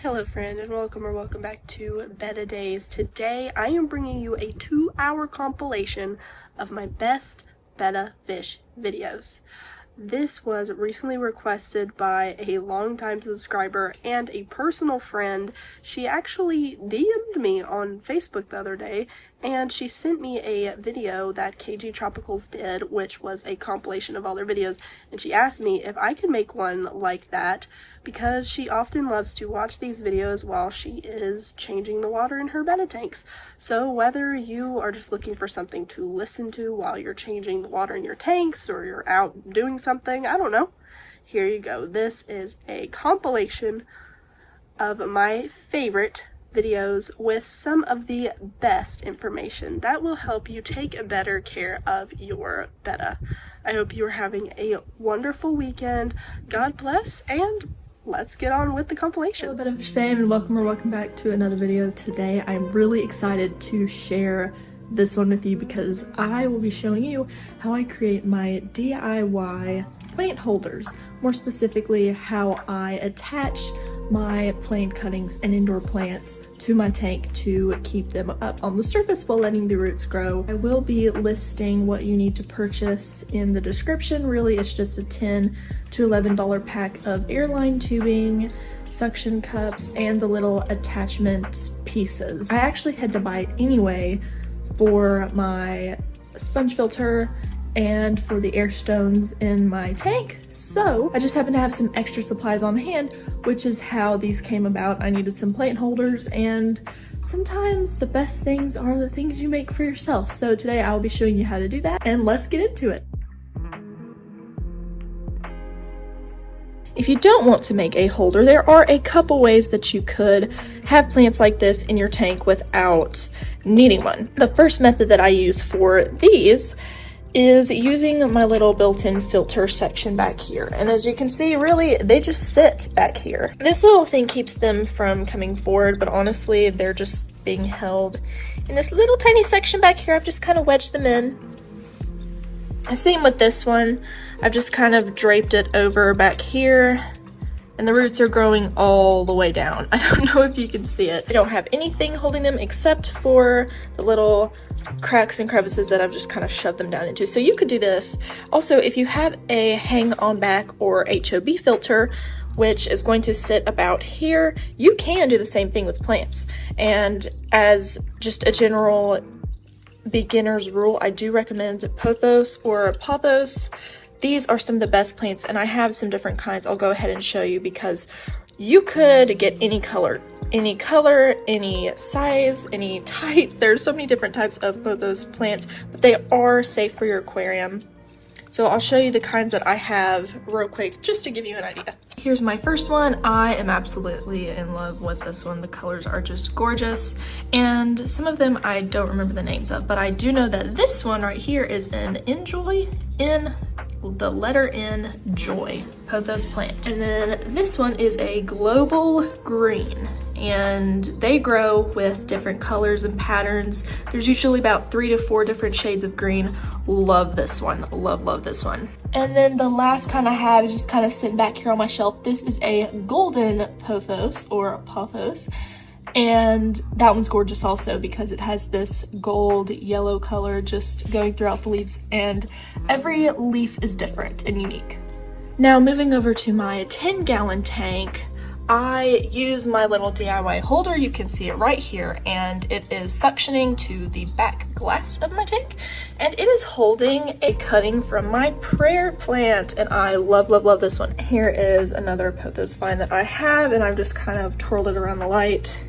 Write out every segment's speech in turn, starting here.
Hello friend, and welcome back to Betta Days. Today I am bringing you a 2-hour compilation of my best betta fish videos. This was recently requested by a longtime subscriber and a personal friend. She actually DM'd me on Facebook the other day, and she sent me a video that KG Tropicals did, which was a compilation of all their videos, and she asked me if I could make one like that because she often loves to watch these videos while she is changing the water in her betta tanks. So whether you are just looking for something to listen to while you're changing the water in your tanks, or you're out doing something, I don't know, here you go. This is a compilation of my favorite videos with some of the best information that will help you take better care of your betta. I hope you are having a wonderful weekend. God bless, and let's get on with the compilation. Hello Betta Fish fam, and welcome back to another video. Today I'm really excited to share this one with you because I will be showing you how I create my DIY plant holders. More specifically, how I attach my plant cuttings and indoor plants to my tank to keep them up on the surface while letting the roots grow. I will be listing what you need to purchase in the description. Really, it's just a $10 to $11 pack of airline tubing, suction cups, and the little attachment pieces. I actually had to buy it anyway for my sponge filter and for the air stones in my tank, so I just happen to have some extra supplies on hand, which is how these came about. I needed some plant holders, and sometimes the best things are the things you make for yourself. So today I'll be showing you how to do that, and let's get into it. If you don't want to make a holder, there are a couple ways that you could have plants like this in your tank without needing one. The first method that I use for these is using my little built-in filter section back here. And as you can see, really, they just sit back here. This little thing keeps them from coming forward, but honestly, they're just being held in this little tiny section back here. I've just kind of wedged them in. Same with this one. I've just kind of draped it over back here, and the roots are growing all the way down. I don't know if you can see it. I don't have anything holding them except for the little cracks and crevices that I've just kind of shoved them down into. So you could do this. Also, if you have a hang on back or HOB filter, which is going to sit about here, you can do the same thing with plants. And as just a general beginner's rule, I do recommend pothos or pothos. These are some of the best plants, and I have some different kinds. I'll go ahead and show you because you could get any color, any size, any type. There's so many different types of pothos plants, but they are safe for your aquarium. So I'll show you the kinds that I have real quick just to give you an idea. Here's my first one. I am absolutely in love with this one. The colors are just gorgeous, and some of them I don't remember the names of, but I do know that this one right here is an Enjoy, in the letter N, Joy pothos plant. And then this one is a Global Green, and they grow with different colors and patterns. There's usually about 3 to 4 different shades of green. Love this one. Love this one. And then the last kind I have is just kind of sitting back here on my shelf. This is a Golden Pothos or Pothos, and that one's gorgeous also because it has this gold yellow color just going throughout the leaves, and every leaf is different and unique. Now moving over to my 10-gallon tank, I use my little DIY holder. You can see it right here, and it is suctioning to the back glass of my tank, and it is holding a cutting from my prayer plant, and I love this one. Here is another pothos vine that I have, and I've just kind of twirled it around the light,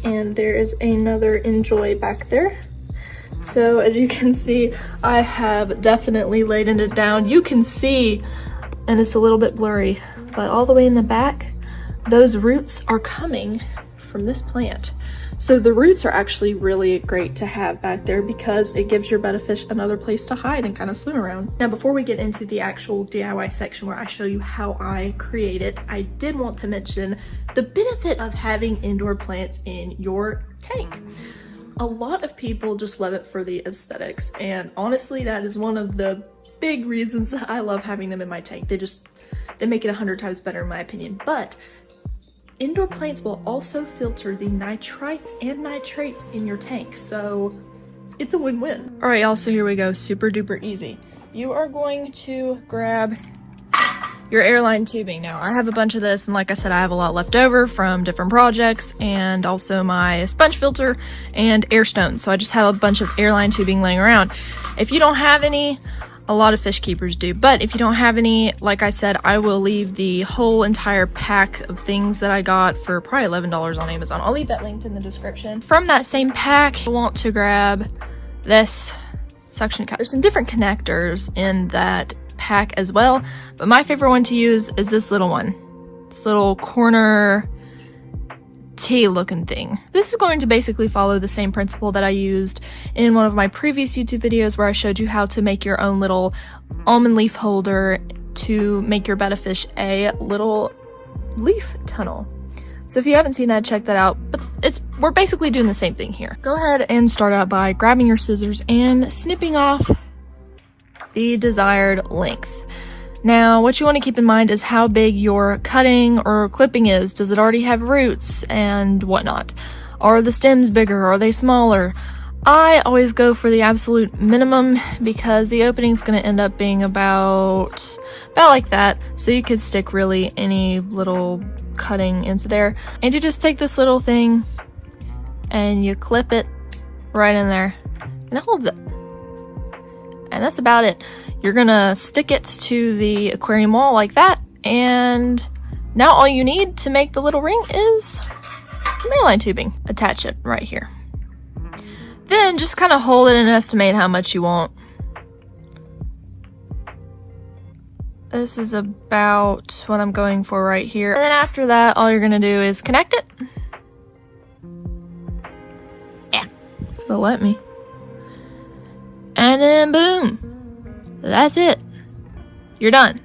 and there is another Enjoy back there. So as you can see, I have definitely laid it down. You can see, and it's a little bit blurry, but all the way in the back, those roots are coming from this plant. So the roots are actually really great to have back there because it gives your betta fish another place to hide and kind of swim around. Now, before we get into the actual DIY section where I show you how I create it, I did want to mention the benefits of having indoor plants in your tank. A lot of people just love it for the aesthetics, and honestly, that is one of the big reasons that I love having them in my tank. They make it 100 times better in my opinion. But Indoor plants will also filter the nitrites and nitrates in your tank, so it's a win-win. All right, y'all, so here we go, super duper easy. You are going to grab your airline tubing. Now, I have a bunch of this, and like I said, I have a lot left over from different projects, and also my sponge filter and air stones. So I just had a bunch of airline tubing laying around. If you don't have any, a lot of fish keepers do, but if you don't have any, like I said, I will leave the whole entire pack of things that I got for probably $11 on Amazon. I'll leave that linked in the description. From that same pack, you want to grab this suction cup. There's some different connectors in that pack as well, but my favorite one to use is this little one. This little corner T looking thing. This is going to basically follow the same principle that I used in one of my previous YouTube videos where I showed you how to make your own little almond leaf holder to make your betta fish a little leaf tunnel. So if you haven't seen that, check that out. But we're basically doing the same thing here. Go ahead and start out by grabbing your scissors and snipping off the desired length. Now, what you want to keep in mind is how big your cutting or clipping is. Does it already have roots and whatnot? Are the stems bigger? Are they smaller? I always go for the absolute minimum because the opening is going to end up being about like that. So you could stick really any little cutting into there. And you just take this little thing and you clip it right in there and it holds it. And that's about it. You're gonna stick it to the aquarium wall like that, and now all you need to make the little ring is some airline tubing. Attach it right here. Then just kind of hold it and estimate how much you want. This is about what I'm going for right here. And then after that, all you're gonna do is connect it. Yeah, it'll let me. And then boom, that's it. You're done.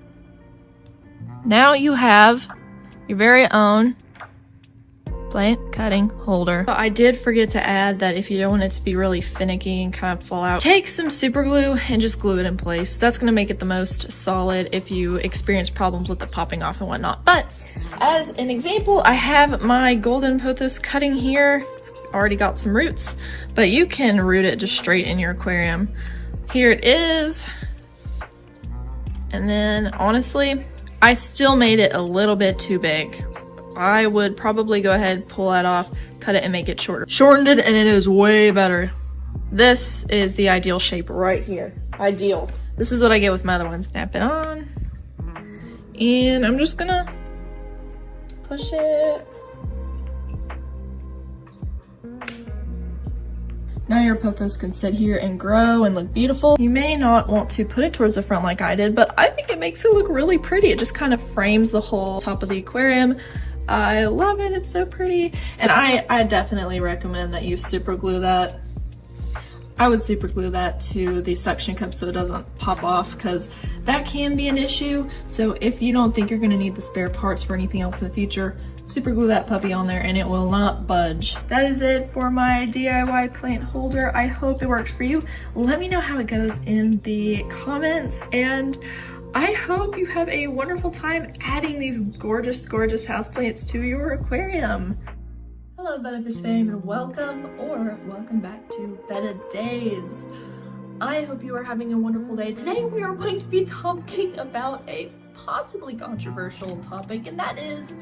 Now you have your very own plant cutting holder. So I did forget to add that if you don't want it to be really finicky and kind of fall out, take some super glue and just glue it in place. That's gonna make it the most solid if you experience problems with it popping off and whatnot. But as an example, I have my golden pothos cutting here. It's already got some roots, but you can root it just straight in your aquarium. Here it is. And then honestly, I still made it a little bit too big. I would probably go ahead, pull that off, cut it and make it shorter. Shortened it and it is way better. This is the ideal shape right here. Ideal. This is what I get with my other one. Snap it on. And I'm just gonna push it. Now your pothos can sit here and grow and look beautiful. You may not want to put it towards the front like I did, but I think it makes it look really pretty. It just kind of frames the whole top of the aquarium. I love it, it's so pretty. And I definitely recommend that you super glue that. I would super glue that to the suction cup so it doesn't pop off, because that can be an issue. So if you don't think you're gonna need the spare parts for anything else in the future, super glue that puppy on there and it will not budge. That is it for my DIY plant holder. I hope it works for you. Let me know how it goes in the comments, and I hope you have a wonderful time adding these gorgeous, gorgeous houseplants to your aquarium. Hello Betta Fish fam, and welcome back to Betta Days. I hope you are having a wonderful day. Today we are going to be talking about a possibly controversial topic, and that is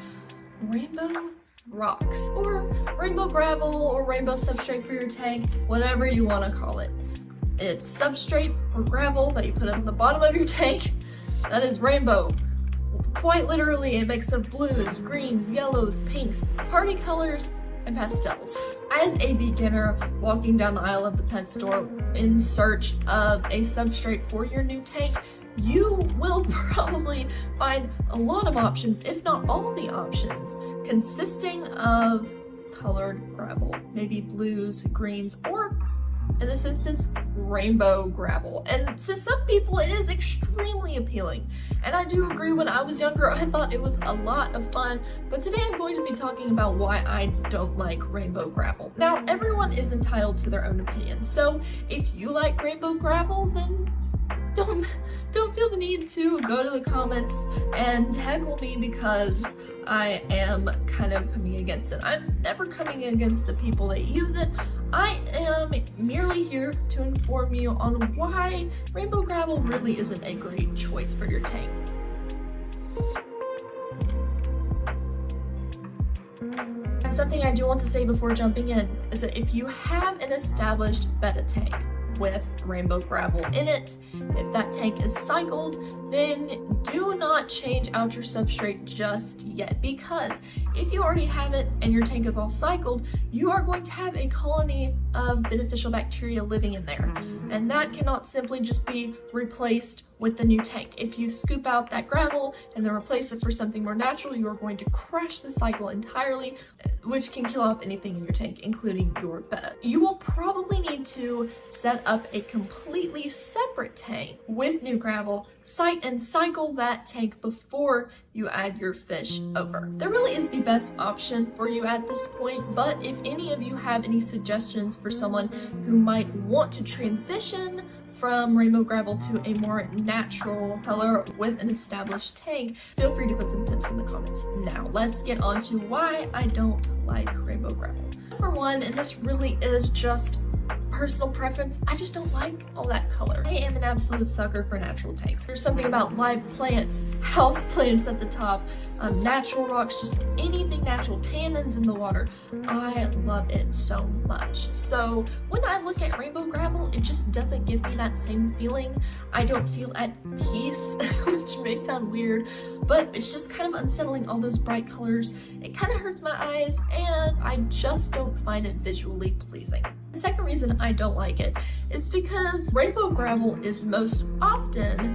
rainbow rocks, or rainbow gravel, or rainbow substrate for your tank, whatever you want to call it. It's substrate or gravel that you put on the bottom of your tank that is rainbow. Quite literally a mix of blues, greens, yellows, pinks, party colors, and pastels. As a beginner walking down the aisle of the pet store in search of a substrate for your new tank, you will probably find a lot of options, if not all the options, consisting of colored gravel, maybe blues, greens, or in this instance, rainbow gravel. And to some people, it is extremely appealing. And I do agree, when I was younger, I thought it was a lot of fun. But today I'm going to be talking about why I don't like rainbow gravel. Now, everyone is entitled to their own opinion. So if you like rainbow gravel, then don't feel the need to go to the comments and heckle me because I am kind of coming against it. I'm never coming against the people that use it. I am merely here to inform you on why rainbow gravel really isn't a great choice for your tank. And something I do want to say before jumping in is that if you have an established Betta tank with rainbow gravel in it, if that tank is cycled, then do not change out your substrate just yet, because if you already have it and your tank is all cycled, you are going to have a colony of beneficial bacteria living in there, and that cannot simply just be replaced with the new tank. If you scoop out that gravel and then replace it for something more natural, you are going to crash the cycle entirely, which can kill off anything in your tank, including your Betta. You will probably need to set up a completely separate tank with new gravel, and cycle that tank before you add your fish over. That really is the best option for you at this point, but if any of you have any suggestions for someone who might want to transition from rainbow gravel to a more natural color with an established tank, feel free to put some tips in the comments. Now let's get on to why I don't like rainbow gravel. Number one, and this really is just personal preference, I just don't like all that color. I am an absolute sucker for natural tanks. There's something about live plants, house plants at the top, natural rocks, just anything natural, tannins in the water. I love it so much. So when I look at rainbow gravel, it just doesn't give me that same feeling. I don't feel at peace, which may sound weird, but it's just kind of unsettling, all those bright colors. It kind of hurts my eyes, and I just don't find it visually pleasing. The second reason I don't like it is because rainbow gravel is most often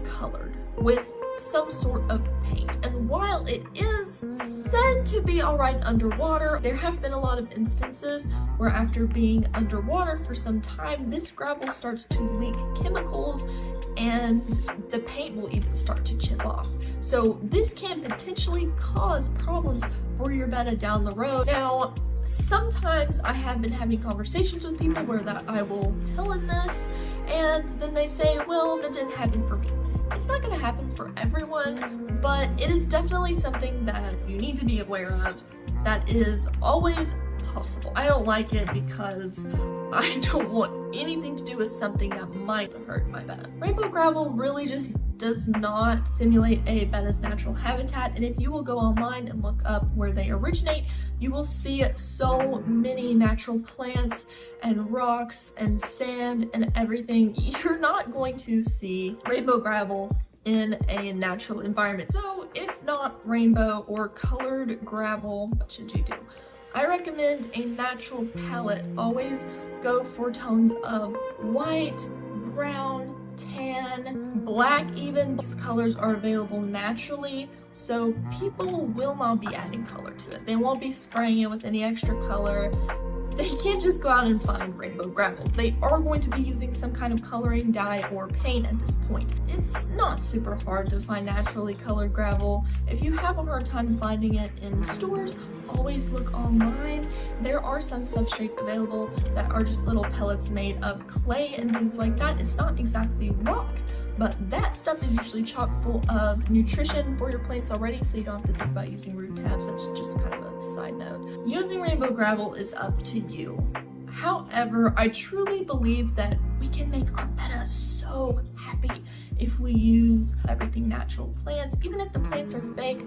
colored with some sort of paint, and while it is said to be alright underwater, there have been a lot of instances where after being underwater for some time, this gravel starts to leak chemicals and the paint will even start to chip off. So this can potentially cause problems for your Betta down the road. Now, sometimes I have been having conversations with people where that I will tell them this, and then they say, well, that didn't happen for me. It's not going to happen for everyone, but it is definitely something that you need to be aware of. That is always possible. I don't like it because I don't want anything to do with something that might hurt my Betta. Rainbow gravel really just does not simulate a Betta's natural habitat, and if you will go online and look up where they originate, you will see so many natural plants and rocks and sand and everything. You're not going to see rainbow gravel in a natural environment. So if not rainbow or colored gravel, what should you do? I recommend a natural palette. Always go for tones of white, brown, tan, black even. These colors are available naturally, so people will not be adding color to it. They won't be spraying it with any extra color. They can't just go out and find rainbow gravel. They are going to be using some kind of coloring, dye, or paint at this point. It's not super hard to find naturally colored gravel. If you have a hard time finding it in stores, always look online. There are some substrates available that are just little pellets made of clay and things like that. It's not exactly rock, but that stuff is usually chock full of nutrition for your plants already, so you don't have to think about using root tabs. That's just kind of a side note. Using rainbow gravel is up to you. However, I truly believe that we can make our Betta so happy if we use everything natural plants, even if the plants are fake,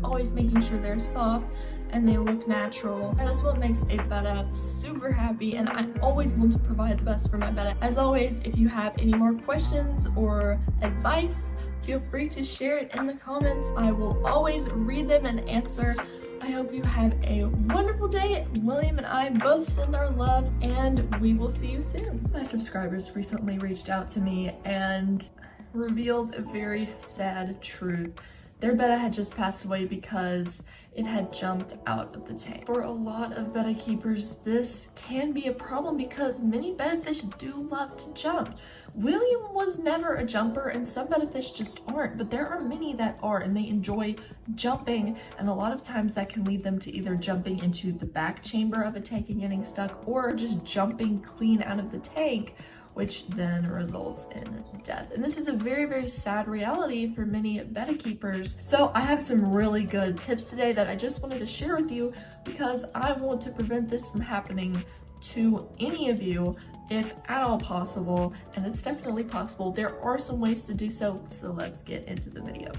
always making sure they're soft and they look natural. And that's what makes a Betta super happy, and I always want to provide the best for my Betta. As always, if you have any more questions or advice, feel free to share it in the comments. I will always read them and answer. I hope you have a wonderful day. William and I both send our love, and we will see you soon. My subscribers recently reached out to me and revealed a very sad truth. Their Betta had just passed away because it had jumped out of the tank. For a lot of Betta keepers, this can be a problem because many Betta fish do love to jump. William was never a jumper, and some Betta fish just aren't, but there are many that are, and they enjoy jumping, and a lot of times that can lead them to either jumping into the back chamber of a tank and getting stuck, or just jumping clean out of the tank, which then results in death. And this is a very, very sad reality for many betta keepers. So I have some really good tips today that I just wanted to share with you because I want to prevent this from happening to any of you if at all possible, and it's definitely possible. There are some ways to do so, so let's get into the video.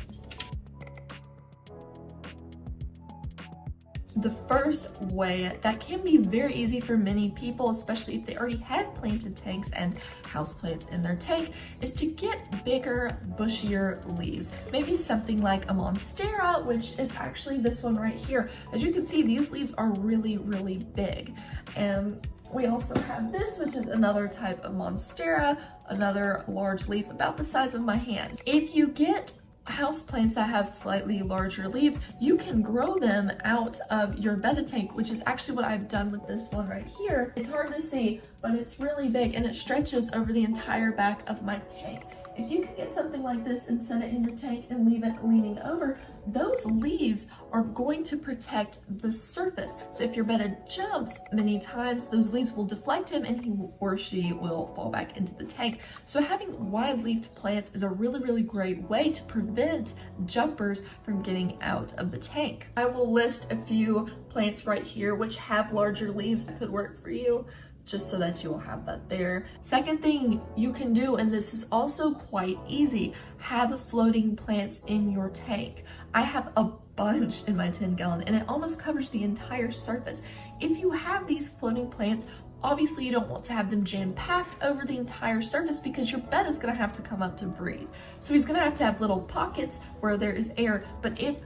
The first way that can be very easy for many people, especially if they already have planted tanks and houseplants in their tank, is to get bigger, bushier leaves. Maybe something like a monstera, which is actually this one right here. As you can see, these leaves are really, really big. And we also have this, which is another type of monstera, another large leaf about the size of my hand. If you get houseplants that have slightly larger leaves, you can grow them out of your betta tank, which is actually what I've done with this one right here. It's hard to see, but it's really big and it stretches over the entire back of my tank. If you can get something like this and set it in your tank and leave it leaning over, those leaves are going to protect the surface. So if your betta jumps many times, those leaves will deflect him and he or she will fall back into the tank. So having wide-leafed plants is a really, really great way to prevent jumpers from getting out of the tank. I will list a few plants right here which have larger leaves that could work for you, just so that you will have that there. Second thing you can do, and this is also quite easy, have floating plants in your tank. I have a bunch in my 10-gallon and it almost covers the entire surface. If you have these floating plants, obviously you don't want to have them jam-packed over the entire surface because your betta is gonna have to come up to breathe. So he's gonna have to have little pockets where there is air, but if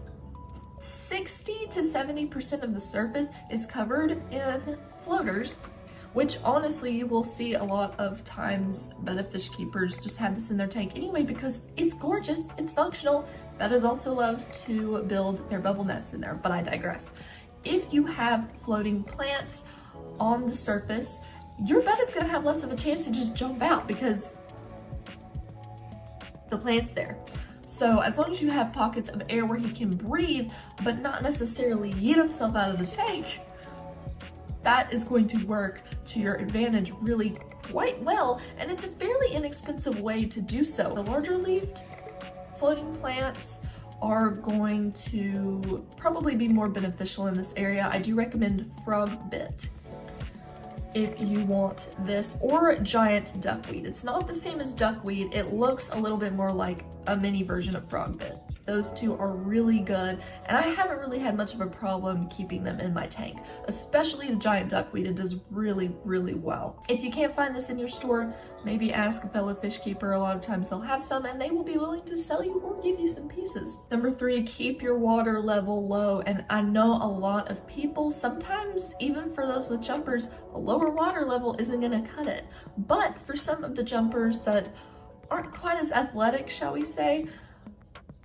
60 to 70% of the surface is covered in floaters, which honestly you will see a lot of times betta fish keepers just have this in their tank anyway because it's gorgeous, it's functional. Bettas also love to build their bubble nests in there, but I digress. If you have floating plants on the surface, your betta's gonna have less of a chance to just jump out because the plant's there. So as long as you have pockets of air where he can breathe, but not necessarily yeet himself out of the tank, that is going to work to your advantage really quite well, and it's a fairly inexpensive way to do so. The larger leafed floating plants are going to probably be more beneficial in this area. I do recommend frog bit if you want this, or giant duckweed. It's not the same as duckweed. It looks a little bit more like a mini version of frog bit. Those two are really good, and I haven't really had much of a problem keeping them in my tank, especially the giant duckweed. It does really, really well. If you can't find this in your store, maybe ask a fellow fish keeper. A lot of times they'll have some and they will be willing to sell you or give you some pieces. Number 3, keep your water level low. And I know a lot of people, sometimes even for those with jumpers, a lower water level isn't gonna cut it. But for some of the jumpers that aren't quite as athletic, shall we say,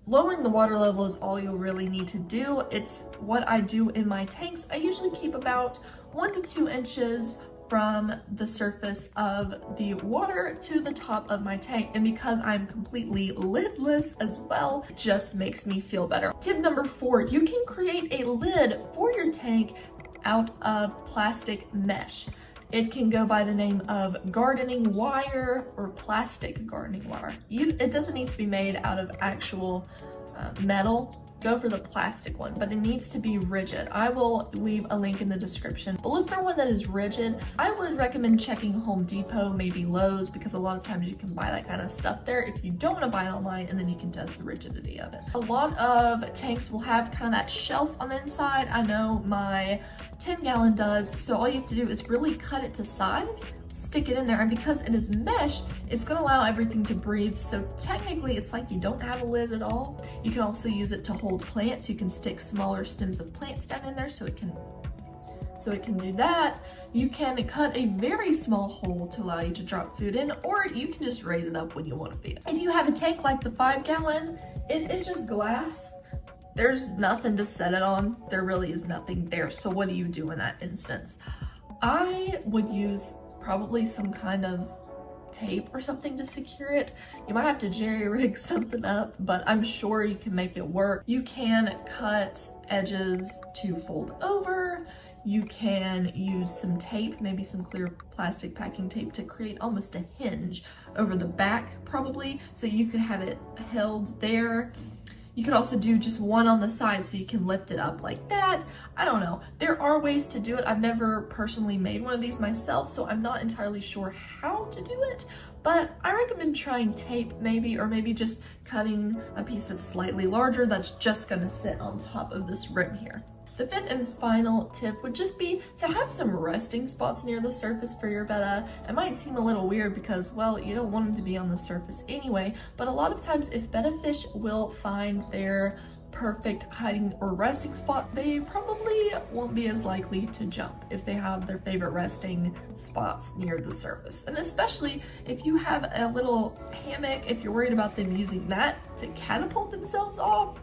lowering the water level is all you'll really need to do. It's what I do in my tanks. I usually keep about 1 to 2 inches from the surface of the water to the top of my tank. And because I'm completely lidless as well, it just makes me feel better. Tip number 4, you can create a lid for your tank out of plastic mesh. It can go by the name of gardening wire or plastic gardening wire. It doesn't need to be made out of actual metal. Go for the plastic one, but it needs to be rigid. I will leave a link in the description, but look for one that is rigid. I would recommend checking Home Depot, maybe Lowe's, because a lot of times you can buy that kind of stuff there if you don't want to buy it online, and then you can test the rigidity of it. A lot of tanks will have kind of that shelf on the inside. I know my 10-gallon does, so all you have to do is really cut it to size, stick it in there, and because it is mesh, it's going to allow everything to breathe. So technically it's like you don't have a lid at all. You can also use it to hold plants. You can stick smaller stems of plants down in there so it can do that. You can cut a very small hole to allow you to drop food in, or you can just raise it up when you want to feed it. If you have a tank like the 5-gallon, it's just glass. There's nothing to set it on. There really is nothing there. So what do you do in that instance? I would use probably some kind of tape or something to secure it. You might have to jerry-rig something up, but I'm sure you can make it work. You can cut edges to fold over. you can use some tape, maybe some clear plastic packing tape, to create almost a hinge over the back probably, so you could have it held there. You could also do just one on the side so you can lift it up like that. I don't know. There are ways to do it. I've never personally made one of these myself, so I'm not entirely sure how to do it, but I recommend trying tape maybe, or maybe just cutting a piece that's slightly larger that's just gonna sit on top of this rim here. The fifth and final tip would just be to have some resting spots near the surface for your betta. It might seem a little weird because, well, you don't want them to be on the surface anyway, but a lot of times if betta fish will find their perfect hiding or resting spot, they probably won't be as likely to jump if they have their favorite resting spots near the surface. And especially if you have a little hammock, if you're worried about them using that to catapult themselves off,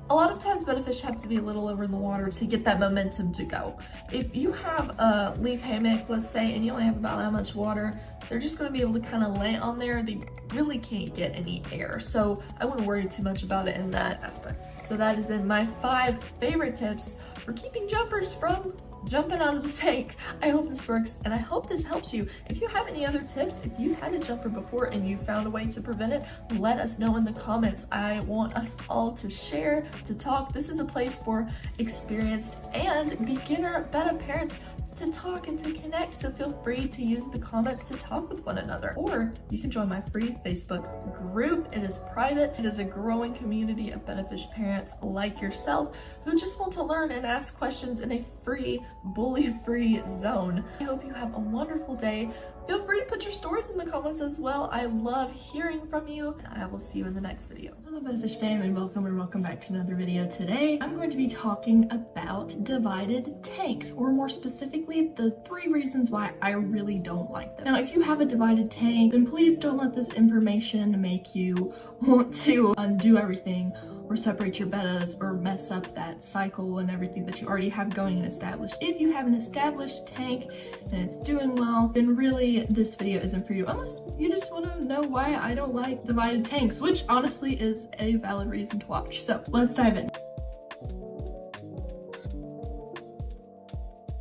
a lot of times betta fish have to be a little over in the water to get that momentum to go. If you have a leaf hammock, let's say, and you only have about that much water, they're just going to be able to kind of lay on there. They really can't get any air, so I wouldn't worry too much about it in that aspect. So that is in my 5 favorite tips for keeping jumpers from jumping out of the tank. I hope this works, and I hope this helps you. If you have any other tips, if you've had a jumper before and you found a way to prevent it, let us know in the comments. I want us all to share, to talk. This is a place for experienced and beginner betta parents to talk and to connect, so feel free to use the comments to talk with one another. Or you can join my free Facebook group. It is private. It is a growing community of betta fish parents like yourself who just want to learn and ask questions in a free, bully-free zone. I hope you have a wonderful day. Feel free to put your stories in the comments as well. I love hearing from you, and I will see you in the next video. Hello Betta Fish fam, and welcome back to another video. Today I'm going to be talking about divided tanks, or more specifically the 3 reasons why I really don't like them. Now if you have a divided tank, then please don't let this information make you want to undo everything or separate your bettas or mess up that cycle and everything that you already have going and established. If you have an established tank and it's doing well, then really this video isn't for you, unless you just want to know why I don't like divided tanks, which honestly is a valid reason to watch. So let's dive in.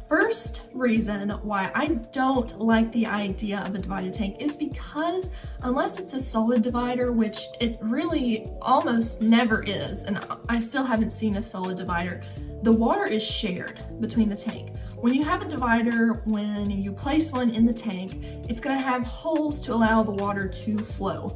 First reason why I don't like the idea of a divided tank is because unless it's a solid divider, which it really almost never is, and I still haven't seen a solid divider, the water is shared between the tank. When you have a divider, when you place one in the tank, it's going to have holes to allow the water to flow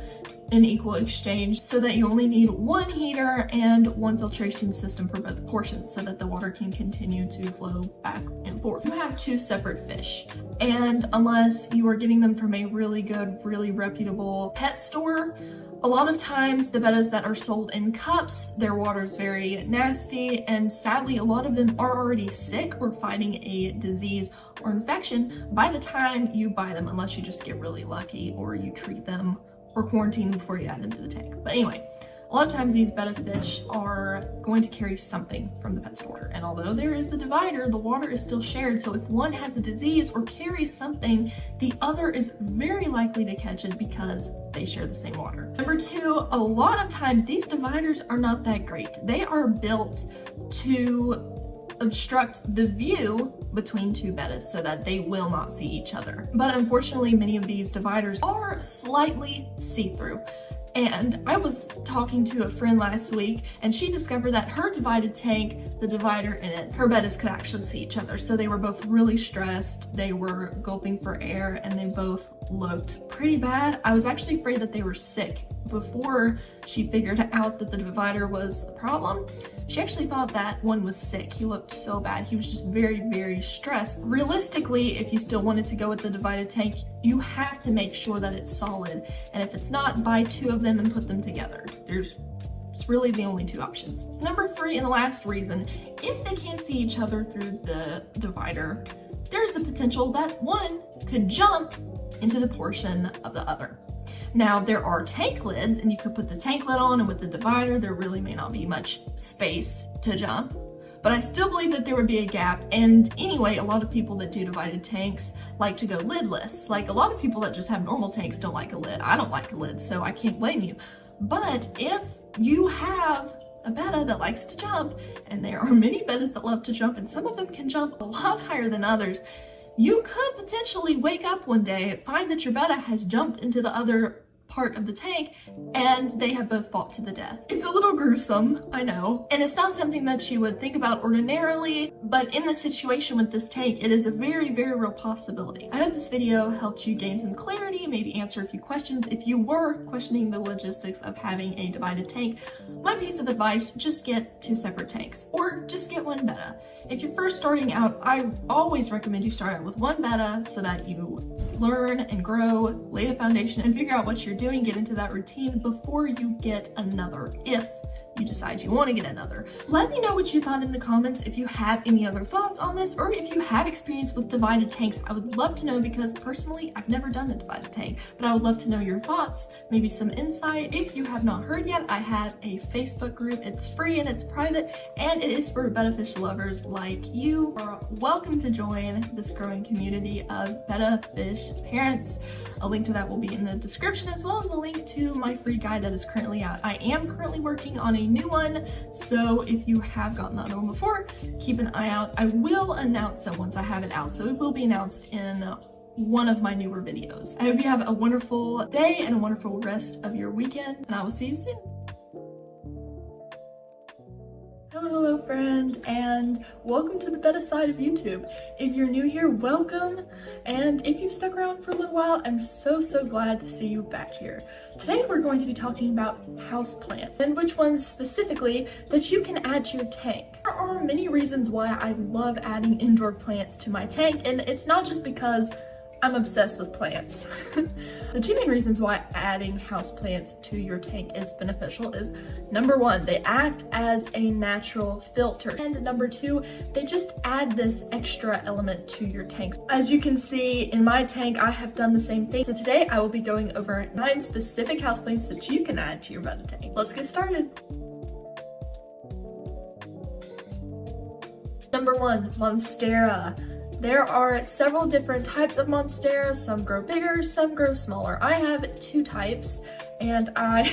in equal exchange, so that you only need 1 heater and 1 filtration system for both portions, so that the water can continue to flow back and forth. You have 2 separate fish, and unless you are getting them from a really good, really reputable pet store, a lot of times the bettas that are sold in cups, their water is very nasty, and sadly a lot of them are already sick or fighting a disease or infection by the time you buy them, unless you just get really lucky or you treat them or quarantine before you add them to the tank. But anyway, a lot of times these betta fish are going to carry something from the pet store, and although there is the divider, the water is still shared, so if one has a disease or carries something, the other is very likely to catch it because they share the same water. Number 2, a lot of times these dividers are not that great. They are built to obstruct the view between 2 bettas so that they will not see each other. But unfortunately, many of these dividers are slightly see-through. And I was talking to a friend last week, and she discovered that her divided tank, the divider in it, her bettas could actually see each other. So they were both really stressed, they were gulping for air, and they both looked pretty bad. I was actually afraid that they were sick. Before she figured out that the divider was the problem, she actually thought that one was sick. He looked so bad. He was just very, very stressed. Realistically, if you still wanted to go with the divided tank, you have to make sure that it's solid. And if it's not, buy 2 of them and put them together. It's really the only 2 options. Number 3, and the last reason, if they can't see each other through the divider, there's the potential that one could jump into the portion of the other. Now, there are tank lids, and you could put the tank lid on, and with the divider, there really may not be much space to jump. But I still believe that there would be a gap, and anyway, a lot of people that do divided tanks like to go lidless. Like, a lot of people that just have normal tanks don't like a lid. I don't like a lid, so I can't blame you. But if you have a betta that likes to jump, and there are many bettas that love to jump, and some of them can jump a lot higher than others, you could potentially wake up one day, find that your betta has jumped into the other part of the tank and they have both fought to the death. It's a little gruesome, I know, and it's not something that you would think about ordinarily, but in the situation with this tank, it is a very, very real possibility. I hope this video helped you gain some clarity, maybe answer a few questions. If you were questioning the logistics of having a divided tank, my piece of advice, just get 2 separate tanks or just get 1 betta. If you're first starting out, I always recommend you start out with 1 betta so that you learn and grow, lay a foundation, and figure out what you're doing, get into that routine before you get another, if you decide you want to get another. Let me know what you thought in the comments if you have any other thoughts on this, or if you have experience with divided tanks. I would love to know, because personally I've never done a divided tank, but I would love to know your thoughts, maybe some insight. If you have not heard yet, I have a Facebook group. It's free and it's private, and it is for betta fish lovers like you. You are welcome to join this growing community of betta fish parents. A link to that will be in the description, as well as a link to my free guide that is currently out. I am currently working on a new one, so if you have gotten the other one before, keep an eye out. I will announce it once I have it out, so it will be announced in one of my newer videos. I hope you have a wonderful day and a wonderful rest of your weekend, and I will see you soon. Hello friend, and welcome to the betta side of YouTube. If you're new here, welcome, and if you've stuck around for a little while, I'm so glad to see you back here. Today we're going to be talking about houseplants, and which ones specifically that you can add to your tank. There are many reasons why I love adding indoor plants to my tank, and it's not just because I'm obsessed with plants. The 2 main reasons why adding houseplants to your tank is beneficial is, number 1, they act as a natural filter, and number 2, they just add this extra element to your tank. As you can see in my tank, I have done the same thing. So today I will be going over 9 specific houseplants that you can add to your betta tank. Let's get started. Number 1, Monstera. There are several different types of Monstera. Some grow bigger, some grow smaller. I have 2 types, and I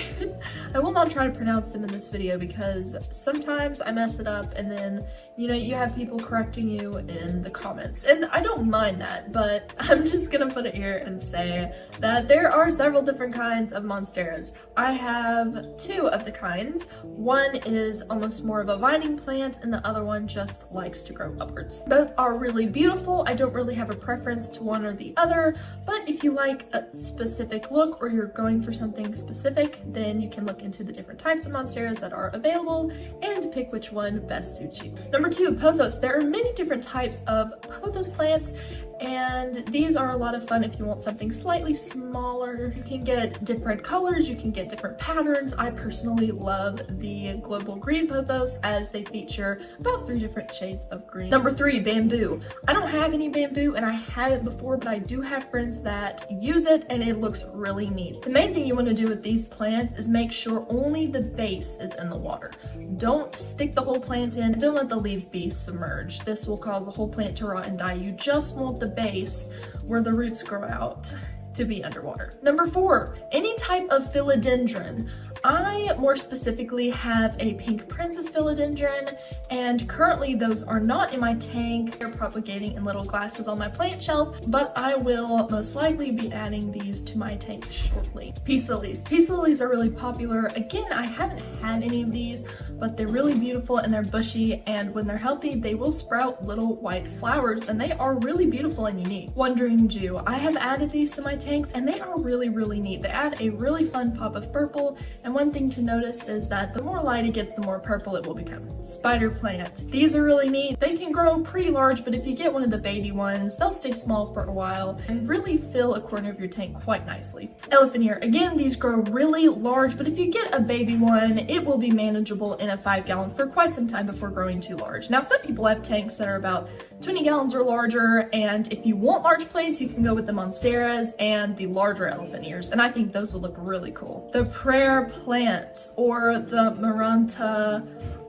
will not try to pronounce them in this video because sometimes I mess it up, and then, you know, you have people correcting you in the comments, and I don't mind that, but I'm just gonna put it here and say that there are several different kinds of Monsteras. I have 2 of the kinds. One is almost more of a vining plant, and the other one just likes to grow upwards. Both are really beautiful. I don't really have a preference to one or the other, but if you like a specific look or you're going for something specific, then you can look into the different types of Monsteras that are available and pick which one best suits you. Number 2, pothos. There are many different types of pothos plants, and these are a lot of fun if you want something slightly smaller. You can get different colors, you can get different patterns. I personally love the global green pothos, as they feature about 3 different shades of green. Number 3, bamboo. I don't have any bamboo, and I haven't before, but I do have friends that use it, and it looks really neat. The main thing you want to do with these plants is make sure only the base is in the water. Don't stick the whole plant in. Don't let the leaves be submerged. This will cause the whole plant to rot and die. You just want the base where the roots grow out to be underwater. Number 4, any type of philodendron. I more specifically have a pink princess philodendron, and currently those are not in my tank. They're propagating in little glasses on my plant shelf, but I will most likely be adding these to my tank shortly. Peace lilies. Peace lilies are really popular. Again, I haven't had any of these, but they're really beautiful and they're bushy, and when they're healthy, they will sprout little white flowers, and they are really beautiful and unique. Wandering Jew. I have added these to my tanks, and they are really neat. They add a really fun pop of purple, and one thing to notice is that the more light it gets, the more purple it will become. Spider plants. These are really neat. They can grow pretty large, but if you get one of the baby ones, they'll stay small for a while and really fill a corner of your tank quite nicely. Elephant ear. Again, these grow really large, but if you get a baby one, it will be manageable in a 5-gallon for quite some time before growing too large. Now, some people have tanks that are about 20 gallons or larger, and if you want large plants, you can go with the Monsteras and the larger elephant ears, and I think those will look really cool. The prayer plant, or the Maranta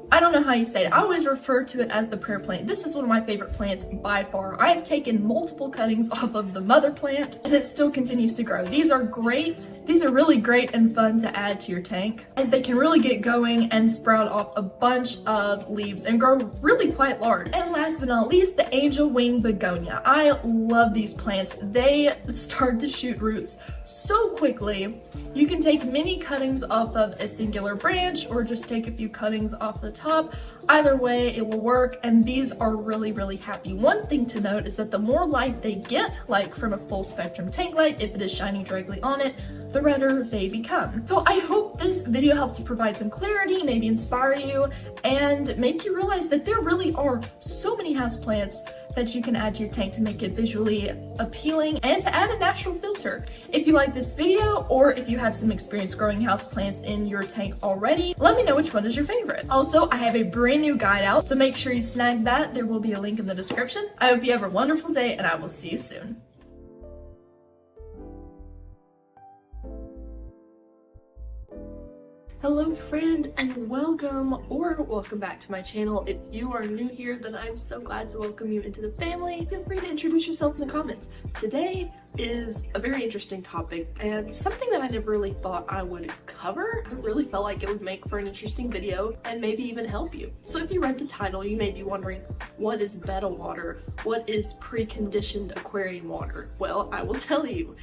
I don't know how you say it. I always refer to it as the prayer plant. This is one of my favorite plants by far. I have taken multiple cuttings off of the mother plant and it still continues to grow. These are great. These are really great and fun to add to your tank as they can really get going and sprout off a bunch of leaves and grow really quite large. And last but not least, the angel wing begonia. I love these plants. They start to shoot roots so quickly. You can take many cuttings off of a singular branch or just take a few cuttings off the top. Either way, it will work, and these are really, really happy. One thing to note is that the more light they get, like from a full spectrum tank light, if it is shining directly on it, the redder they become. So I hope this video helped to provide some clarity, maybe inspire you, and make you realize that there really are so many houseplants that you can add to your tank to make it visually appealing and to add a natural filter. If you like this video, or if you have some experience growing houseplants in your tank already, let me know which one is your favorite. Also, I have a brand new guide out, so make sure you snag that. There will be a link in the description. I hope you have a wonderful day, and I will see you soon. Hello friend, and welcome back to my channel. If you are new here, then I'm so glad to welcome you into the family. Feel free to introduce yourself in the comments. Today is a very interesting topic and something that I never really thought I would cover. I really felt like it would make for an interesting video and maybe even help you. So if you read the title, you may be wondering, what is Betta water? What is preconditioned aquarium water? Well, I will tell you.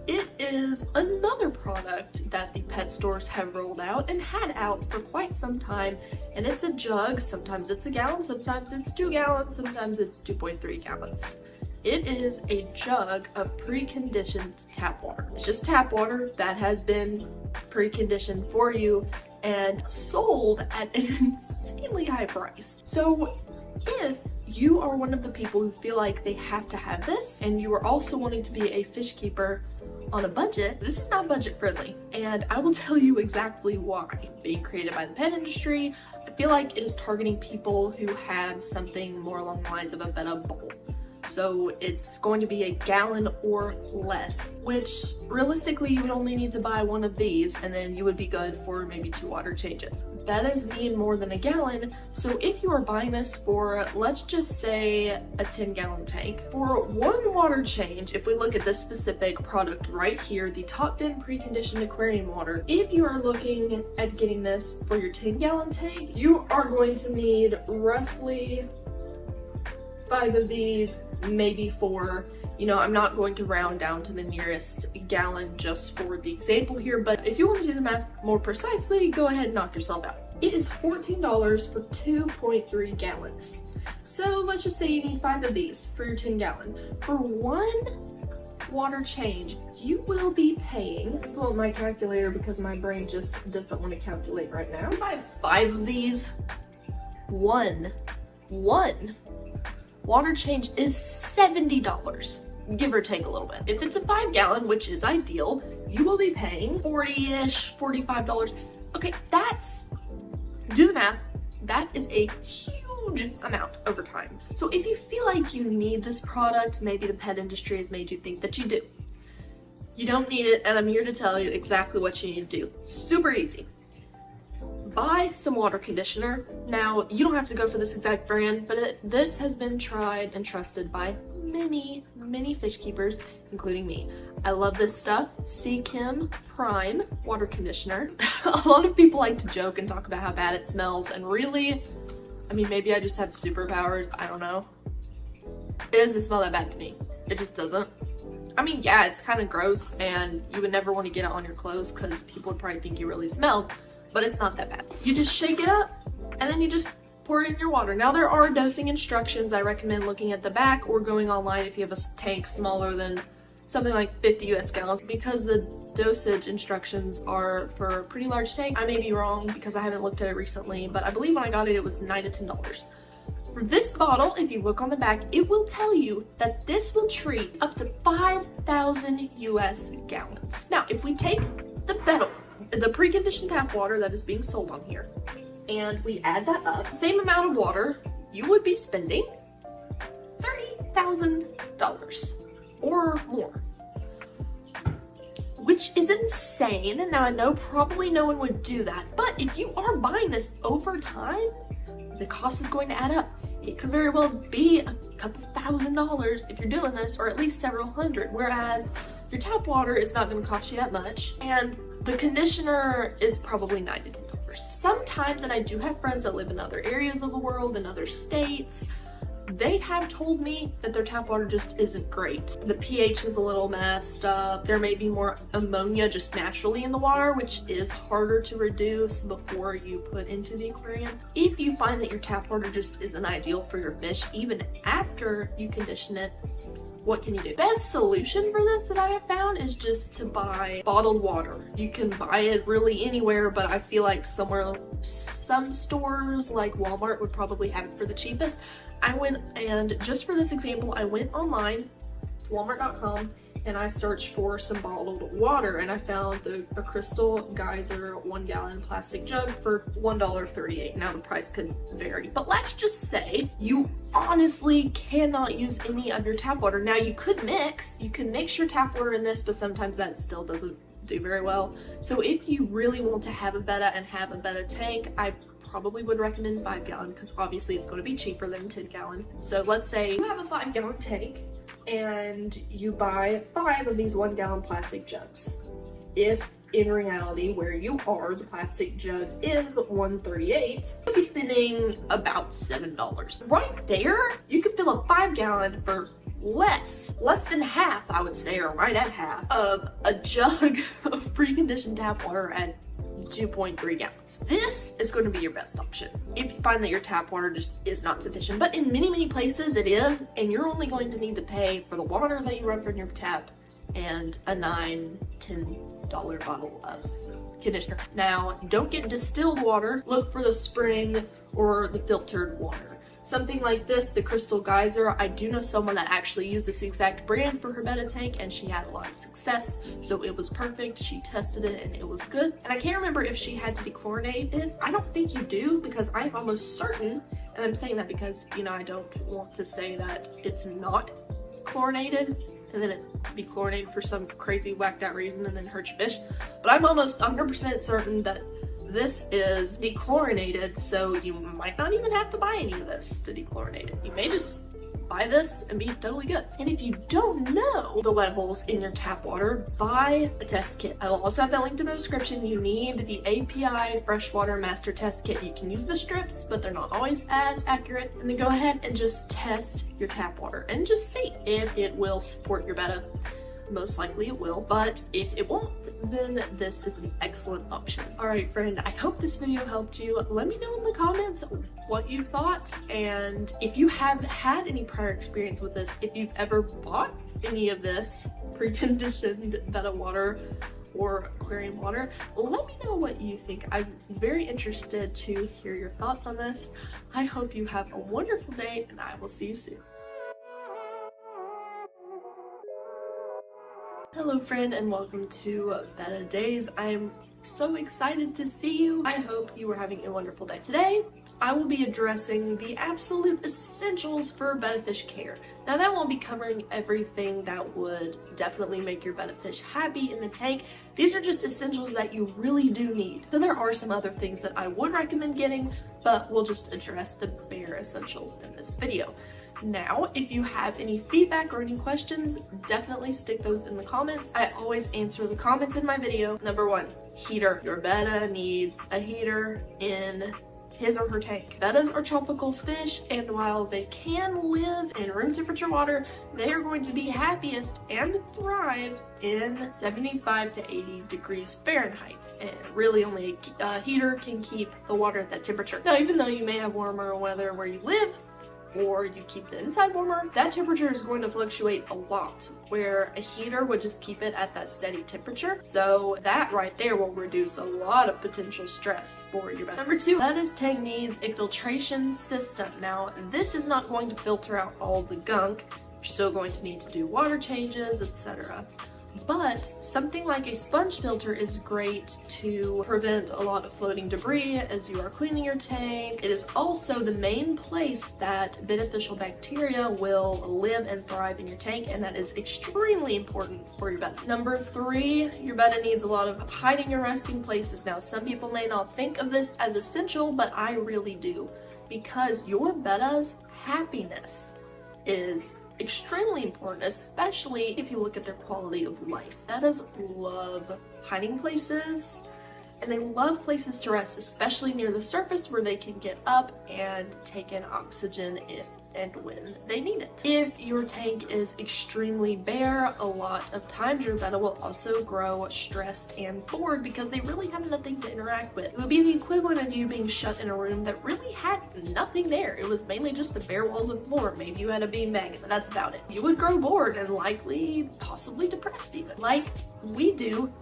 It is another product that the pet stores have rolled out and had out for quite some time, and it's a jug. Sometimes it's a gallon, sometimes it's 2 gallons, sometimes it's 2.3 gallons. It is a jug of preconditioned tap water. It's just tap water that has been preconditioned for you and sold at an insanely high price. So if you are one of the people who feel like they have to have this, and you are also wanting to be a fish keeper on a budget, this is not budget friendly, and I will tell you exactly why. Being created by the pet industry, I feel like it is targeting people who have something more along the lines of a Betta bowl. So it's going to be a gallon or less, which realistically you would only need to buy one of these and then you would be good for maybe 2 water changes. Bettas need more than a gallon, so if you are buying this for, let's just say, a 10-gallon tank, for 1 water change, if we look at this specific product right here, the Top 10 Preconditioned Aquarium Water, if you are looking at getting this for your 10-gallon tank, you are going to need roughly 5 of these, maybe 4. You know, I'm not going to round down to the nearest gallon just for the example here, but if you want to do the math more precisely, go ahead and knock yourself out. It is $14 for 2.3 gallons. So let's just say you need 5 of these for your 10-gallon. For 1 water change, you will be paying, I pull up my calculator because my brain just doesn't want to calculate right now. If I have 5 of these, one water change is $70, give or take a little bit. If it's a 5-gallon, which is ideal, you will be paying $40-ish, $45. Okay, do the math, that is a huge amount over time. So if you feel like you need this product, maybe the pet industry has made you think that you do. You don't need it, and I'm here to tell you exactly what you need to do. Super easy. Buy some water conditioner. Now, you don't have to go for this exact brand, but this has been tried and trusted by many fish keepers, including me. I love this stuff. Sea Kim Prime water conditioner. A lot of people like to joke and talk about how bad it smells, and really, I mean, maybe I just have superpowers, I don't know. It doesn't smell that bad to me. It just doesn't. I mean, yeah, it's kind of gross, and you would never want to get it on your clothes because people would probably think you really smelled, but it's not that bad. You just shake it up, and then you just pour it in your water. Now, there are dosing instructions. I recommend looking at the back or going online if you have a tank smaller than something like 50 US gallons, because the dosage instructions are for a pretty large tank. I may be wrong because I haven't looked at it recently, but I believe when I got it, it was $9 to $10. For this bottle, if you look on the back, it will tell you that this will treat up to 5,000 US gallons. Now, if we take the Betta, the preconditioned tap water that is being sold on here, and we add that up, same amount of water, you would be spending $30,000 or more. which is insane. Now I know probably no one would do that, but if you are buying this over time, the cost is going to add up. It could very well be a couple $1,000s if you're doing this, or at least several hundred, whereas your tap water is not going to cost you that much, and the conditioner is probably $9 to $10. Sometimes, and I do have friends that live in other areas of the world, in other states, they have told me that their tap water just isn't great. The pH is a little messed up. There may be more ammonia just naturally in the water, which is harder to reduce before you put into the aquarium. If you find that your tap water just isn't ideal for your fish, even after you condition it, what can you do? Best solution for this that I have found is just to buy bottled water. You can buy it really anywhere, but I feel like some stores like Walmart would probably have it for the cheapest. I went, and just for this example, I went online, walmart.com, and I searched for some bottled water, and I found a Crystal Geyser 1 gallon plastic jug for $1.38. Now the price could vary, but let's just say you honestly cannot use any of your tap water. Now you could mix your tap water in this, but sometimes that still doesn't do very well. So if you really want to have a Betta and have a Betta tank, I probably would recommend 5 gallon, because obviously it's going to be cheaper than 10 gallon. So let's say you have a 5 gallon tank and you buy 5 of these 1 gallon plastic jugs. If in reality where you are, the plastic jug is $1.38, you'll be spending about $7. Right there, you could fill a 5 gallon for less than half, I would say, or right at half of a jug of preconditioned tap water at 2.3 gallons. This is going to be your best option if you find that your tap water just is not sufficient, but in many places it is, and you're only going to need to pay for the water that you run from your tap and a $9-10 bottle of conditioner. Now, don't get distilled water. Look for the spring or the filtered water. Something like this, the Crystal Geyser, I do know someone that actually used this exact brand for her Betta tank, and she had a lot of success, so it was perfect. She tested it and it was good. And I can't remember if she had to dechlorinate it. I don't think you do, because I'm almost certain, and I'm saying that because, you know, I don't want to say that it's not chlorinated and then it be chlorinated for some crazy whacked out reason and then hurt your fish. But I'm almost 100% certain that this is dechlorinated, so you might not even have to buy any of this to dechlorinate it. You may just buy this and be totally good. And if you don't know the levels in your tap water, buy a test kit. I will also have that linked in the description. You need the API Freshwater Master Test Kit. You can use the strips, but they're not always as accurate. And then go ahead and just test your tap water and just see if it will support your Betta. Most likely it will, but if it won't, then this is an excellent option. All right, friend, I hope this video helped you. Let me know in the comments what you thought, and if you have had any prior experience with this, if you've ever bought any of this preconditioned Betta water or aquarium water, let me know what you think. I'm very interested to hear your thoughts on this. I hope you have a wonderful day, and I will see you soon. Hello friend, and welcome to Betta Days. I'm so excited to see you. I hope you are having a wonderful day. Today, I will be addressing the absolute essentials for Betta fish care. Now that won't be covering everything that would definitely make your Betta fish happy in the tank. These are just essentials that you really do need. So there are some other things that I would recommend getting, but we'll just address the bare essentials in this video. Now, if you have any feedback or any questions, definitely stick those in the comments. I always answer the comments in my video. Number 1, heater. Your Betta needs a heater in his or her tank. Bettas are tropical fish, and while they can live in room temperature water, they are going to be happiest and thrive in 75 to 80 degrees Fahrenheit. And really only a heater can keep the water at that temperature. Now, even though you may have warmer weather where you live, or you keep the inside warmer, that temperature is going to fluctuate a lot, where a heater would just keep it at that steady temperature. So that right there will reduce a lot of potential stress for your Betta. Number 2, Betta's tank needs a filtration system. Now, this is not going to filter out all the gunk. You're still going to need to do water changes, etc. But something like a sponge filter is great to prevent a lot of floating debris as you are cleaning your tank. It is also the main place that beneficial bacteria will live and thrive in your tank, and that is extremely important for your betta. Number 3, your betta needs a lot of hiding and resting places. Now, some people may not think of this as essential, but I really do, because your betta's happiness is extremely important, especially if you look at their quality of life. Bettas love hiding places, and they love places to rest, especially near the surface where they can get up and take in oxygen if and when they need it. If your tank is extremely bare, a lot of times your betta will also grow stressed and bored because they really have nothing to interact with. It would be the equivalent of you being shut in a room that really had nothing there. It was mainly just the bare walls of floor. Maybe you had a beanbag, but that's about it. You would grow bored and likely possibly depressed even. Like we do,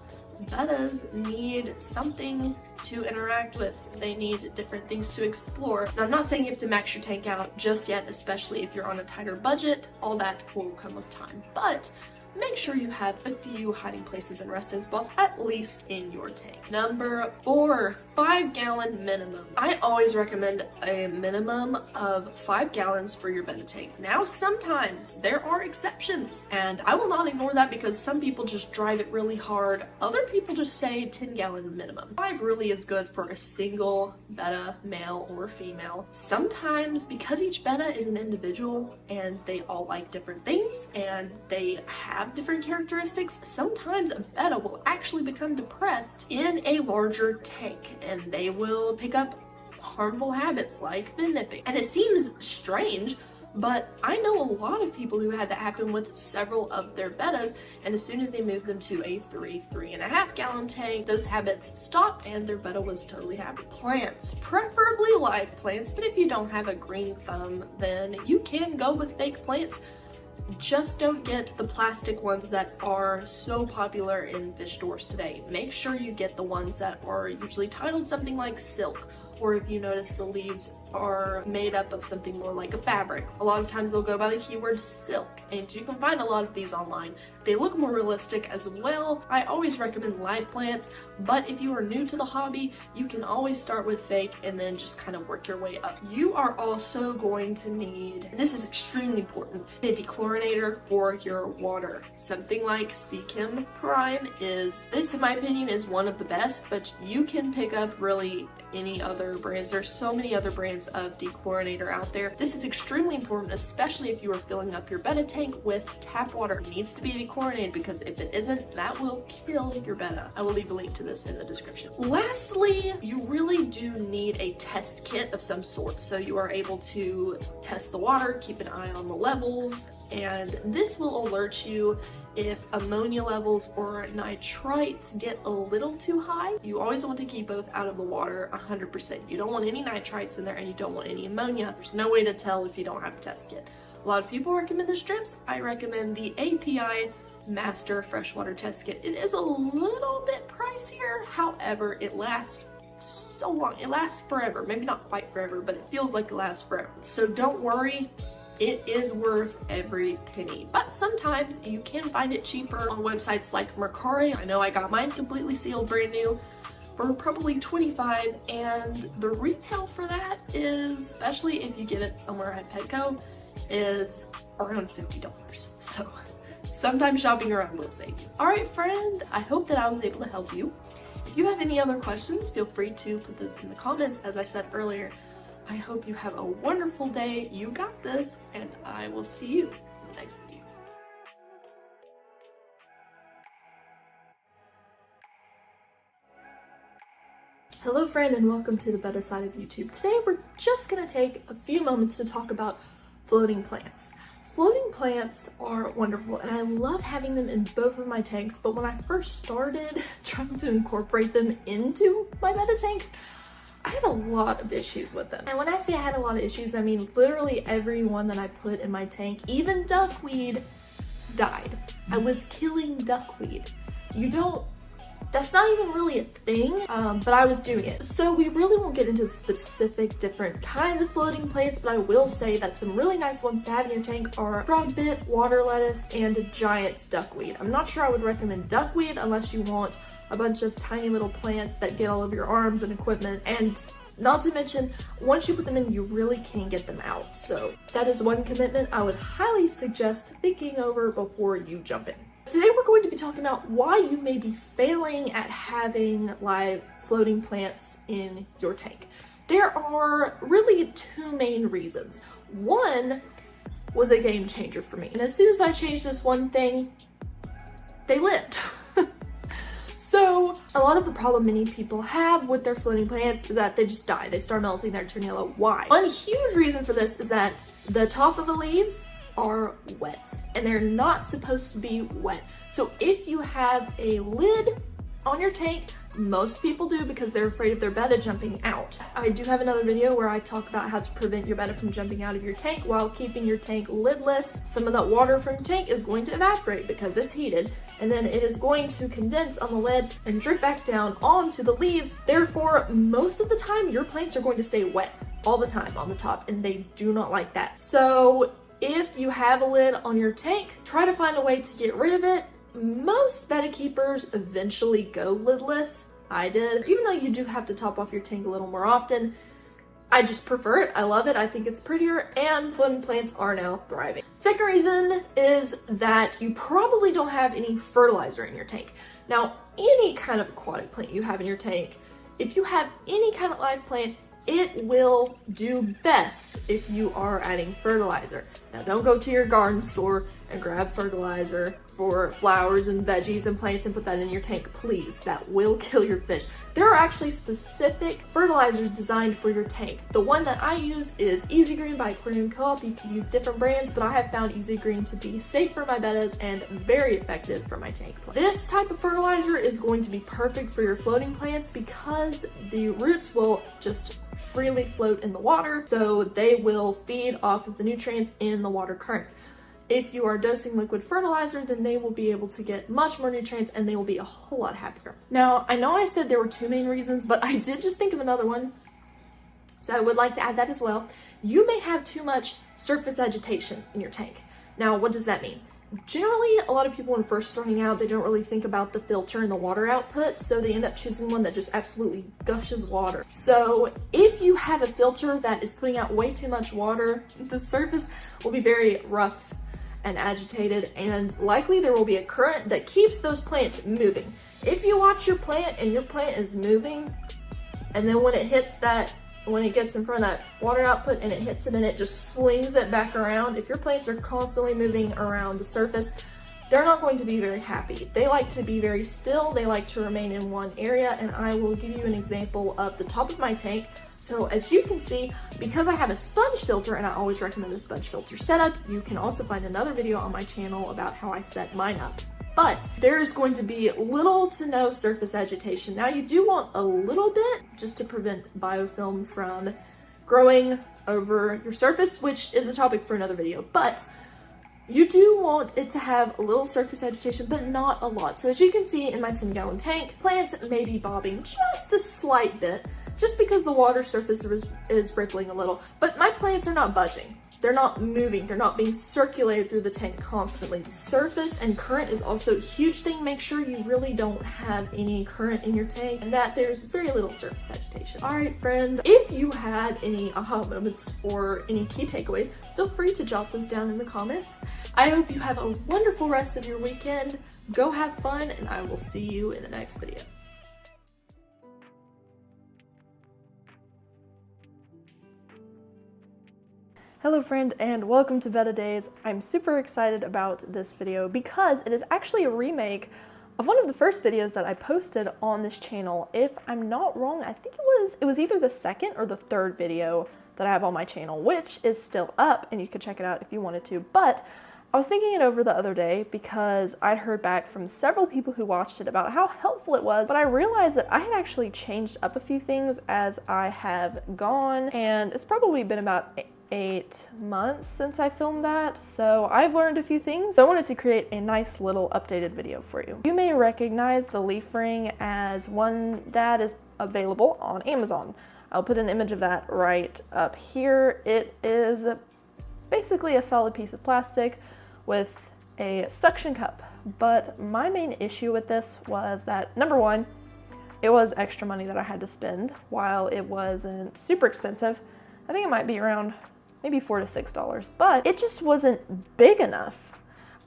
bettas need something to interact with. They need different things to explore. Now, I'm not saying you have to max your tank out just yet, especially if you're on a tighter budget. All that will come with time, but make sure you have a few hiding places and resting spots at least in your tank. Number 4, 5-gallon minimum. I always recommend a minimum of 5 gallons for your betta tank. Now, sometimes there are exceptions, and I will not ignore that because some people just drive it really hard. Other people just say 10-gallon minimum. 5 really is good for a single betta, male or female. Sometimes, because each betta is an individual and they all like different things and they have different characteristics, sometimes a betta will actually become depressed in a larger tank, and they will pick up harmful habits like fin nipping. And it seems strange, but I know a lot of people who had that happen with several of their bettas, and as soon as they moved them to a 3.5 gallon tank, those habits stopped and their betta was totally happy. Plants, preferably live plants, but if you don't have a green thumb, then you can go with fake plants. Just don't get the plastic ones that are so popular in fish stores today. Make sure you get the ones that are usually titled something like silk, or if you notice the leaves are made up of something more like a fabric. A lot of times they'll go by the keyword silk, and you can find a lot of these online. They look more realistic as well. I always recommend live plants, but if you are new to the hobby, you can always start with fake and then just kind of work your way up. You are also going to need, and this is extremely important, a dechlorinator for your water. Something like Seachem Prime this in my opinion is one of the best, but you can pick up really any other brands. There's so many other brands of dechlorinator out there. This is extremely important, especially if you are filling up your betta tank with tap water. It needs to be dechlorinated because if it isn't, that will kill your betta. I will leave a link to this in the description. Lastly, you really do need a test kit of some sort, so you are able to test the water, keep an eye on the levels, and this will alert you if ammonia levels or nitrites get a little too high. You always want to keep both out of the water 100%. You don't want any nitrites in there and you don't want any ammonia. There's no way to tell if you don't have a test kit. A lot of people recommend the strips. I recommend the API Master Freshwater Test Kit. It is a little bit pricier, however, it lasts so long. It lasts forever. Maybe not quite forever, but it feels like it lasts forever. So don't worry. It is worth every penny, but sometimes you can find it cheaper on websites like Mercari. I know I got mine completely sealed brand new for probably $25, and the retail for that is, especially if you get it somewhere at Petco, is around $50. So sometimes shopping around will save you. All right, friend, I hope that I was able to help you. If you have any other questions, feel free to put those in the comments. As I said earlier, I hope you have a wonderful day. You got this, and I will see you in the next video. Hello friend, and welcome to the Betta side of YouTube. Today we're just going to take a few moments to talk about floating plants. Floating plants are wonderful, and I love having them in both of my tanks, but when I first started trying to incorporate them into my Betta tanks, I had a lot of issues with them. And when I say I had a lot of issues, I mean literally every one that I put in my tank, even duckweed, died. I was killing duckweed. You don't That's not even really a thing, but I was doing it. So we really won't get into specific different kinds of floating plants, but I will say that some really nice ones to have in your tank are frog bit, water lettuce, and giant duckweed. I'm not sure I would recommend duckweed unless you want a bunch of tiny little plants that get all over your arms and equipment, and not to mention, once you put them in, you really can't get them out. So that is one commitment I would highly suggest thinking over before you jump in. Today we're going to be talking about why you may be failing at having live floating plants in your tank. There are really two main reasons. One was a game changer for me, and as soon as I changed this one thing, they lived. So a lot of the problem many people have with their floating plants is that they just die. They start melting, they turn yellow. Why? One huge reason for this is that the top of the leaves are wet, and they're not supposed to be wet. So if you have a lid on your tank, most people do because they're afraid of their betta jumping out. I do have another video where I talk about how to prevent your betta from jumping out of your tank while keeping your tank lidless. Some of that water from your tank is going to evaporate because it's heated, and then it is going to condense on the lid and drip back down onto the leaves. Therefore, most of the time your plants are going to stay wet all the time on the top, and they do not like that. So if you have a lid on your tank, try to find a way to get rid of it. Most betta keepers eventually go lidless. I did. Even though you do have to top off your tank a little more often, I just prefer it. I love it. I think it's prettier, and floating plants are now thriving. Second reason is that you probably don't have any fertilizer in your tank. Now, any kind of aquatic plant you have in your tank, if you have any kind of live plant, it will do best if you are adding fertilizer. Now, don't go to your garden store and grab fertilizer for flowers and veggies and plants and put that in your tank, please. That will kill your fish. There are actually specific fertilizers designed for your tank. The one that I use is Easy Green by Aquarium Co-op. You can use different brands, but I have found Easy Green to be safe for my bettas and very effective for my tank plants. This type of fertilizer is going to be perfect for your floating plants because the roots will just freely float in the water, so they will feed off of the nutrients in the water current. If you are dosing liquid fertilizer, then they will be able to get much more nutrients and they will be a whole lot happier. Now, I know I said there were two main reasons, but I did just think of another one, so I would like to add that as well. You may have too much surface agitation in your tank. Now, what does that mean? Generally, a lot of people when first starting out, they don't really think about the filter and the water output, so they end up choosing one that just absolutely gushes water. So if you have a filter that is putting out way too much water, the surface will be very rough and agitated, and likely there will be a current that keeps those plants moving. If you watch your plant and your plant is moving, and then when it gets in front of that water output and it hits it and it just swings it back around, if your plants are constantly moving around the surface, they're not going to be very happy. They like to be very still, they like to remain in one area, and I will give you an example of the top of my tank. So as you can see, because I have a sponge filter, and I always recommend a sponge filter setup, you can also find another video on my channel about how I set mine up. But there's going to be little to no surface agitation. Now you do want a little bit just to prevent biofilm from growing over your surface, which is a topic for another video, but you do want it to have a little surface agitation, but not a lot. So as you can see in my 10-gallon tank, plants may be bobbing just a slight bit, just because the water surface is rippling a little, but my plants are not budging. They're not moving, they're not being circulated through the tank constantly. Surface and current is also a huge thing. Make sure you really don't have any current in your tank and that there's very little surface agitation. All right, friend, if you had any aha moments or any key takeaways, feel free to jot those down in the comments. I hope you have a wonderful rest of your weekend. Go have fun, and I will see you in the next video. Hello friend, and welcome to Betta Days. I'm super excited about this video because it is actually a remake of one of the first videos that I posted on this channel. If I'm not wrong, I think it was either the second or the third video that I have on my channel, which is still up, and you could check it out if you wanted to. But I was thinking it over the other day because I'd heard back from several people who watched it about how helpful it was, but I realized that I had actually changed up a few things as I have gone, and it's probably been about 8 months since I filmed that, so I've learned a few things. So I wanted to create a nice little updated video for you. You may recognize the leaf ring as one that is available on Amazon. I'll put an image of that right up here. It is basically a solid piece of plastic with a suction cup. But my main issue with this was that, number one, it was extra money that I had to spend. While it wasn't super expensive, I think it might be around maybe $4 to $6, but it just wasn't big enough.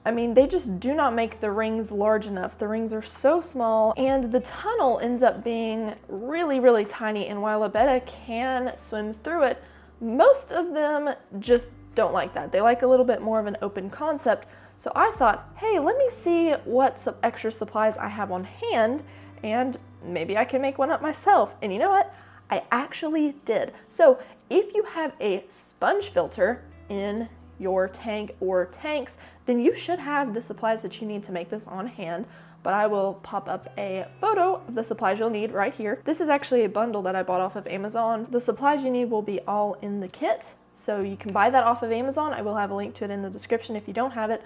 I mean, they just do not make the rings large enough. The rings are so small, and the tunnel ends up being really, really tiny, and while a Betta can swim through it, most of them just don't like that. They like a little bit more of an open concept. So I thought, hey, let me see what some extra supplies I have on hand, and maybe I can make one up myself. And you know what? I actually did. So if you have a sponge filter in your tank or tanks, then you should have the supplies that you need to make this on hand. But I will pop up a photo of the supplies you'll need right here. This is actually a bundle that I bought off of Amazon. The supplies you need will be all in the kit, so you can buy that off of Amazon. I will have a link to it in the description if you don't have it.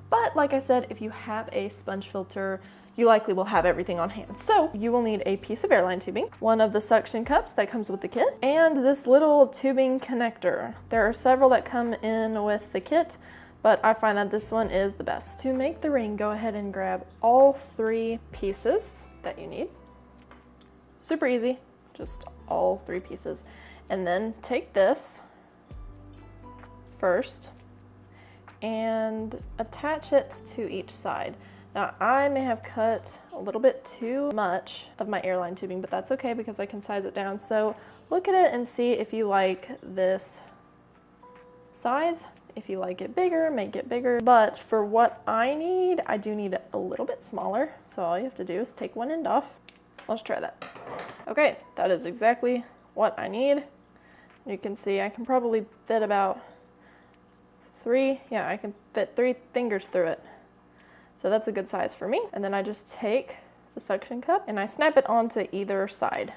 But like I said, if you have a sponge filter, you likely will have everything on hand. So you will need a piece of airline tubing, one of the suction cups that comes with the kit, and this little tubing connector. There are several that come in with the kit, but I find that this one is the best. To make the ring, go ahead and grab all 3 pieces that you need. Super easy, just all 3 pieces. And then take this first and attach it to each side. Now I may have cut a little bit too much of my airline tubing, but that's okay because I can size it down. So look at it and see if you like this size. If you like it bigger, make it bigger. But for what I need, I do need it a little bit smaller. So all you have to do is take one end off. Let's try that. Okay, that is exactly what I need. You can see I can probably fit about 3, yeah, I can fit 3 fingers through it. So that's a good size for me. And then I just take the suction cup and I snap it onto either side.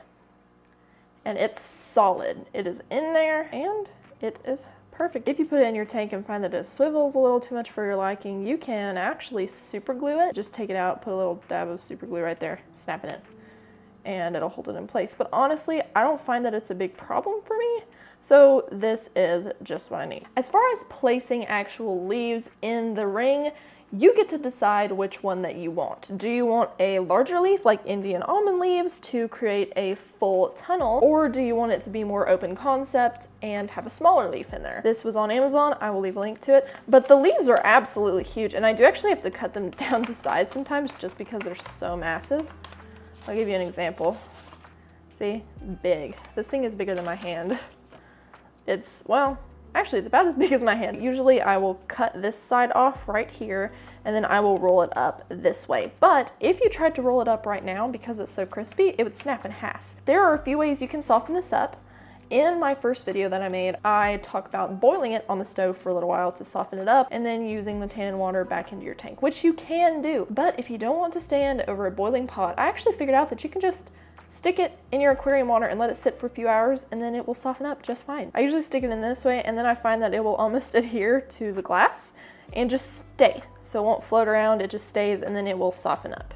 And it's solid. It is in there and it is perfect. If you put it in your tank and find that it swivels a little too much for your liking, you can actually super glue it. Just take it out, put a little dab of super glue right there, snap it in, and it'll hold it in place. But honestly, I don't find that it's a big problem for me. So this is just what I need. As far as placing actual leaves in the ring, you get to decide which one that you want. Do you want a larger leaf like Indian almond leaves to create a full tunnel, or do you want it to be more open concept and have a smaller leaf in there? This was on Amazon. I will leave a link to it, but the leaves are absolutely huge, and I do actually have to cut them down to size sometimes just because they're so massive. I'll give you an example. See, big. This thing is bigger than my hand. It's, well, actually it's about as big as my hand. Usually I will cut this side off right here and then I will roll it up this way. But if you tried to roll it up right now, because it's so crispy, it would snap in half. There are a few ways you can soften this up. In my first video that I made, I talk about boiling it on the stove for a little while to soften it up and then using the tannin water back into your tank, which you can do. But if you don't want to stand over a boiling pot, I actually figured out that you can just stick it in your aquarium water and let it sit for a few hours and then it will soften up just fine. I usually stick it in this way and then I find that it will almost adhere to the glass and just stay. So it won't float around, it just stays and then it will soften up.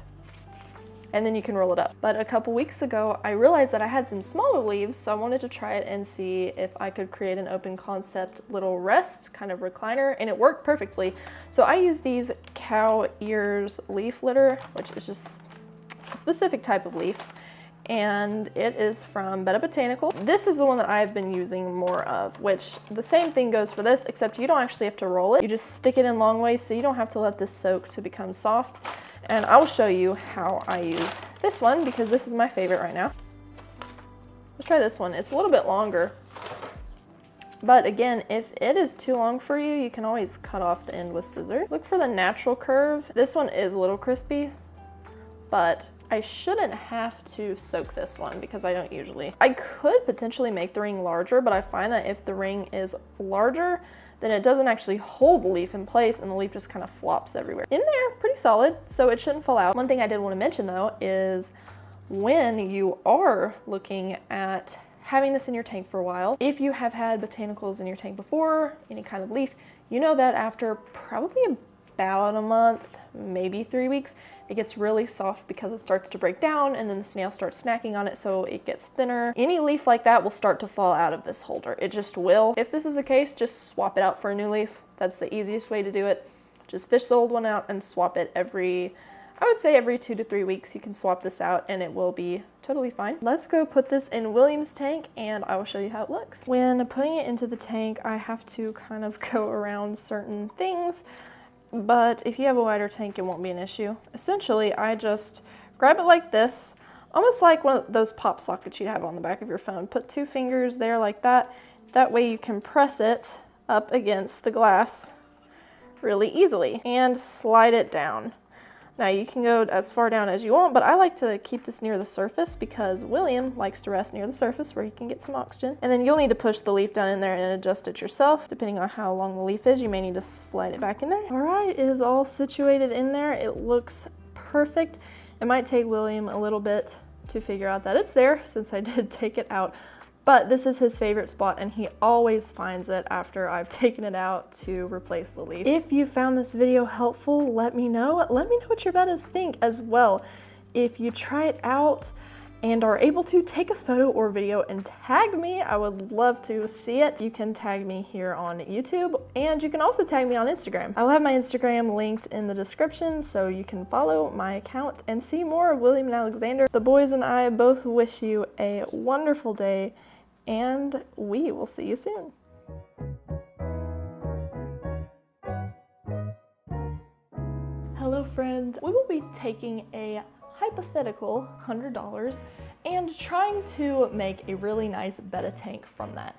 And then you can roll it up. But a couple weeks ago, I realized that I had some smaller leaves, so I wanted to try it and see if I could create an open concept little rest kind of recliner, and it worked perfectly. So I use these cow ears leaf litter, which is just a specific type of leaf, and it is from Betta Botanical. This is the one that I've been using more of, which the same thing goes for this, except you don't actually have to roll it. You just stick it in long ways, so you don't have to let this soak to become soft. And I will show you how I use this one because this is my favorite right now. Let's try this one. It's a little bit longer. But again, if it is too long for you, you can always cut off the end with scissors. Look for the natural curve. This one is a little crispy, but I shouldn't have to soak this one because I don't usually. I could potentially make the ring larger, but I find that if the ring is larger, then it doesn't actually hold the leaf in place and the leaf just kind of flops everywhere. In there, pretty solid, so it shouldn't fall out. One thing I did want to mention though is when you are looking at having this in your tank for a while. If you have had botanicals in your tank before, any kind of leaf, you know that after probably about a month, maybe 3 weeks, it gets really soft because it starts to break down and then the snail starts snacking on it, so it gets thinner. Any leaf like that will start to fall out of this holder. It just will. If this is the case, just swap it out for a new leaf. That's the easiest way to do it. Just fish the old one out and swap it I would say every 2 to 3 weeks you can swap this out and it will be totally fine. Let's go put this in William's tank and I will show you how it looks. When putting it into the tank, I have to kind of go around certain things, but if you have a wider tank, it won't be an issue. Essentially, I just grab it like this, almost like one of those pop sockets you have on the back of your phone. Put 2 fingers there like that. That way you can press it up against the glass really easily and slide it down. Now you can go as far down as you want, but I like to keep this near the surface because William likes to rest near the surface where he can get some oxygen. And then you'll need to push the leaf down in there and adjust it yourself. Depending on how long the leaf is, you may need to slide it back in there. All right, it is all situated in there. It looks perfect. It might take William a little bit to figure out that it's there since I did take it out. But this is his favorite spot and he always finds it after I've taken it out to replace the leaf. If you found this video helpful, let me know. Let me know what your bettas think as well. If you try it out and are able to, take a photo or video and tag me. I would love to see it. You can tag me here on YouTube and you can also tag me on Instagram. I'll have my Instagram linked in the description so you can follow my account and see more of William and Alexander. The boys and I both wish you a wonderful day and we will see you soon. Hello friends, we will be taking a hypothetical $100 and trying to make a really nice Betta tank from that.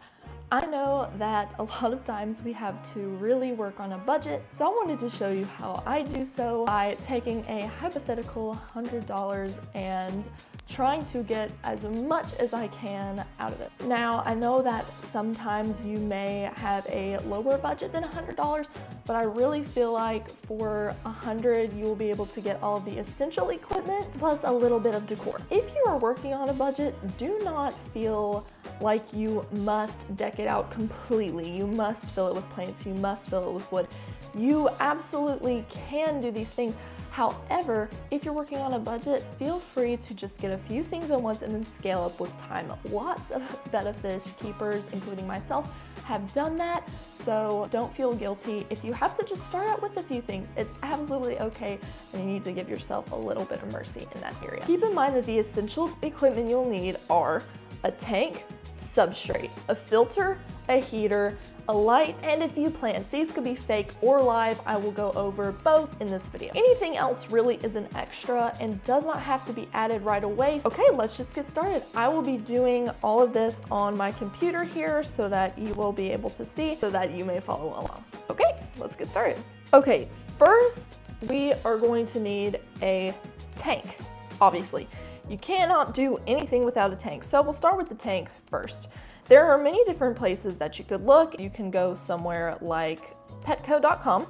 I know that a lot of times we have to really work on a budget, so I wanted to show you how I do so by taking a hypothetical $100 and trying to get as much as I can out of it. Now, I know that sometimes you may have a lower budget than $100, but I really feel like for $100 you will be able to get all of the essential equipment plus a little bit of decor. If you are working on a budget, do not feel like you must deck it out completely. You must fill it with plants, you must fill it with wood. You absolutely can do these things. However, if you're working on a budget, feel free to just get a few things at once and then scale up with time. Lots of Betta fish keepers, including myself, have done that, so don't feel guilty. If you have to just start out with a few things, it's absolutely okay, and you need to give yourself a little bit of mercy in that area. Keep in mind that the essential equipment you'll need are a tank, substrate, a filter, a heater, a light, and a few plants. These could be fake or live. I will go over both in this video. Anything else really is an extra and does not have to be added right away. Okay, let's just get started. I will be doing all of this on my computer here so that you will be able to see, so that you may follow along. Okay, let's get started. Okay, first we are going to need a tank, obviously. You cannot do anything without a tank, so we'll start with the tank first. There are many different places that you could look. You can go somewhere like petco.com.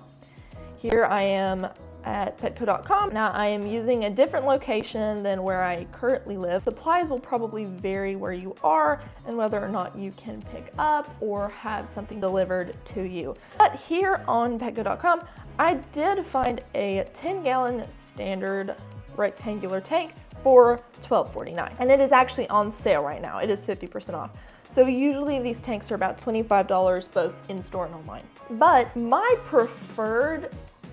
Here I am at petco.com. Now I am using a different location than where I currently live. Supplies will probably vary where you are and whether or not you can pick up or have something delivered to you. But here on petco.com, I did find a 10-gallon standard rectangular tank for $12.49, and it is actually on sale right now. It is 50% off. So usually these tanks are about $25 both in store and online. But my preferred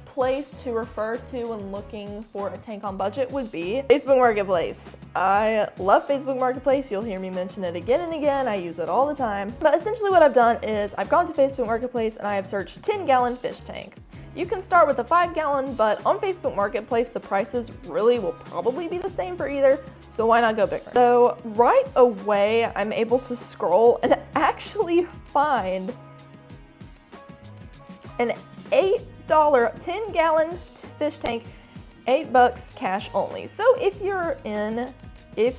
place to refer to when looking for a tank on budget would be Facebook Marketplace. I love Facebook Marketplace. You'll hear me mention it again and again. I use it all the time. But essentially what I've done is I've gone to Facebook Marketplace and I have searched 10-gallon fish tank. You can start with a 5-gallon, but on Facebook Marketplace, the prices really will probably be the same for either, so why not go bigger? So right away, I'm able to scroll and actually find an $8 10-gallon fish tank, $8 cash only. So if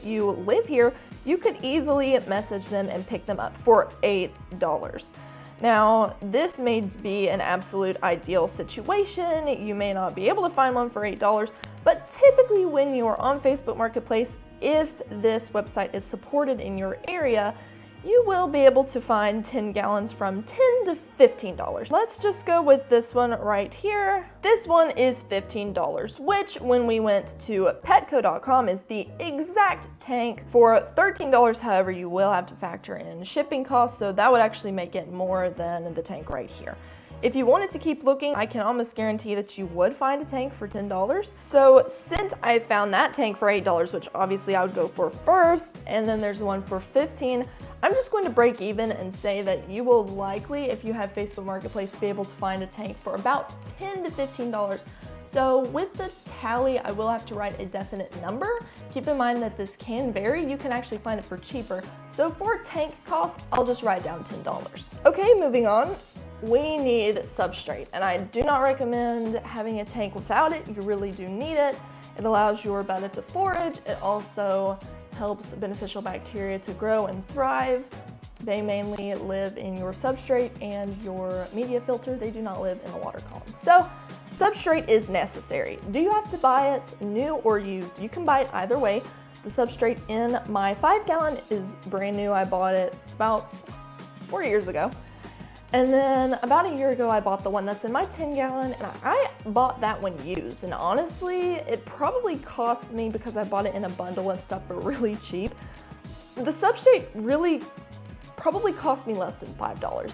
you live here, you could easily message them and pick them up for $8. Now, this may be an absolute ideal situation. You may not be able to find one for $8, but typically when you're on Facebook Marketplace, if this website is supported in your area, you will be able to find 10 gallons from $10 to $15. Let's just go with this one right here. This one is $15, which when we went to petco.com is the exact tank for $13. However, you will have to factor in shipping costs, so that would actually make it more than the tank right here. If you wanted to keep looking, I can almost guarantee that you would find a tank for $10. So since I found that tank for $8, which obviously I would go for first, and then there's one for $15, I'm just going to break even and say that you will likely, if you have Facebook Marketplace, be able to find a tank for about $10 to $15. So with the tally, I will have to write a definite number. Keep in mind that this can vary. You can actually find it for cheaper. So for tank cost, I'll just write down $10. Okay, moving on. We need substrate, and I do not recommend having a tank without it. You really do need it. It allows your betta to forage. It also helps beneficial bacteria to grow and thrive. They mainly live in your substrate and your media filter. They do not live in the water column. So substrate is necessary. Do you have to buy it new or used? You can buy it either way. The substrate in my 5-gallon is brand new. I bought it about 4 years ago. And then about a year ago, I bought the one that's in my 10-gallon, and I bought that one used. And honestly, it probably cost me, because I bought it in a bundle and stuff for really cheap, the substrate really probably cost me less than $5.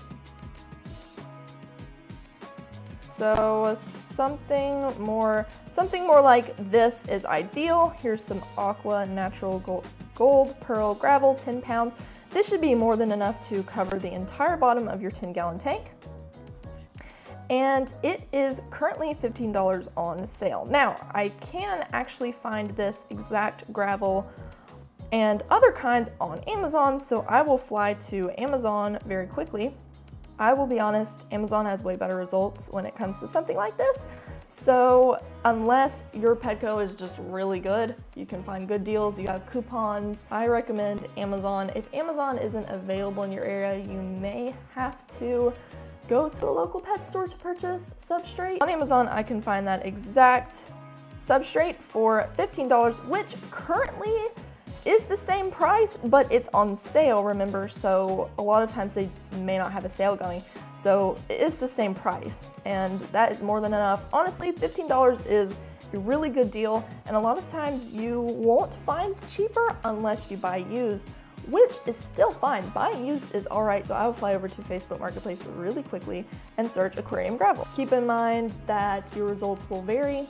So something more like this is ideal. Here's some Aqua Natural Gold Pearl Gravel, 10 pounds. This should be more than enough to cover the entire bottom of your 10-gallon tank. And it is currently $15 on sale. Now, I can actually find this exact gravel and other kinds on Amazon, so I will fly to Amazon very quickly. I will be honest, Amazon has way better results when it comes to something like this. So unless your Petco is just really good, you can find good deals, you have coupons, I recommend Amazon. If Amazon isn't available in your area, you may have to go to a local pet store to purchase substrate. On Amazon, I can find that exact substrate for $15, which currently is the same price, but it's on sale, remember, so a lot of times they may not have a sale going. So it's the same price, and that is more than enough. Honestly, $15 is a really good deal, and a lot of times you won't find cheaper unless you buy used, which is still fine. Buying used is all right, so I will fly over to Facebook Marketplace really quickly and search aquarium gravel. Keep in mind that your results will vary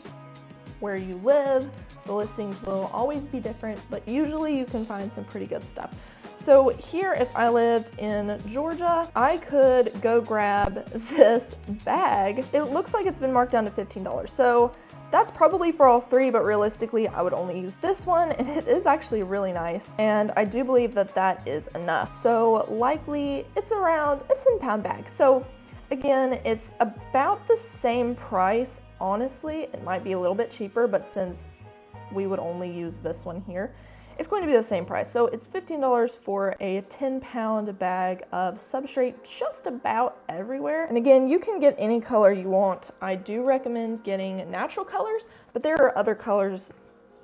where you live. The listings will always be different, but usually you can find some pretty good stuff. So here, if I lived in Georgia, I could go grab this bag. It looks like it's been marked down to $15. So that's probably for all three, but realistically, I would only use this one, and it is actually really nice. And I do believe that that is enough. So likely it's around a 10-pound bag. So again, it's about the same price. Honestly, it might be a little bit cheaper, but since we would only use this one here, it's going to be the same price. So it's $15 for a 10-pound bag of substrate just about everywhere. And again, you can get any color you want. I do recommend getting natural colors, but there are other colors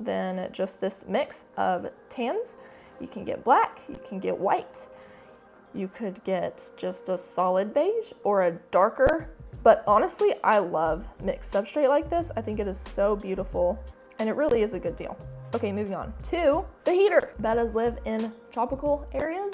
than just this mix of tans. You can get black, you can get white, you could get just a solid beige or a darker. But honestly, I love mixed substrate like this. I think it is so beautiful, and it really is a good deal. Okay, moving on to the heater. Bettas live in tropical areas.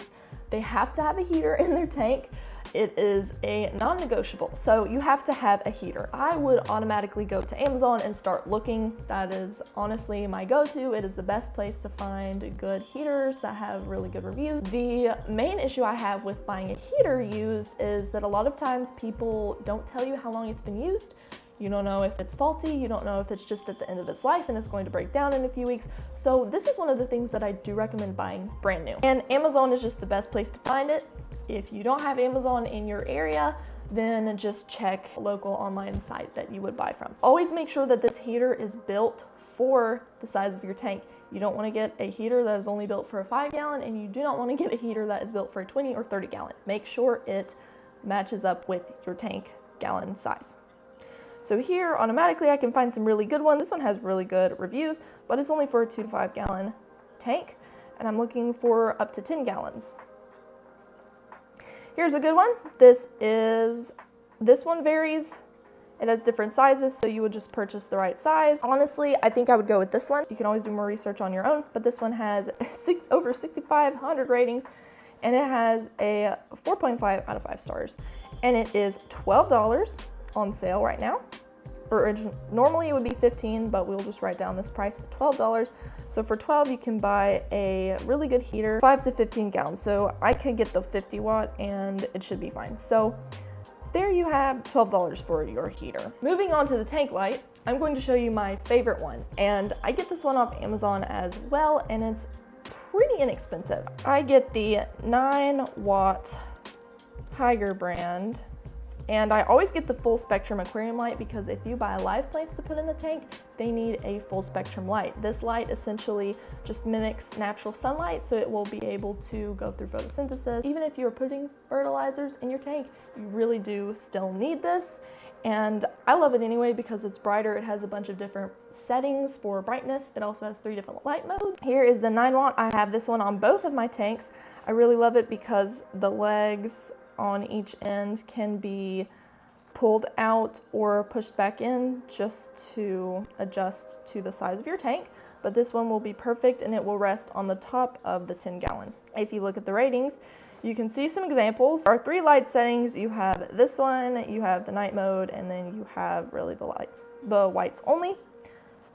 They have to have a heater in their tank. It is a non-negotiable, so you have to have a heater. I would automatically go to Amazon and start looking. That is honestly my go-to. It is the best place to find good heaters that have really good reviews. The main issue I have with buying a heater used is that a lot of times people don't tell you how long it's been used. You don't know if it's faulty, you don't know if it's just at the end of its life and it's going to break down in a few weeks. So this is one of the things that I do recommend buying brand new. And Amazon is just the best place to find it. If you don't have Amazon in your area, then just check a local online site that you would buy from. Always make sure that this heater is built for the size of your tank. You don't want to get a heater that is only built for a 5-gallon, and you do not want to get a heater that is built for a 20 or 30-gallon. Make sure it matches up with your tank gallon size. So here, automatically, I can find some really good ones. This one has really good reviews, but it's only for a 2 to 5 gallon tank, and I'm looking for up to 10 gallons. Here's a good one. This one varies. It has different sizes, so you would just purchase the right size. Honestly, I think I would go with this one. You can always do more research on your own, but this one has over 6,500 ratings, and it has a 4.5 out of 5 stars. And it is $12 on sale right now. Normally it would be $15, but we'll just write down this price at $12. So for $12, you can buy a really good heater, 5 to 15 gallons. So I could get the 50 watt and it should be fine. So there you have $12 for your heater. Moving on to the tank light, I'm going to show you my favorite one. And I get this one off Amazon as well, and it's pretty inexpensive. I get the 9 watt Tiger brand, and I always get the full spectrum aquarium light because if you buy live plants to put in the tank, they need a full spectrum light. This light essentially just mimics natural sunlight, so it will be able to go through photosynthesis. Even if you're putting fertilizers in your tank, you really do still need this. And I love it anyway because it's brighter. It has a bunch of different settings for brightness. It also has 3 different light modes. Here is the 9 watt. I have this one on both of my tanks. I really love it because the legs on each end can be pulled out or pushed back in just to adjust to the size of your tank. But this one will be perfect and it will rest on the top of the 10 gallon. If you look at the ratings, you can see some examples. There are 3 light settings. You have this one, you have the night mode, and then you have really the whites only.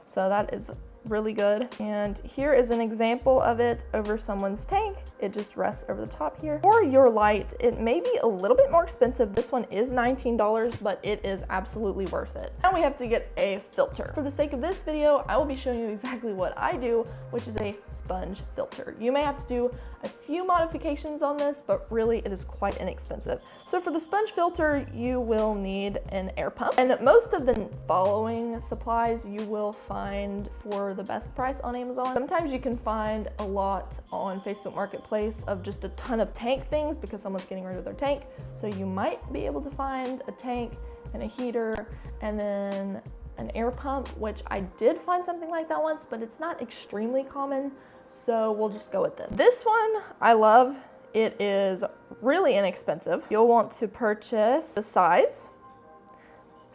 So that is really good. And here is an example of it over someone's tank. It just rests over the top here. For your light, it may be a little bit more expensive. This one is $19, but it is absolutely worth it. Now we have to get a filter. For the sake of this video, I will be showing you exactly what I do, which is a sponge filter. You may have to do a few modifications on this, but really it is quite inexpensive. So for the sponge filter, you will need an air pump. And most of the following supplies you will find for the best price on Amazon. Sometimes you can find a lot on Facebook Marketplace of just a ton of tank things because someone's getting rid of their tank. So you might be able to find a tank and a heater and then an air pump, which I did find something like that once, but it's not extremely common. So we'll just go with this. This one I love. It is really inexpensive. You'll want to purchase the size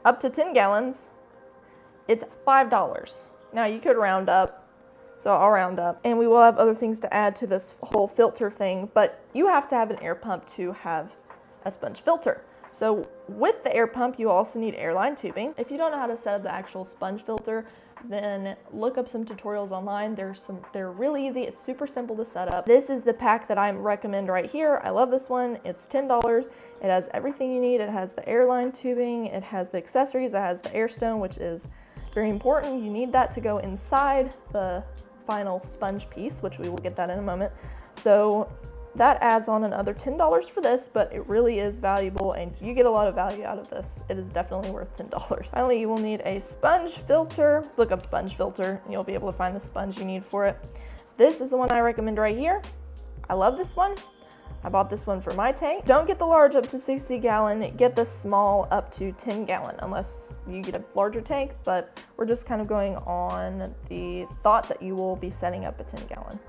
up to 10 gallons. It's $5. Now you could round up, so I'll round up. And we will have other things to add to this whole filter thing, but you have to have an air pump to have a sponge filter. So with the air pump, you also need airline tubing. If you don't know how to set up the actual sponge filter, then look up some tutorials online. They're really easy. It's super simple to set up. This is the pack that I recommend right here. I love this one. It's $10. It has everything you need. It has the airline tubing. It has the accessories. It has the air stone, which is very important. You need that to go inside the final sponge piece, which we will get that in a moment. So that adds on another $10 for this, but it really is valuable and you get a lot of value out of this. It is definitely worth $10. Finally, you will need a sponge filter. Look up sponge filter and you'll be able to find the sponge you need for it. This is the one I recommend right here. I love this one. I bought this one for my tank. Don't get the large up to 60 gallon, get the small up to 10 gallon unless you get a larger tank, but we're just kind of going on the thought that you will be setting up a 10 gallon.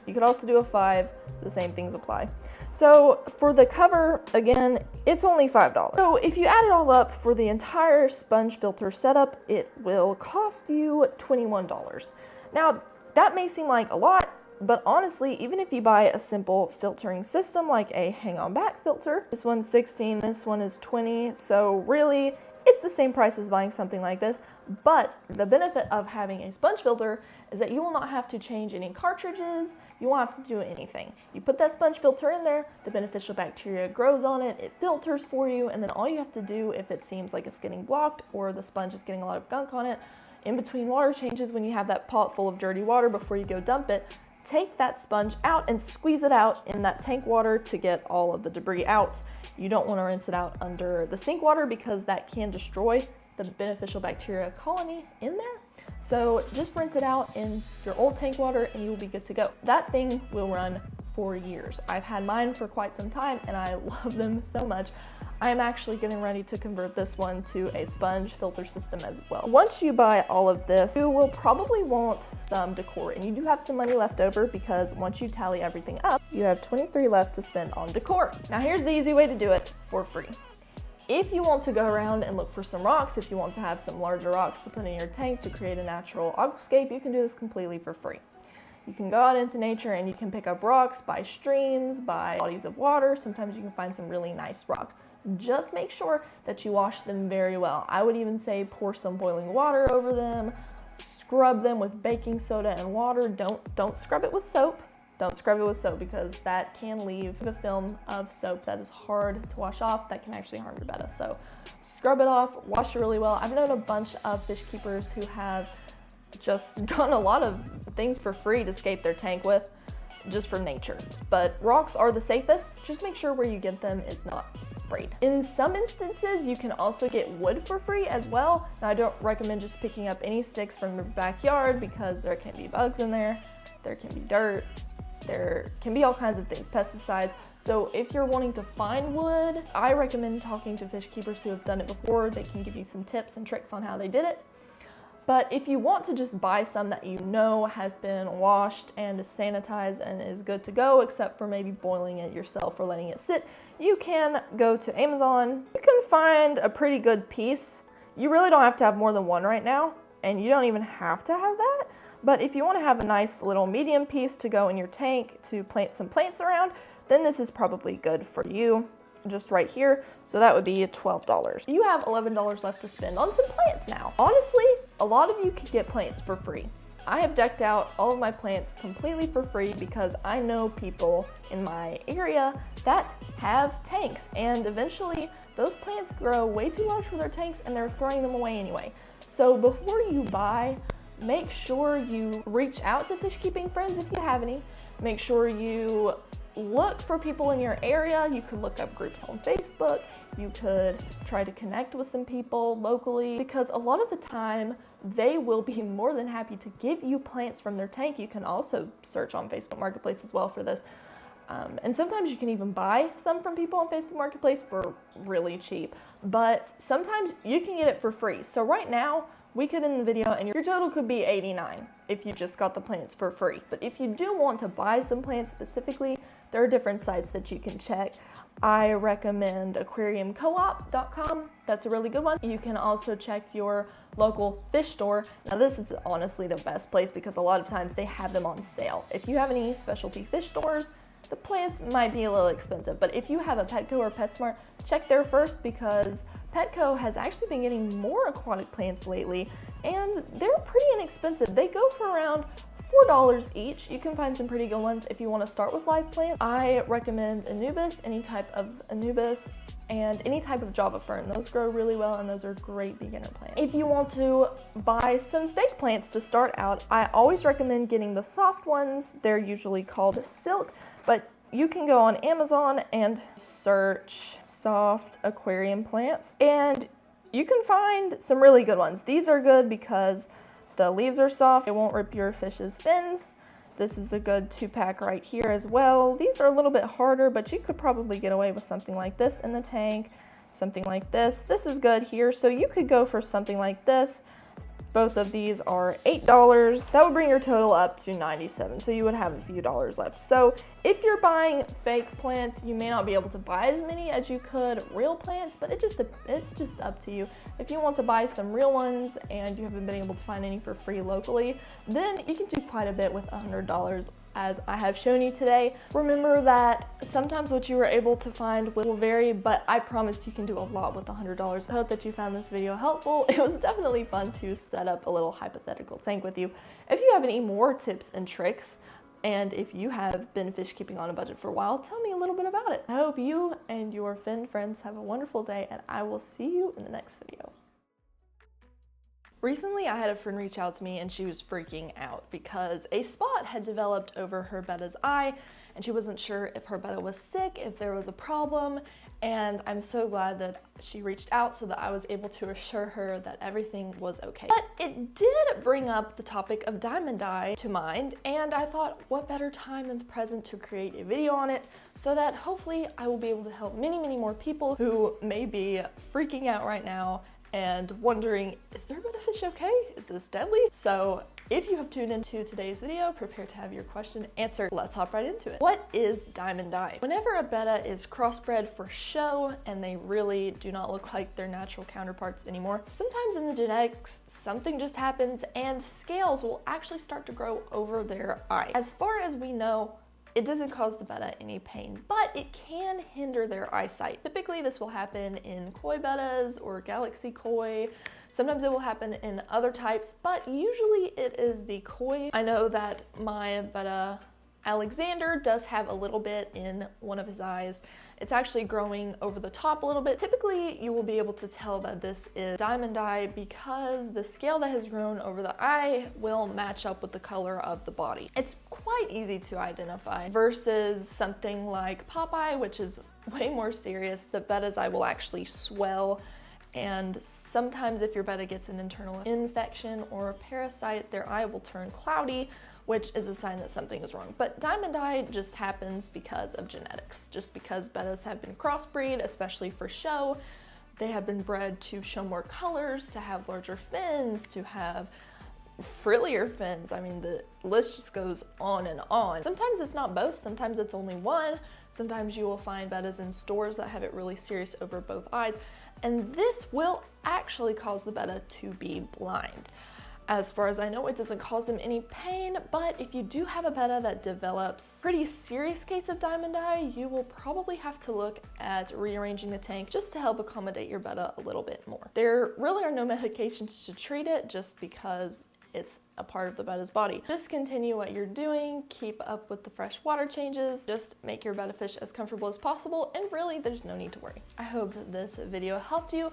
You could also do a 5, the same things apply. So for the cover, again, it's only $5. So if you add it all up for the entire sponge filter setup, it will cost you $21. Now, that may seem like a lot, but honestly, even if you buy a simple filtering system like a hang-on back filter, this one's $16, this one is $20, so really, it's the same price as buying something like this, but the benefit of having a sponge filter is that you will not have to change any cartridges, you won't have to do anything. You put that sponge filter in there, the beneficial bacteria grows on it, it filters for you, and then all you have to do if it seems like it's getting blocked or the sponge is getting a lot of gunk on it, in between water changes when you have that pot full of dirty water before you go dump it, take that sponge out and squeeze it out in that tank water to get all of the debris out. You don't want to rinse it out under the sink water because that can destroy the beneficial bacteria colony in there. So just rinse it out in your old tank water and you'll be good to go. That thing will run for years. I've had mine for quite some time and I love them so much. I'm actually getting ready to convert this one to a sponge filter system as well. Once you buy all of this, you will probably want some decor, and you do have some money left over because once you tally everything up, you have 23 left to spend on decor. Now here's the easy way to do it for free. If you want to go around and look for some rocks, if you want to have some larger rocks to put in your tank to create a natural aquascape, you can do this completely for free. You can go out into nature and you can pick up rocks by streams, by bodies of water. Sometimes you can find some really nice rocks. Just make sure that you wash them very well. I would even say pour some boiling water over them, scrub them with baking soda and water. Don't scrub it with soap. Don't scrub it with soap because that can leave a film of soap that is hard to wash off that can actually harm your betta. So scrub it off, wash it really well. I've known a bunch of fish keepers who have just gotten a lot of things for free to scape their tank with, just from nature. But rocks are the safest. Just make sure where you get them is not sprayed. In some instances, you can also get wood for free as well. Now, I don't recommend just picking up any sticks from your backyard because there can be bugs in there, there can be dirt, there can be all kinds of things, pesticides. So if you're wanting to find wood, I recommend talking to fish keepers who have done it before. They can give you some tips and tricks on how they did it. But if you want to just buy some that you know has been washed and is sanitized and is good to go, except for maybe boiling it yourself or letting it sit, you can go to Amazon. You can find a pretty good piece. You really don't have to have more than one right now, and you don't even have to have that. But if you want to have a nice little medium piece to go in your tank to plant some plants around, then this is probably good for you. Just right here, so that would be $12. You have $11 left to spend on some plants now. Honestly, a lot of you could get plants for free. I have decked out all of my plants completely for free because I know people in my area that have tanks, and eventually those plants grow way too large for their tanks and they're throwing them away anyway. So before you buy, make sure you reach out to fish keeping friends if you have any. Make sure you look for people in your area. You could look up groups on Facebook. You could try to connect with some people locally because a lot of the time they will be more than happy to give you plants from their tank. You can also search on Facebook Marketplace as well for this. And sometimes you can even buy some from people on Facebook Marketplace for really cheap, but sometimes you can get it for free. So right now, we could end the video and your total could be $89 if you just got the plants for free. But if you do want to buy some plants specifically, there are different sites that you can check. I recommend aquariumcoop.com. That's a really good one. You can also check your local fish store. Now this is honestly the best place because a lot of times they have them on sale. If you have any specialty fish stores, the plants might be a little expensive, but if you have a Petco or PetSmart, check there first because Petco has actually been getting more aquatic plants lately, and they're pretty inexpensive. They go for around $4 each. You can find some pretty good ones if you want to start with live plants. I recommend Anubis, any type of Anubis, and any type of Java fern. Those grow really well and those are great beginner plants. If you want to buy some fake plants to start out, I always recommend getting the soft ones. They're usually called silk, but you can go on Amazon and search soft aquarium plants and you can find some really good ones. These are good because the leaves are soft. It won't rip your fish's fins. This is a good 2-pack right here as well. These are a little bit harder, but you could probably get away with something like this in the tank, something like this. This is good here, so you could go for something like this. Both of these are $8. That would bring your total up to $97, so you would have a few dollars left. So if you're buying fake plants, you may not be able to buy as many as you could real plants, but it's just up to you. If you want to buy some real ones and you haven't been able to find any for free locally, then you can do quite a bit with $100 as I have shown you today. Remember that sometimes what you were able to find will vary, but I promise you can do a lot with $100. I hope that you found this video helpful. It was definitely fun to set up a little hypothetical tank with you. If you have any more tips and tricks, and if you have been fish keeping on a budget for a while, tell me a little bit about it. I hope you and your fin friends have a wonderful day, and I will see you in the next video. Recently, I had a friend reach out to me and she was freaking out because a spot had developed over her Betta's eye and she wasn't sure if her Betta was sick, if there was a problem, and I'm so glad that she reached out so that I was able to assure her that everything was okay. But it did bring up the topic of diamond dye to mind, and I thought, what better time than the present to create a video on it so that hopefully I will be able to help many, many more people who may be freaking out right now and wondering, is their Betta fish okay? Is this deadly? So if you have tuned into today's video, prepare to have your question answered. Let's hop right into it. What is diamond dye? Whenever a Betta is crossbred for show and they really do not look like their natural counterparts anymore, sometimes in the genetics, something just happens and scales will actually start to grow over their eye. As far as we know, it doesn't cause the Betta any pain, but it can hinder their eyesight. Typically, this will happen in koi Bettas or galaxy koi. Sometimes it will happen in other types, but usually it is the koi. I know that my Betta Alexander does have a little bit in one of his eyes. It's actually growing over the top a little bit. Typically, you will be able to tell that this is diamond dye because the scale that has grown over the eye will match up with the color of the body. It's quite easy to identify versus something like Popeye, which is way more serious. The Betta's eye will actually swell, and sometimes if your Betta gets an internal infection or a parasite, their eye will turn cloudy, which is a sign that something is wrong. But diamond dye just happens because of genetics, just because Bettas have been crossbreed, especially for show. They have been bred to show more colors, to have larger fins, to have frillier fins. I mean, the list just goes on and on. Sometimes it's not both, sometimes it's only one. Sometimes you will find Bettas in stores that have it really serious over both eyes, and this will actually cause the Betta to be blind. As far as I know, it doesn't cause them any pain, but if you do have a Betta that develops pretty serious case of diamond dye, you will probably have to look at rearranging the tank just to help accommodate your Betta a little bit more. There really are no medications to treat it just because it's a part of the Betta's body. Just continue what you're doing, keep up with the fresh water changes, just make your Betta fish as comfortable as possible, and really there's no need to worry. I hope this video helped you.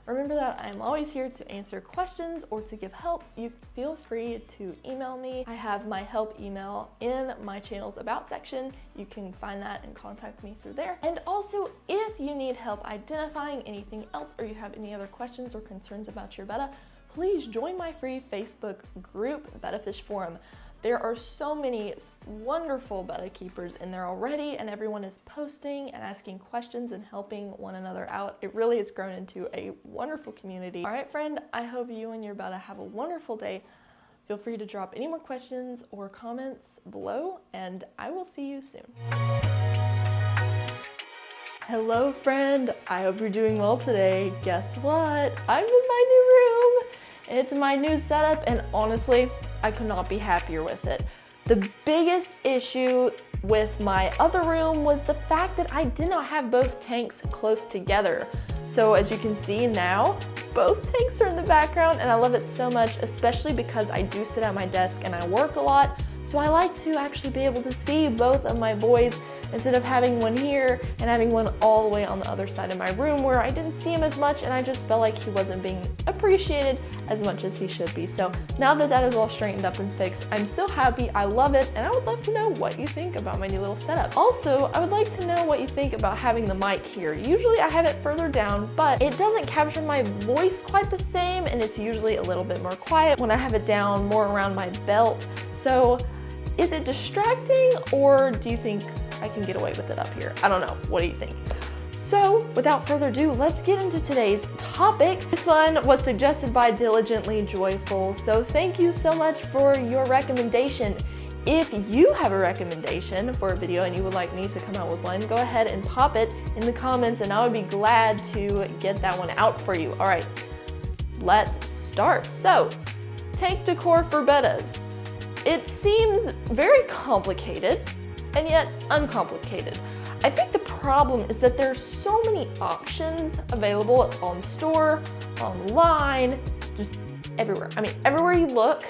Remember that I'm always here to answer questions or to give help. You feel free to email me. I have my help email in my channel's about section. You can find that and contact me through there. And also, if you need help identifying anything else or you have any other questions or concerns about your Betta, please join my free Facebook group, Betta Fish Forum. There are so many wonderful Betta keepers in there already, and everyone is posting and asking questions and helping one another out. It really has grown into a wonderful community. All right, friend, I hope you and your Betta have a wonderful day. Feel free to drop any more questions or comments below, and I will see you soon. Hello, friend. I hope you're doing well today. Guess what? I'm in my new room. It's my new setup, and honestly, I could not be happier with it. The biggest issue with my other room was the fact that I did not have both tanks close together. So as you can see now, both tanks are in the background, and I love it so much, especially because I do sit at my desk and I work a lot. So I like to actually be able to see both of my boys instead of having one here and having one all the way on the other side of my room where I didn't see him as much and I just felt like he wasn't being appreciated as much as he should be. So now that that is all straightened up and fixed, I'm so happy, I love it, and I would love to know what you think about my new little setup. Also, I would like to know what you think about having the mic here. Usually I have it further down, but it doesn't capture my voice quite the same, and it's usually a little bit more quiet when I have it down more around my belt. So is it distracting, or do you think I can get away with it up here? I don't know. What do you think? So without further ado, let's get into today's topic. This one was suggested by Diligently Joyful, so thank you so much for your recommendation. If you have a recommendation for a video and you would like me to come out with one, go ahead and pop it in the comments and I would be glad to get that one out for you. All right, let's start. So, tank decor for Bettas. It seems very complicated and yet uncomplicated. I think the problem is that there's so many options available on store, online, just everywhere. I mean, everywhere you look,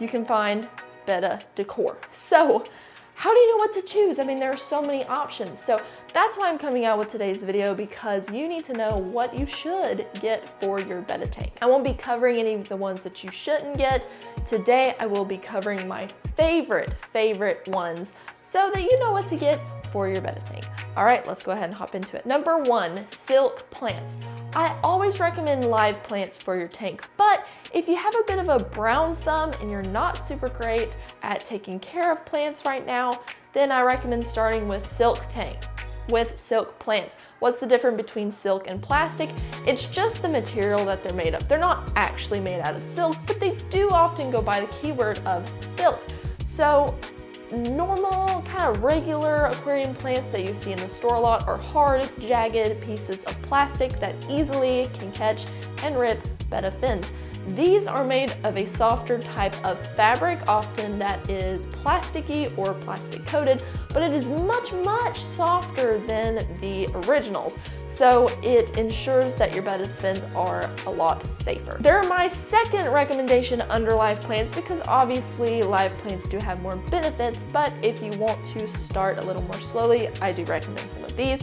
you can find Betta decor. So how do you know what to choose? I mean, there are so many options. So that's why I'm coming out with today's video, because you need to know what you should get for your Betta tank. I won't be covering any of the ones that you shouldn't get. Today, I will be covering my favorite ones so that you know what to get for your Betta tank. All right, let's go ahead and hop into it. Number 1, silk plants. I always recommend live plants for your tank, but if you have a bit of a brown thumb and you're not super great at taking care of plants right now, then I recommend starting with silk plants. What's the difference between silk and plastic? It's just the material that they're made of. They're not actually made out of silk, but they do often go by the keyword of silk. So normal, kind of regular aquarium plants that you see in the store a lot are hard, jagged pieces of plastic that easily can catch and rip Betta fins. These are made of a softer type of fabric, often that is plasticky or plastic coated, but it is much softer than the originals. So it ensures that your Betta's fins are a lot safer. They're my second recommendation under live plants because obviously live plants do have more benefits, but if you want to start a little more slowly, I do recommend some of these.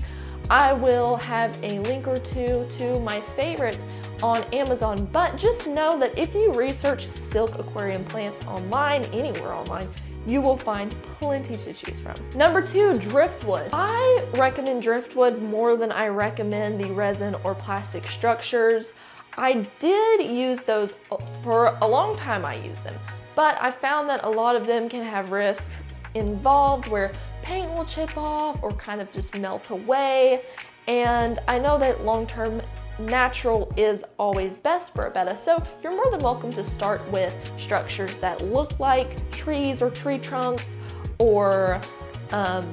I will have a link or two to my favorites on Amazon, but just know that if you research silk aquarium plants online, anywhere online, you will find plenty to choose from. Number 2, driftwood. I recommend driftwood more than I recommend the resin or plastic structures. I did use those for a long time. I used them, but I found that a lot of them can have risks involved where paint will chip off or kind of just melt away. And I know that long-term natural is always best for a Betta, so you're more than welcome to start with structures that look like trees or tree trunks or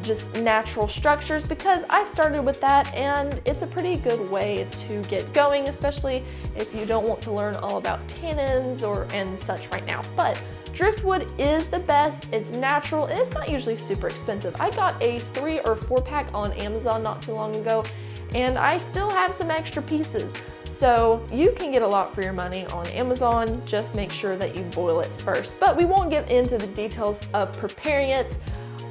just natural structures, because I started with that and it's a pretty good way to get going, especially if you don't want to learn all about tannins and such right now. But driftwood is the best. It's natural and it's not usually super expensive. I got a 3 or 4 pack on Amazon not too long ago, and I still have some extra pieces. So you can get a lot for your money on Amazon. Just make sure that you boil it first. But we won't get into the details of preparing it.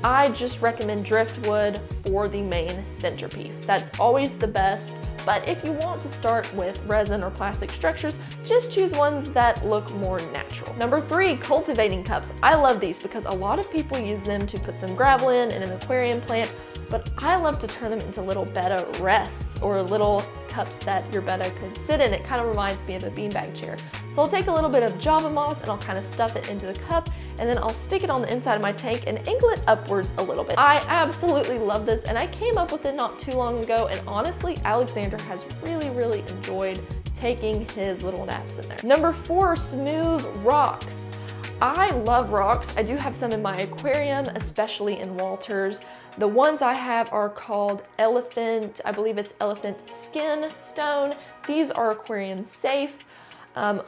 I just recommend driftwood for the main centerpiece. That's always the best. But if you want to start with resin or plastic structures, just choose ones that look more natural. Number 3, cultivating cups. I love these because a lot of people use them to put some gravel in an aquarium plant, but I love to turn them into little Betta rests or little cups that your Betta could sit in. It kind of reminds me of a beanbag chair. So I'll take a little bit of Java moss and I'll kind of stuff it into the cup, and then I'll stick it on the inside of my tank and angle it upwards a little bit. I absolutely love this, and I came up with it not too long ago, and honestly, Alexander has really enjoyed taking his little naps in there. Number 4, smooth rocks. I love rocks. I do have some in my aquarium, especially in Walter's. The ones I have are called elephant, I believe it's elephant skin stone. These are aquarium safe.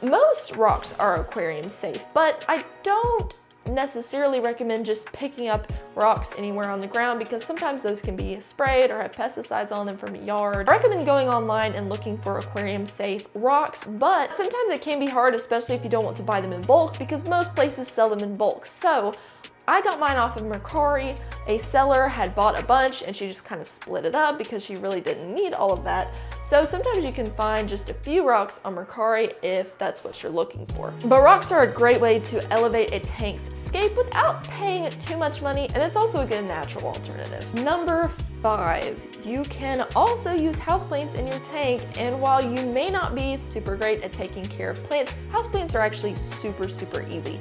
Most rocks are aquarium safe, but I don't necessarily recommend just picking up rocks anywhere on the ground because sometimes those can be sprayed or have pesticides on them from a yard. I recommend going online and looking for aquarium safe rocks, but sometimes it can be hard, especially if you don't want to buy them in bulk, because most places sell them in bulk. So I got mine off of Mercari. A seller had bought a bunch and she just kind of split it up because she really didn't need all of that. So sometimes you can find just a few rocks on Mercari if that's what you're looking for. But rocks are a great way to elevate a tank's scape without paying too much money, and it's also a good natural alternative. Number 5, you can also use houseplants in your tank, and while you may not be super great at taking care of plants, houseplants are actually super easy.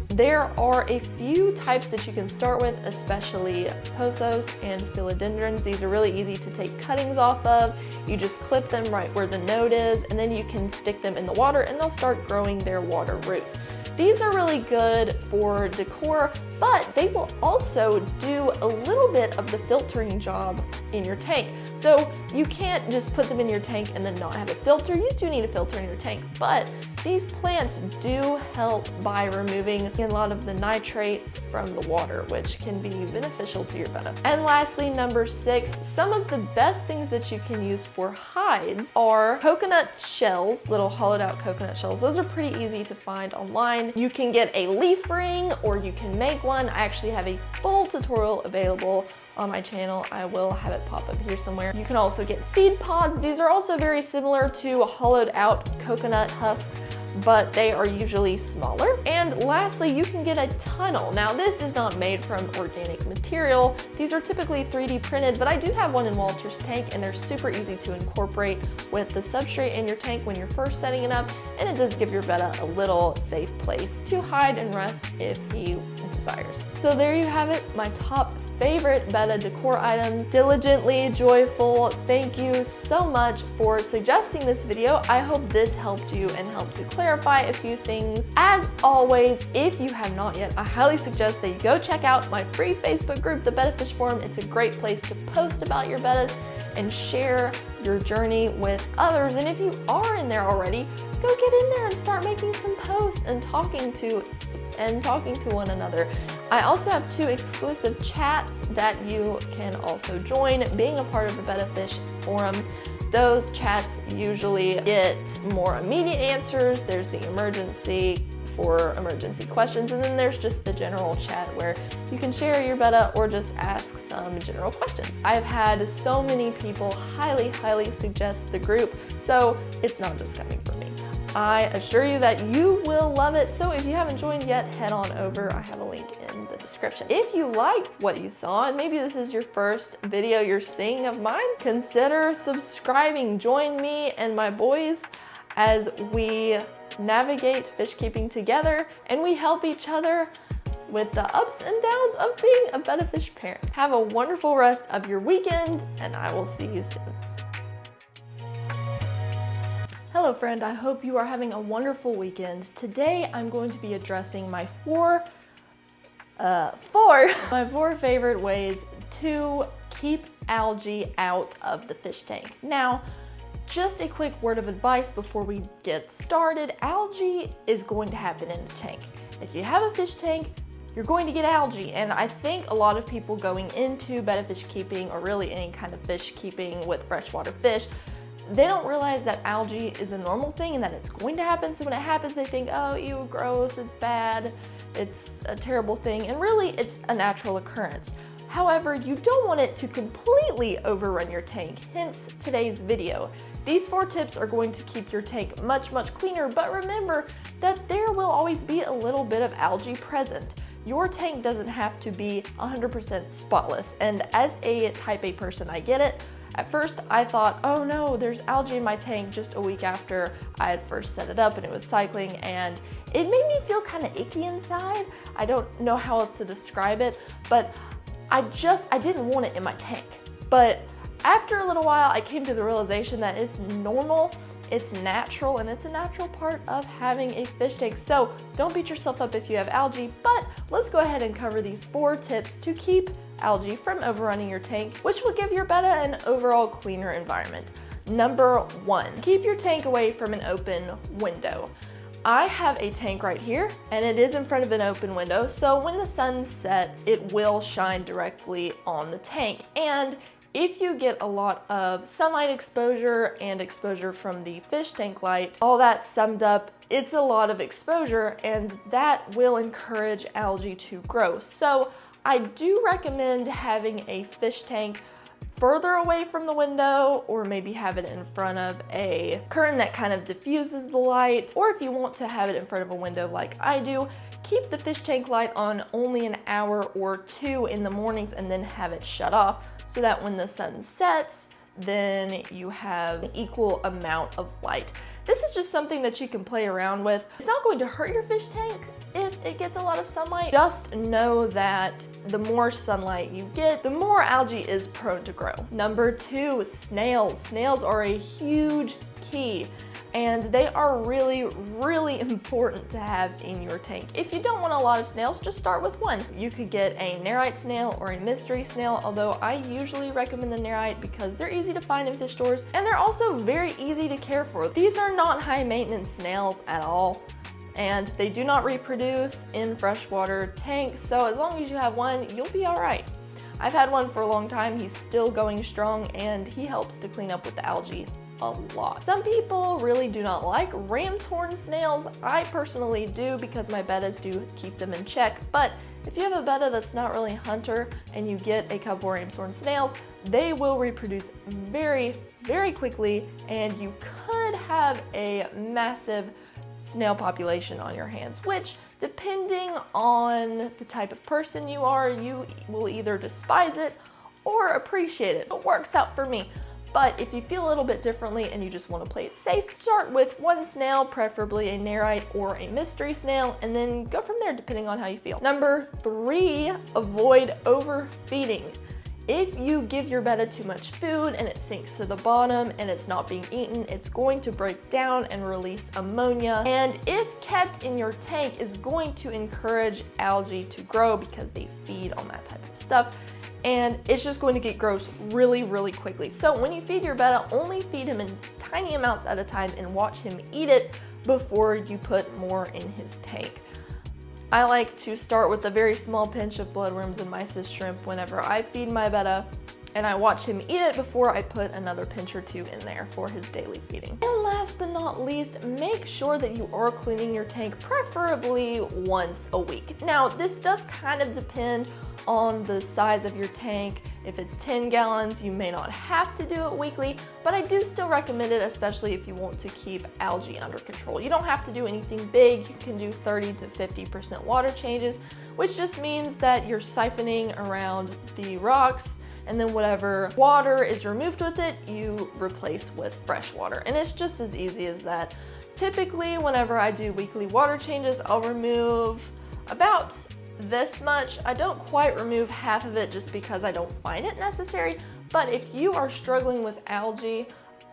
There are a few types that you can start with, especially pothos and philodendrons. These are really easy to take cuttings off of. You just clip them right where the node is, and then you can stick them in the water and they'll start growing their water roots. These are really good for decor, but they will also do a little bit of the filtering job in your tank. So you can't just put them in your tank and then not have a filter. You do need a filter in your tank, but these plants do help by removing a lot of the nitrates from the water, which can be beneficial to your Betta. And lastly, number 6, some of the best things that you can use for hides are coconut shells, little hollowed out coconut shells. Those are pretty easy to find online. You can get a leaf ring, or you can make tank one, I actually have a full tutorial available on my channel. I will have it pop up here somewhere. You can also get seed pods. These are also very similar to hollowed out coconut husks, but they are usually smaller. And lastly, you can get a tunnel. Now this is not made from organic material. These are typically 3D printed, but I do have one in Walter's tank, and they're super easy to incorporate with the substrate in your tank when you're first setting it up, and it does give your Betta a little safe place to hide and rest if he desires. So there you have it, my top favorite Betta decor items. Diligently Joyful, thank you so much for suggesting this video. I hope this helped you and helped to clarify a few things. As always, if you have not yet, I highly suggest that you go check out my free Facebook group, the Betta Fish Forum. It's a great place to post about your Bettas and share your journey with others. And if you are in there already, go get in there and start making some posts and talking to one another. I also have 2 exclusive chats that you can also join, being a part of the Betta Fish Forum. Those chats usually get more immediate answers. There's the emergency for emergency questions, and then there's just the general chat where you can share your Betta or just ask some general questions. I've had so many people highly suggest the group, so it's not just coming from me. I assure you that you will love it. So if you haven't joined yet, head on over. I have a link in the description. If you liked what you saw, and maybe this is your first video you're seeing of mine, consider subscribing. Join me and my boys as we navigate fish keeping together, and we help each other with the ups and downs of being a Betta fish parent. Have a wonderful rest of your weekend, and I will see you soon. Hello friend, I hope you are having a wonderful weekend. Today I'm going to be addressing my four favorite ways to keep algae out of the fish tank. Now, just a quick word of advice before we get started. Algae is going to happen in the tank. If you have a fish tank, you're going to get algae, and I think a lot of people going into Betta fish keeping, or really any kind of fish keeping with freshwater fish, they don't realize that algae is a normal thing and that it's going to happen. So when it happens, they think, oh, ew, gross, it's bad, it's a terrible thing. And really, it's a natural occurrence. However, you don't want it to completely overrun your tank, hence today's video. These 4 tips are going to keep your tank much cleaner, but remember that there will always be a little bit of algae present. Your tank doesn't have to be 100% spotless. And as a type A person, I get it. At first, I thought, oh no, there's algae in my tank just a week after I had first set it up and it was cycling, and it made me feel kind of icky inside. I don't know how else to describe it, but I didn't want it in my tank. But after a little while, I came to the realization that it's normal, it's natural, and it's a natural part of having a fish tank. So don't beat yourself up if you have algae, but let's go ahead and cover these 4 tips to keep algae from overrunning your tank, which will give your Betta an overall cleaner environment. Number 1, keep your tank away from an open window. I have a tank right here, and it is in front of an open window, so when the sun sets, it will shine directly on the tank. And if you get a lot of sunlight exposure and exposure from the fish tank light, all that summed up, it's a lot of exposure, and that will encourage algae to grow. So I do recommend having a fish tank further away from the window, or maybe have it in front of a curtain that kind of diffuses the light. Or if you want to have it in front of a window like I do, keep the fish tank light on only an hour or 2 in the mornings and then have it shut off, so that when the sun sets, then you have an equal amount of light. This is just something that you can play around with. It's not going to hurt your fish tank if it gets a lot of sunlight. Just know that the more sunlight you get, the more algae is prone to grow. Number 2, snails. Snails are a huge key, and they are really important to have in your tank. If you don't want a lot of snails, just start with 1. You could get a nerite snail or a mystery snail, although I usually recommend the nerite because they're easy to find in fish stores, and they're also very easy to care for. These are not high maintenance snails at all, and they do not reproduce in freshwater tanks, so as long as you have 1, you'll be all right. I've had one for a long time. He's still going strong, and he helps to clean up with the algae a lot. Some people really do not like ram's horn snails. I personally do because my bettas do keep them in check, but if you have a betta that's not really hunter and you get a couple ram's horn snails, they will reproduce very, very quickly, and you could have a massive snail population on your hands, which, depending on the type of person you are, you will either despise it or appreciate it. It works out for me. But if you feel a little bit differently and you just want to play it safe, start with one snail, preferably a nerite or a mystery snail, and then go from there depending on how you feel. Number 3, avoid overfeeding. If you give your betta too much food and it sinks to the bottom and it's not being eaten, it's going to break down and release ammonia. And if kept in your tank, is going to encourage algae to grow because they feed on that type of stuff. And it's just going to get gross really, really quickly. So when you feed your betta, only feed him in tiny amounts at a time and watch him eat it before you put more in his tank. I like to start with a very small pinch of bloodworms and mysis shrimp whenever I feed my betta, and I watch him eat it before I put another pinch or 2 in there for his daily feeding. And last but not least, make sure that you are cleaning your tank, preferably once a week. Now, this does kind of depend on the size of your tank. If it's 10 gallons, you may not have to do it weekly, but I do still recommend it, especially if you want to keep algae under control. You don't have to do anything big. You can do 30 to 50% water changes, which just means that you're siphoning around the rocks, and then whatever water is removed with it, you replace with fresh water. And it's just as easy as that. Typically, whenever I do weekly water changes, I'll remove about this much. I don't quite remove half of it just because I don't find it necessary, but if you are struggling with algae,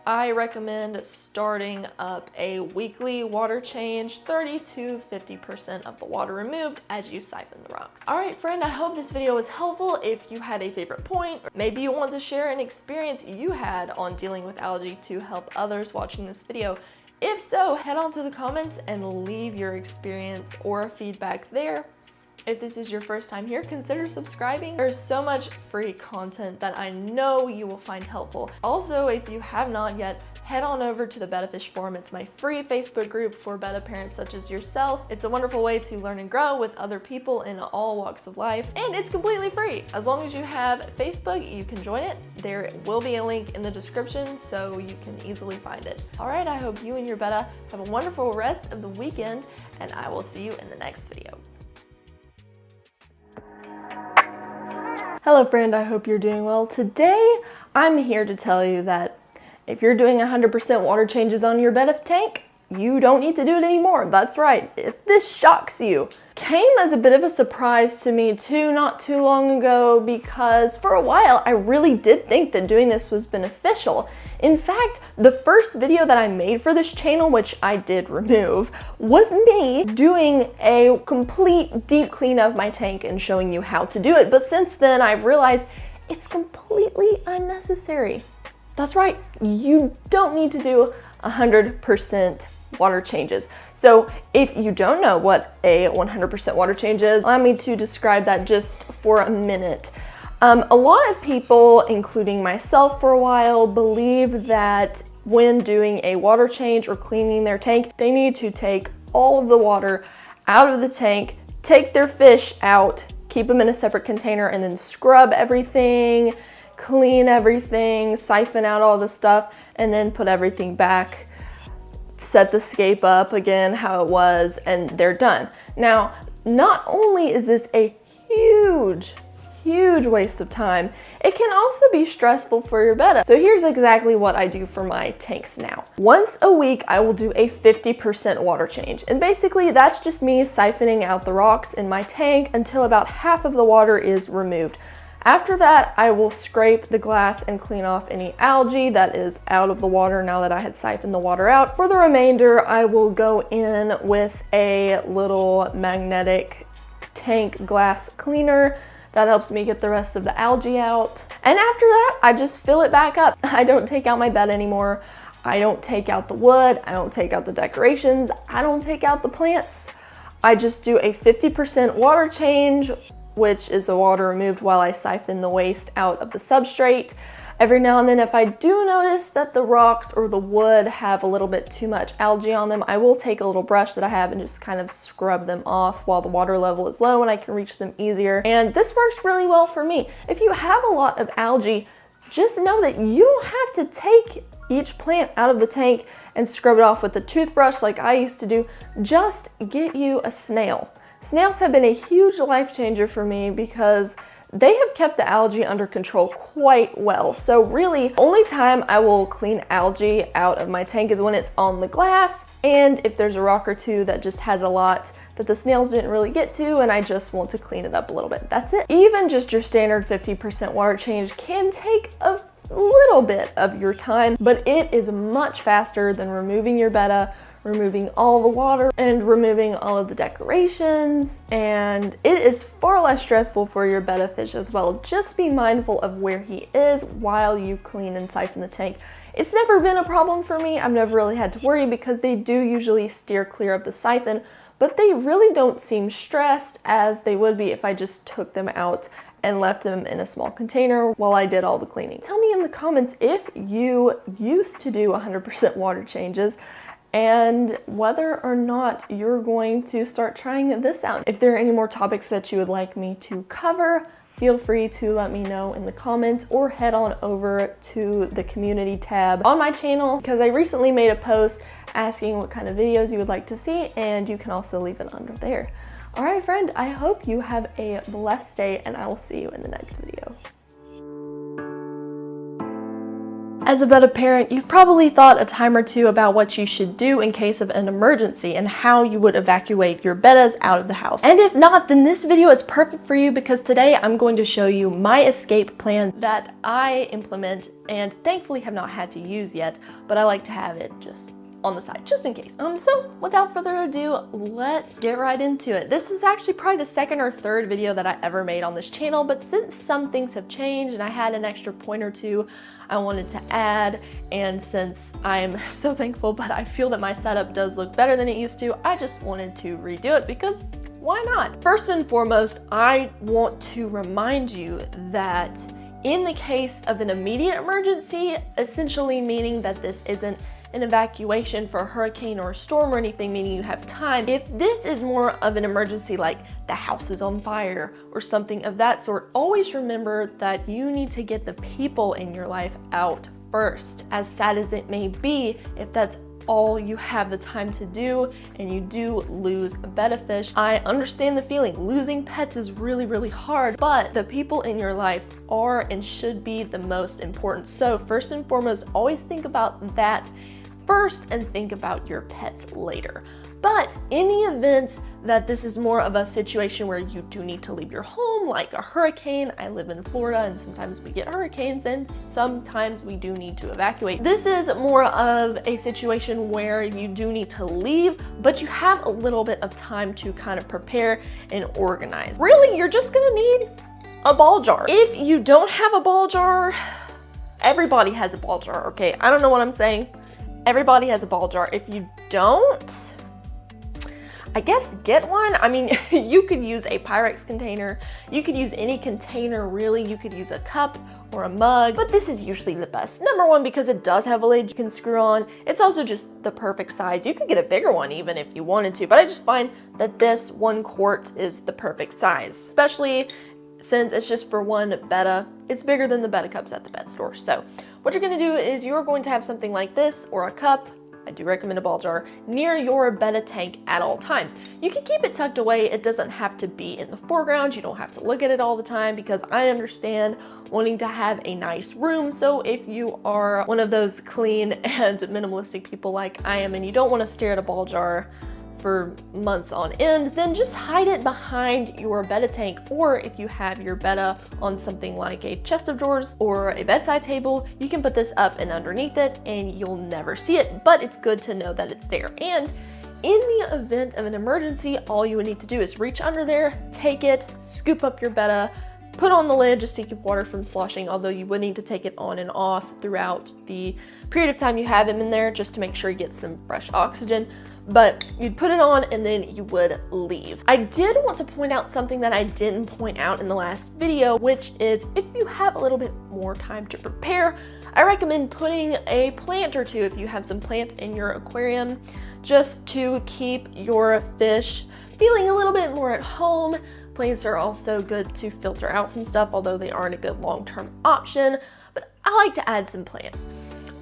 I recommend starting up a weekly water change, 30 to 50% of the water removed as you siphon the rocks. All right, friend, I hope this video was helpful. If you had a favorite point, or maybe you want to share an experience you had on dealing with algae to help others watching this video. If so, head on to the comments and leave your experience or feedback there. If this is your first time here, consider subscribing. There's so much free content that I know you will find helpful. Also, if you have not yet, head on over to the Betta Fish Forum. It's my free Facebook group for betta parents such as yourself. It's a wonderful way to learn and grow with other people in all walks of life, and it's completely free. As long as you have Facebook, you can join it. There will be a link in the description so you can easily find it. All right, I hope you and your betta have a wonderful rest of the weekend, and I will see you in the next video. Hello friend, I hope you're doing well. Today, I'm here to tell you that if you're doing 100% water changes on your betta tank, you don't need to do it anymore. That's right. If this shocks you, came as a bit of a surprise to me too, not too long ago, because for a while I really did think that doing this was beneficial. In fact, the first video that I made for this channel, which I did remove, was me doing a complete deep clean of my tank and showing you how to do it. But since then, I've realized it's completely unnecessary. That's right, you don't need to do 100% water changes. So if you don't know what a 100% water change is, allow me to describe that just for a minute. A lot of people, including myself for a while, believe that when doing a water change or cleaning their tank, they need to take all of the water out of the tank, take their fish out, keep them in a separate container, and then scrub everything, clean everything, siphon out all the stuff, and then put everything back, set the scape up again how it was, and they're done. Now, not only is this a huge waste of time, it can also be stressful for your betta. So here's exactly what I do for my tanks now. Once a week, I will do a 50% water change. And basically that's just me siphoning out the rocks in my tank until about half of the water is removed. After that, I will scrape the glass and clean off any algae that is out of the water now that I had siphoned the water out. For the remainder, I will go in with a little magnetic tank glass cleaner that helps me get the rest of the algae out. And after that, I just fill it back up. I don't take out my bed anymore. I don't take out the wood. I don't take out the decorations. I don't take out the plants. I just do a 50% water change which is the water removed while I siphon the waste out of the substrate. Every now and then, if I do notice that the rocks or the wood have a little bit too much algae on them, I will take a little brush that I have and just kind of scrub them off while the water level is low and I can reach them easier. And this works really well for me. If you have a lot of algae, just know that you don't have to take each plant out of the tank and scrub it off with a toothbrush like I used to do. Just get you a snail. Snails have been a huge life changer for me because they have kept the algae under control quite well. So really, only time I will clean algae out of my tank is when it's on the glass, and if there's a rock or two that just has a lot that the snails didn't really get to and I just want to clean it up a little bit. That's it. Even just your standard 50% water change can take a little bit of your time, but it is much faster than removing your betta, removing all the water, and removing all of the decorations, and it is far less stressful for your betta fish as well. Just be mindful of where he is while you clean and siphon the tank. It's never been a problem for me. I've never really had to worry because they do usually steer clear of the siphon, but they really don't seem stressed as they would be if I just took them out and left them in a small container while I did all the cleaning. Tell me in the comments if you used to do 100% water changes and whether or not you're going to start trying this out. If there are any more topics that you would like me to cover, feel free to let me know in the comments or head on over to the community tab on my channel because I recently made a post asking what kind of videos you would like to see, and you can also leave it under there. All right, friend, I hope you have a blessed day and I will see you in the next video. As a betta parent, you've probably thought a time or two about what you should do in case of an emergency and how you would evacuate your bettas out of the house. And if not, then this video is perfect for you because today I'm going to show you my escape plan that I implement and thankfully have not had to use yet, but I like to have it just on the side, just in case. So without further ado, let's get right into it. This is actually probably the second or third video that I ever made on this channel, but since some things have changed and I had an extra point or two I wanted to add, and since I'm so thankful, but I feel that my setup does look better than it used to, I just wanted to redo it because why not? First and foremost, I want to remind you that in the case of an immediate emergency, essentially meaning that this isn't an evacuation for a hurricane or a storm or anything, meaning you have time. If this is more of an emergency like the house is on fire or something of that sort, always remember that you need to get the people in your life out first. As sad as it may be, if that's all you have the time to do and you do lose a betta fish, I understand the feeling. Losing pets is really, really hard, but the people in your life are and should be the most important. So first and foremost, always think about that first and think about your pets later. But in the event that this is more of a situation where you do need to leave your home, like a hurricane, I live in Florida and sometimes we get hurricanes and sometimes we do need to evacuate. This is more of a situation where you do need to leave, but you have a little bit of time to kind of prepare and organize. Really, you're just gonna need a ball jar. If you don't have a ball jar, everybody has a ball jar, okay? I don't know what I'm saying. Everybody has a ball jar. If you don't, I guess get one. I mean, you could use a Pyrex container. You could use any container, really. You could use a cup or a mug, but this is usually the best. Number one, because it does have a lid you can screw on. It's also just the perfect size. You could get a bigger one even if you wanted to, but I just find that this 1 quart is the perfect size, especially since it's just for one betta. It's bigger than the betta cups at the pet store. So what you're gonna do is you're going to have something like this or a cup, I do recommend a ball jar, near your betta tank at all times. You can keep it tucked away. It doesn't have to be in the foreground. You don't have to look at it all the time because I understand wanting to have a nice room. So if you are one of those clean and minimalistic people like I am and you don't want to stare at a ball jar for months on end, then just hide it behind your betta tank, or if you have your betta on something like a chest of drawers or a bedside table, you can put this up and underneath it and you'll never see it, but it's good to know that it's there. And in the event of an emergency, all you would need to do is reach under there, take it, scoop up your betta, put on the lid just to keep water from sloshing, although you would need to take it on and off throughout the period of time you have him in there just to make sure you get some fresh oxygen. But you'd put it on and then you would leave. I did want to point out something that I didn't point out in the last video, which is if you have a little bit more time to prepare, I recommend putting a plant or two if you have some plants in your aquarium, just to keep your fish feeling a little bit more at home. Plants are also good to filter out some stuff, although they aren't a good long-term option, but I like to add some plants.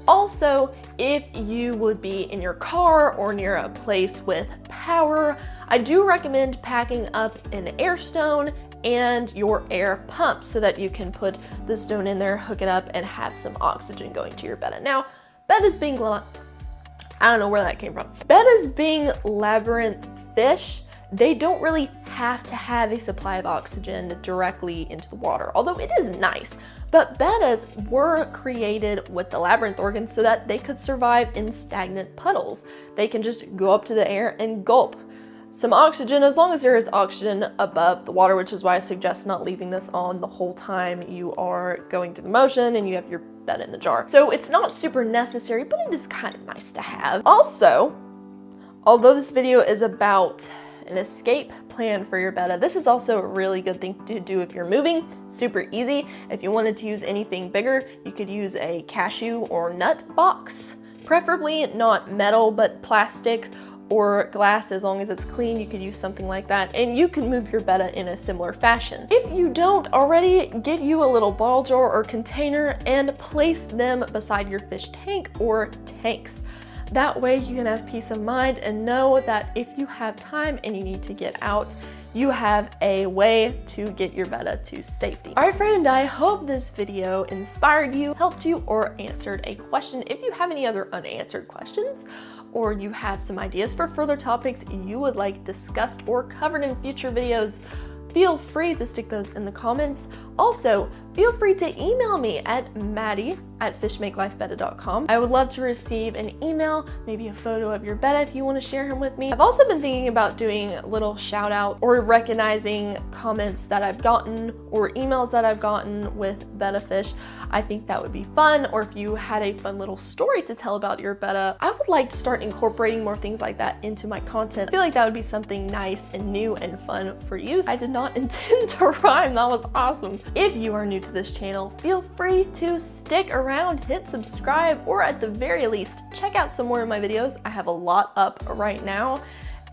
Also, if you would be in your car or near a place with power, I do recommend packing up an air stone and your air pump so that you can put the stone in there, hook it up, and have some oxygen going to your Betta. Now, Betta's being, I don't know where that came from. Betta's being labyrinth fish, they don't really have to have a supply of oxygen directly into the water, although it is nice. But Bettas were created with the labyrinth organ so that they could survive in stagnant puddles. They can just go up to the air and gulp some oxygen as long as there is oxygen above the water, which is why I suggest not leaving this on the whole time you are going through the motion and you have your Betta in the jar. So it's not super necessary, but it is kind of nice to have. Also, although this video is about an escape plan for your Betta, this is also a really good thing to do if you're moving. Super easy. If you wanted to use anything bigger, you could use a cashew or nut box, preferably not metal but plastic or glass. As long as it's clean, you could use something like that, and you can move your Betta in a similar fashion. If you don't already, get you a little bottle jar or container and place them beside your fish tank or tanks. That way you can have peace of mind and know that if you have time and you need to get out, you have a way to get your Betta to safety. All right, friend, I hope this video inspired you, helped you, or answered a question. If you have any other unanswered questions, or you have some ideas for further topics you would like discussed or covered in future videos, feel free to stick those in the comments. Also, feel free to email me at maddie@fishmakelifebetta.com. I would love to receive an email, maybe a photo of your Betta if you want to share him with me. I've also been thinking about doing a little shout out or recognizing comments that I've gotten or emails that I've gotten with Betta fish. I think that would be fun. Or if you had a fun little story to tell about your Betta, I would like to start incorporating more things like that into my content. I feel like that would be something nice and new and fun for you. I did not intend to rhyme. That was awesome. If you are new to this channel, feel free to stick around, hit subscribe, or at the very least, check out some more of my videos. I have a lot up right now,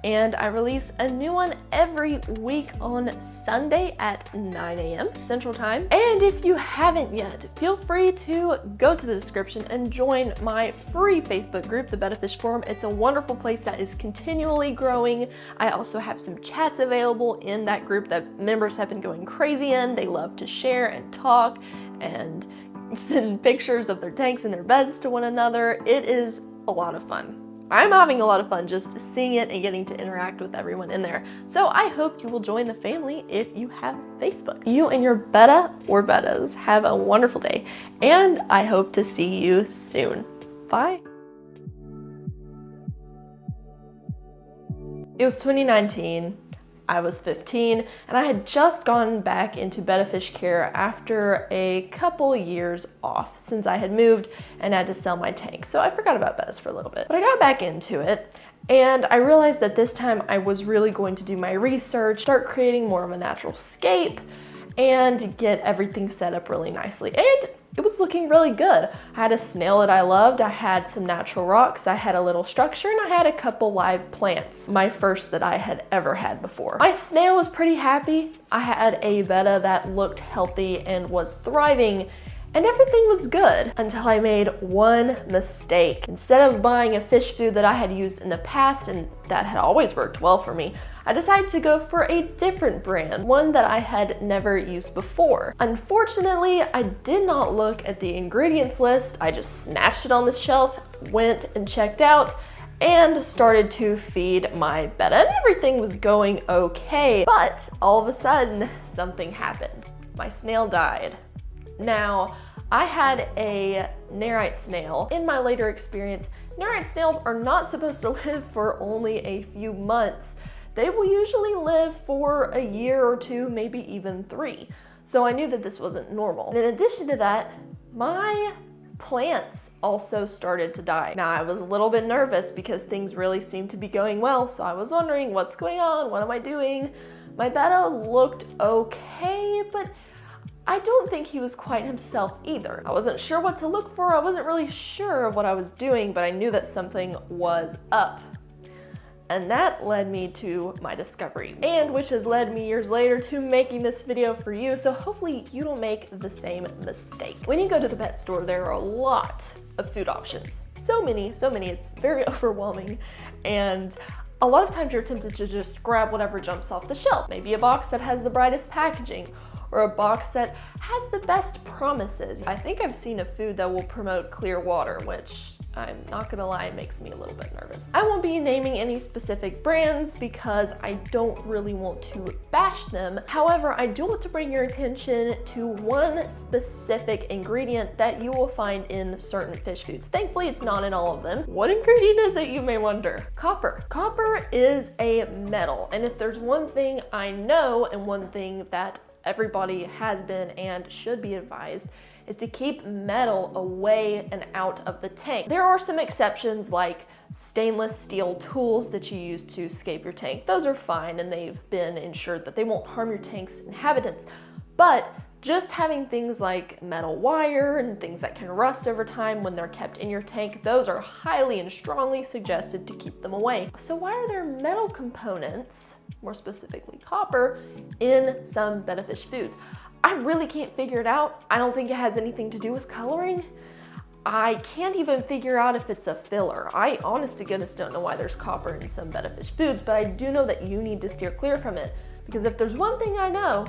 and I release a new one every week on Sunday at 9 a.m. Central Time. And if you haven't yet, feel free to go to the description and join my free Facebook group, the Betta Fish Forum. It's a wonderful place that is continually growing. I also have some chats available in that group that members have been going crazy in. They love to share and talk and send pictures of their tanks and their beds to one another. It is a lot of fun. I'm having a lot of fun just seeing it and getting to interact with everyone in there. So I hope you will join the family if you have Facebook. You and your Betta or Bettas have a wonderful day, and I hope to see you soon. Bye. It was 2019. I was 15, and I had just gone back into Betta fish care after a couple years off since I had moved and had to sell my tank. So I forgot about Bettas for a little bit, but I got back into it, and I realized that this time I was really going to do my research, start creating more of a natural scape, and get everything set up really nicely. And it was looking really good. I had a snail that I loved, I had some natural rocks, I had a little structure, and I had a couple live plants. My first that I had ever had before. My snail was pretty happy. I had a Betta that looked healthy and was thriving, and everything was good until I made one mistake. Instead of buying a fish food that I had used in the past and that had always worked well for me, I decided to go for a different brand, one that I had never used before. Unfortunately, I did not look at the ingredients list. I just snatched it on the shelf, went and checked out, and started to feed my Betta, and everything was going okay. But all of a sudden, something happened. My snail died. Now, I had a Nerite snail. In my later experience, Nerite snails are not supposed to live for only a few months. They will usually live for a year or two, maybe even 3. So I knew that this wasn't normal. And in addition to that, my plants also started to die. Now I was a little bit nervous because things really seemed to be going well, so I was wondering what's going on, what am I doing? My Betta looked okay, but I don't think he was quite himself either. I wasn't sure what to look for, I wasn't really sure of what I was doing, but I knew that something was up. And that led me to my discovery, and which has led me years later to making this video for you, so hopefully you don't make the same mistake. When you go to the pet store, there are a lot of food options. So many, it's very overwhelming, and a lot of times you're tempted to just grab whatever jumps off the shelf. Maybe a box that has the brightest packaging, or a box that has the best promises. I think I've seen a food that will promote clear water, which I'm not gonna lie, makes me a little bit nervous. I won't be naming any specific brands because I don't really want to bash them. However, I do want to bring your attention to one specific ingredient that you will find in certain fish foods. Thankfully, it's not in all of them. What ingredient is it, you may wonder? Copper. Copper is a metal, and if there's one thing I know and one thing that everybody has been and should be advised is to keep metal away and out of the tank. There are some exceptions like stainless steel tools that you use to scape your tank. Those are fine and they've been ensured that they won't harm your tank's inhabitants. But just having things like metal wire and things that can rust over time when they're kept in your tank, those are highly and strongly suggested to keep them away. So why are there metal components, more specifically copper, in some Betta fish foods? I really can't figure it out. I don't think it has anything to do with coloring. I can't even figure out if it's a filler. I honest to goodness don't know why there's copper in some Betta fish foods, but I do know that you need to steer clear from it, because if there's one thing I know,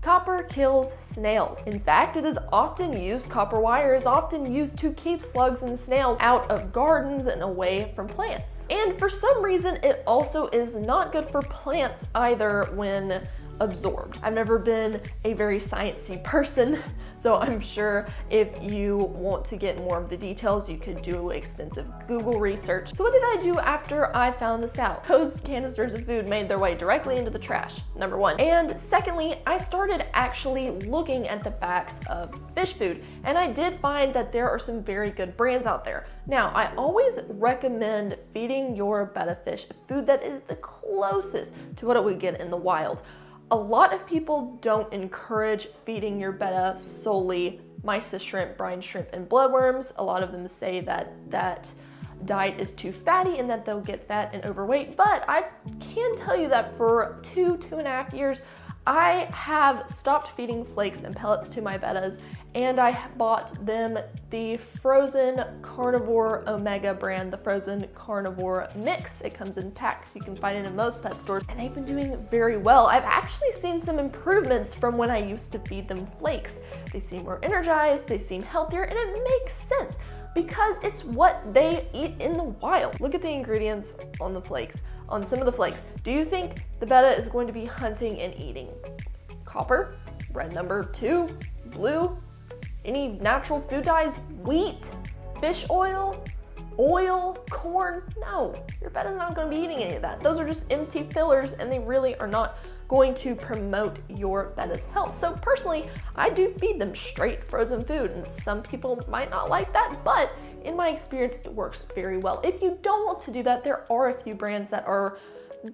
copper kills snails. In fact, it is often used, copper wire is often used to keep slugs and snails out of gardens and away from plants. And for some reason, it also is not good for plants either when absorbed. I've never been a very sciencey person, so I'm sure if you want to get more of the details, you could do extensive Google research. So what did I do after I found this out? Those canisters of food made their way directly into the trash, number one. And secondly, I started actually looking at the backs of fish food, and I did find that there are some very good brands out there. Now, I always recommend feeding your Betta fish food that is the closest to what it would get in the wild. A lot of people don't encourage feeding your Betta solely mysis shrimp, brine shrimp, and bloodworms. A lot of them say that that diet is too fatty and that they'll get fat and overweight, but I can tell you that for 2.5 years, I have stopped feeding flakes and pellets to my Bettas, and I bought them the frozen carnivore omega brand, the frozen carnivore mix. It comes in packs. You can find it in most pet stores, and they've been doing very well. I've actually seen some improvements from when I used to feed them flakes. They seem more energized, they seem healthier, and it makes sense because it's what they eat in the wild. Look at the ingredients on the flakes, on some of the flakes. Do you think the Betta is going to be hunting and eating copper, red number 2, blue, any natural food dyes, wheat, fish oil, corn? No, your Betta's not going to be eating any of that. Those are just empty fillers, and they really are not going to promote your Betta's health. So personally, I do feed them straight frozen food, and some people might not like that, but in my experience, it works very well. If you don't want to do that, there are a few brands that are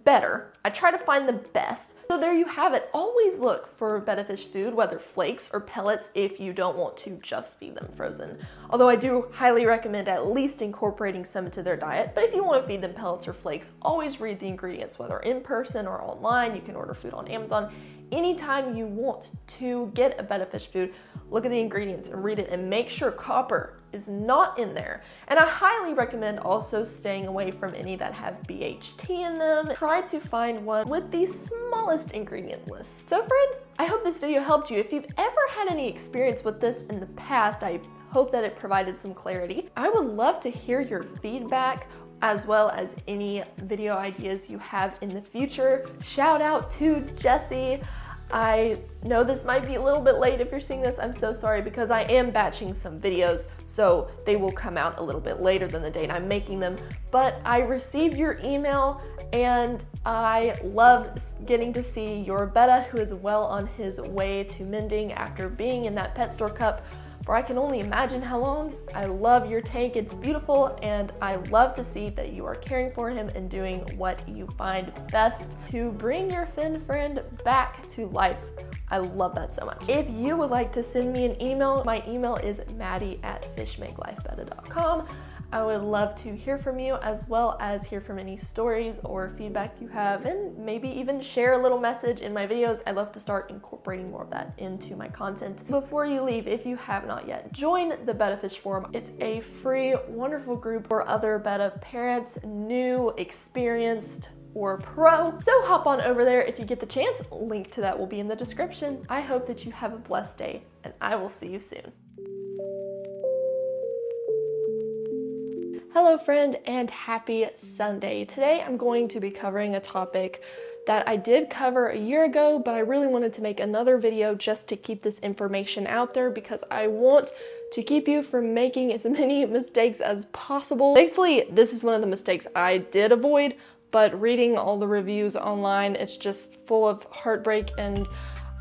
better. I try to find the best. So there you have it. Always look for Betta fish food, whether flakes or pellets, if you don't want to just feed them frozen. Although I do highly recommend at least incorporating some into their diet. But if you want to feed them pellets or flakes, always read the ingredients, whether in person or online. You can order food on Amazon. Anytime you want to get a Betta fish food, look at the ingredients and read it, and make sure copper is not in there. And I highly recommend also staying away from any that have BHT in them. Try to find one with the smallest ingredient list. So friend, I hope this video helped you. If you've ever had any experience with this in the past, I hope that it provided some clarity. I would love to hear your feedback, as well as any video ideas you have in the future. Shout out to Jessie. I know this might be a little bit late if you're seeing this. I'm so sorry because I am batching some videos, so they will come out a little bit later than the date I'm making them. But I received your email and I love getting to see your Betta, who is well on his way to mending after being in that pet store cup for I can only imagine how long. I love your tank, it's beautiful, and I love to see that you are caring for him and doing what you find best to bring your fin friend back to life. I love that so much. If you would like to send me an email, my email is maddie@fishmakelifebetta.com. I would love to hear from you, as well as hear from any stories or feedback you have, and maybe even share a little message in my videos. I love to start incorporating more of that into my content. Before you leave, if you have not yet, join the Betta Fish Forum. It's a free, wonderful group for other Betta parents, new, experienced, or pro. So hop on over there if you get the chance. Link to that will be in the description. I hope that you have a blessed day, and I will see you soon. Hello friend, and happy Sunday. Today I'm going to be covering a topic that I did cover a year ago, but I really wanted to make another video just to keep this information out there because I want to keep you from making as many mistakes as possible. Thankfully, this is one of the mistakes I did avoid, but reading all the reviews online, it's just full of heartbreak, and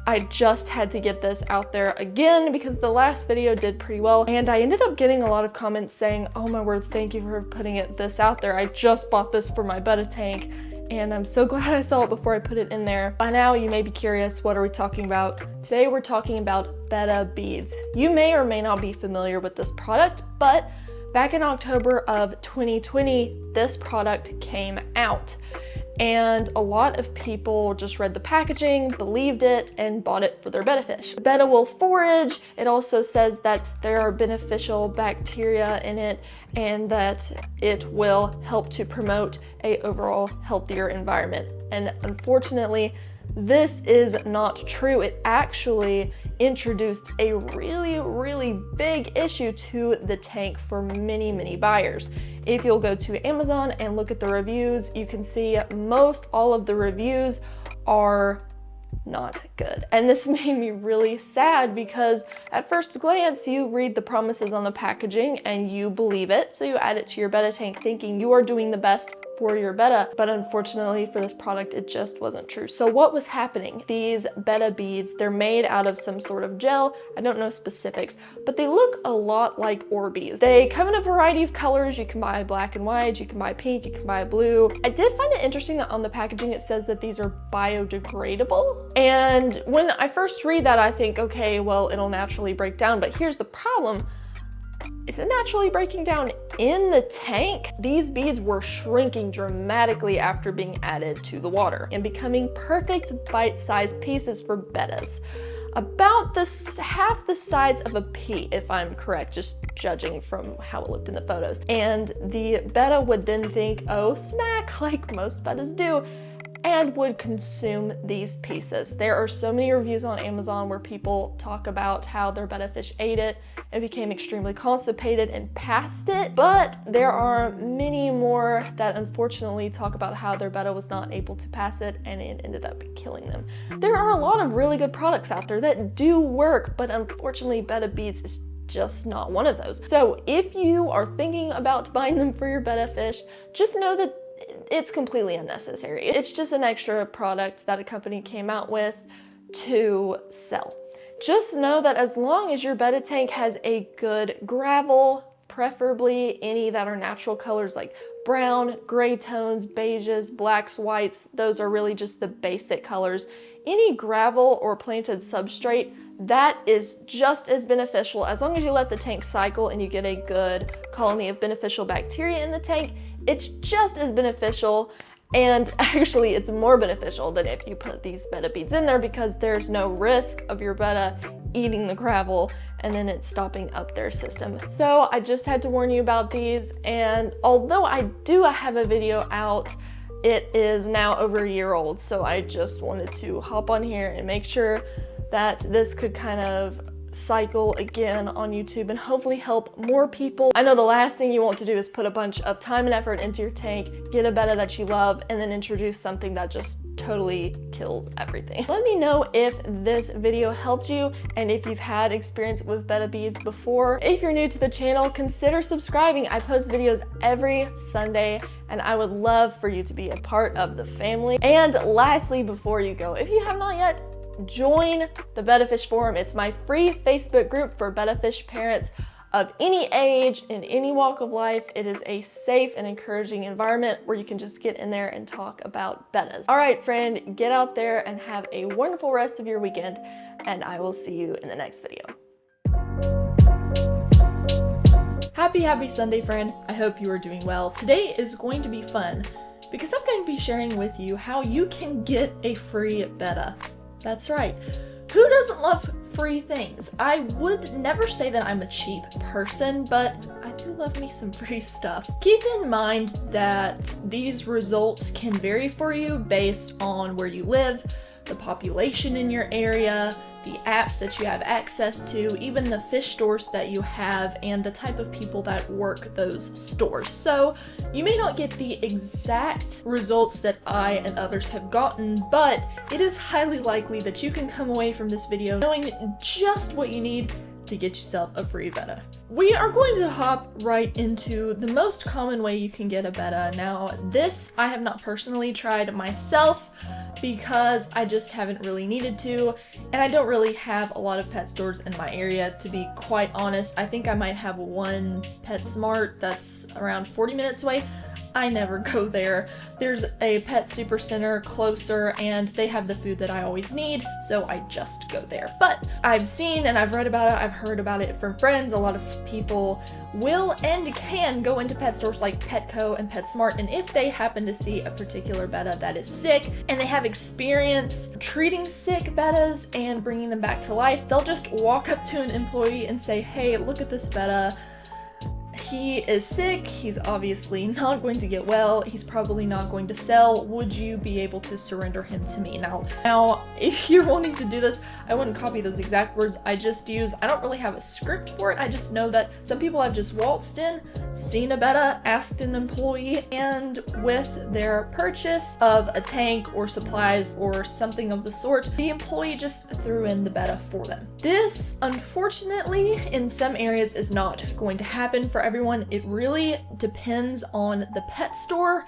I just had to get this out there again because the last video did pretty well, and I ended up getting a lot of comments saying, oh my word, thank you for putting this out there. I just bought this for my Betta tank, and I'm so glad I saw it before I put it in there. By now, you may be curious, what are we talking about? Today, we're talking about Betta beads. You may or may not be familiar with this product, but back in October of 2020, this product came out. And a lot of people just read the packaging, believed it, and bought it for their Betta fish. Betta will forage. It also says that there are beneficial bacteria in it and that it will help to promote a overall healthier environment. And unfortunately, this is not true. It actually introduced a really big issue to the tank for many buyers. If you'll go to Amazon and look at the reviews, you can see most all of the reviews are not good. And this made me really sad because at first glance, you read the promises on the packaging and you believe it. So you add it to your Betta tank thinking you are doing the best for your Betta, but unfortunately for this product, it just wasn't true. So what was happening? These Betta beads, they're made out of some sort of gel. I don't know specifics, but they look a lot like Orbeez. They come in a variety of colors. You can buy black and white, you can buy pink, you can buy blue. I did find it interesting that on the packaging, it says that these are biodegradable. And when I first read that, I think, okay, well, it'll naturally break down, but here's the problem. Is it naturally breaking down in the tank? These beads were shrinking dramatically after being added to the water and becoming perfect bite-sized pieces for Bettas. About half the size of a pea, if I'm correct, just judging from how it looked in the photos. And the Betta would then think, oh, snack, like most Bettas do, and would consume these pieces. There are so many reviews on Amazon where people talk about how their Betta fish ate it and became extremely constipated and passed it, but there are many more that unfortunately talk about how their Betta was not able to pass it and it ended up killing them. There are a lot of really good products out there that do work, but unfortunately Betta beads is just not one of those. So if you are thinking about buying them for your Betta fish, just know that it's completely unnecessary. It's just an extra product that a company came out with to sell. Just know that as long as your Betta tank has a good gravel, preferably any that are natural colors like brown, gray tones, beiges, blacks, whites, those are really just the basic colors. Any gravel or planted substrate, that is just as beneficial as long as you let the tank cycle and you get a good colony of beneficial bacteria in the tank. It's just as beneficial, and actually it's more beneficial than if you put these Betta beads in there because there's no risk of your Betta eating the gravel and then it's stopping up their system. So I just had to warn you about these, and although I do have a video out, it is now over a year old, so I just wanted to hop on here and make sure that this could kind of cycle again on YouTube and hopefully help more people. I know the last thing you want to do is put a bunch of time and effort into your tank, get a betta that you love, and then introduce something that just totally kills everything. Let me know if this video helped you and if you've had experience with betta beads before. If you're new to the channel, consider subscribing. I post videos every Sunday and I would love for you to be a part of the family. And lastly, before you go, if you have not yet, join the Betta Fish Forum. It's my free Facebook group for betta fish parents of any age, in any walk of life. It is a safe and encouraging environment where you can just get in there and talk about bettas. All right, friend, get out there and have a wonderful rest of your weekend, and I will see you in the next video. Happy Sunday, friend. I hope you are doing well. Today is going to be fun because I'm going to be sharing with you how you can get a free betta. That's right. Who doesn't love free things? I would never say that I'm a cheap person, but I do love me some free stuff. Keep in mind that these results can vary for you based on where you live, the population in your area, the apps that you have access to, even the fish stores that you have, and the type of people that work those stores. So you may not get the exact results that I and others have gotten, but it is highly likely that you can come away from this video knowing just what you need to get yourself a free betta. We are going to hop right into the most common way you can get a betta. Now, this I have not personally tried myself because I just haven't really needed to, and I don't really have a lot of pet stores in my area, to be quite honest. I think I might have one PetSmart that's around 40 minutes away. I never go there. There's a pet super center closer and they have the food that I always need, so I just go there. But I've seen and I've read about it, I've heard about it from friends. A lot of people will and can go into pet stores like Petco and PetSmart, and if they happen to see a particular betta that is sick and they have experience treating sick bettas and bringing them back to life, they'll just walk up to an employee and say, hey, look at this betta. He is sick, he's obviously not going to get well, he's probably not going to sell, would you be able to surrender him to me? Now, if you're wanting to do this, I wouldn't copy those exact words I just used. I don't really have a script for it, I just know that some people have just waltzed in, seen a betta, asked an employee, and with their purchase of a tank or supplies or something of the sort, the employee just threw in the betta for them. This, unfortunately, in some areas is not going to happen for everyone. It really depends on the pet store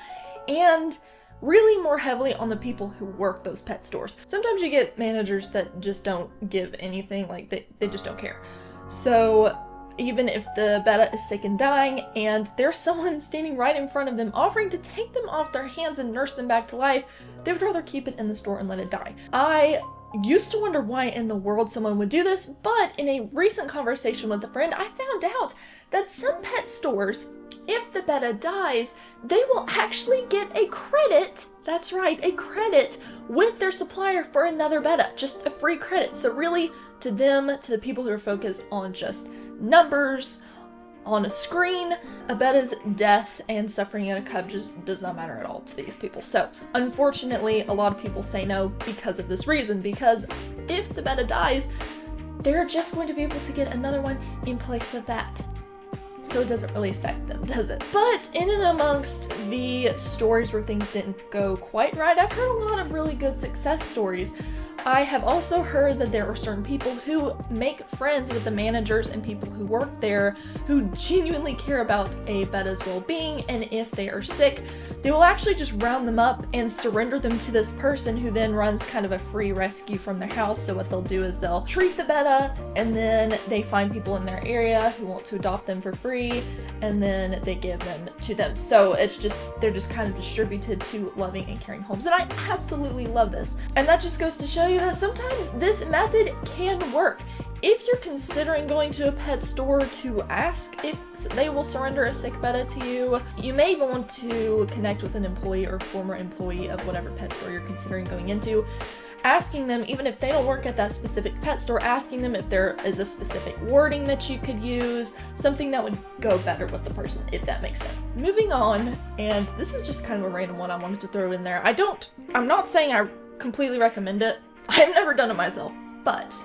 and really more heavily on the people who work those pet stores. Sometimes you get managers that just don't give anything, like they just don't care. So even if the betta is sick and dying and there's someone standing right in front of them offering to take them off their hands and nurse them back to life, they would rather keep it in the store and let it die. I used to wonder why in the world someone would do this, but in a recent conversation with a friend, I found out that some pet stores, if the betta dies, they will actually get a credit. That's right, a credit with their supplier for another betta, just a free credit. So really, to them, to the people who are focused on just numbers on a screen, a betta's death and suffering in a cub just does not matter at all to these people. So unfortunately, a lot of people say no because of this reason, because if the betta dies, they're just going to be able to get another one in place of that. So it doesn't really affect them, does it? But in and amongst the stories where things didn't go quite right, I've heard a lot of really good success stories. I have also heard that there are certain people who make friends with the managers and people who work there who genuinely care about a betta's well-being, and if they are sick, they will actually just round them up and surrender them to this person who then runs kind of a free rescue from their house. So what they'll do is they'll treat the betta and then they find people in their area who want to adopt them for free and then they give them to them. So it's just, they're just kind of distributed to loving and caring homes, and I absolutely love this. And that just goes to show you that sometimes this method can work. If you're considering going to a pet store to ask if they will surrender a sick betta to you, you may even want to connect with an employee or former employee of whatever pet store you're considering going into, asking them, even if they don't work at that specific pet store, asking them if there is a specific wording that you could use, something that would go better with the person, if that makes sense. Moving on, and this is just kind of a random one I wanted to throw in there. I'm not saying I completely recommend it. I've never done it myself, but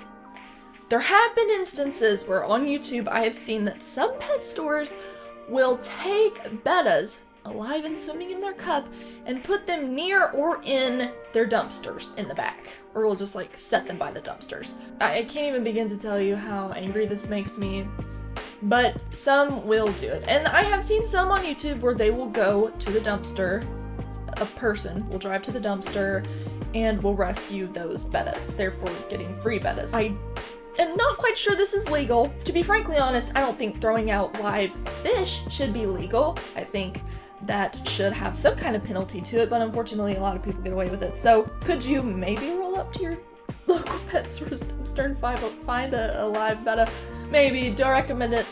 There have been instances where on YouTube I have seen that some pet stores will take bettas alive and swimming in their cup and put them near or in their dumpsters in the back, or will just like set them by the dumpsters. I can't even begin to tell you how angry this makes me, but some will do it. And I have seen some on YouTube where they will go to the dumpster, a person will drive to the dumpster and will rescue those bettas, therefore getting free bettas. I am not quite sure this is legal. To be frankly honest, I don't think throwing out live fish should be legal. I think that should have some kind of penalty to it, but unfortunately a lot of people get away with it. So could you maybe roll up to your local pet store's dumpster and find a live betta? Maybe. Do I recommend it?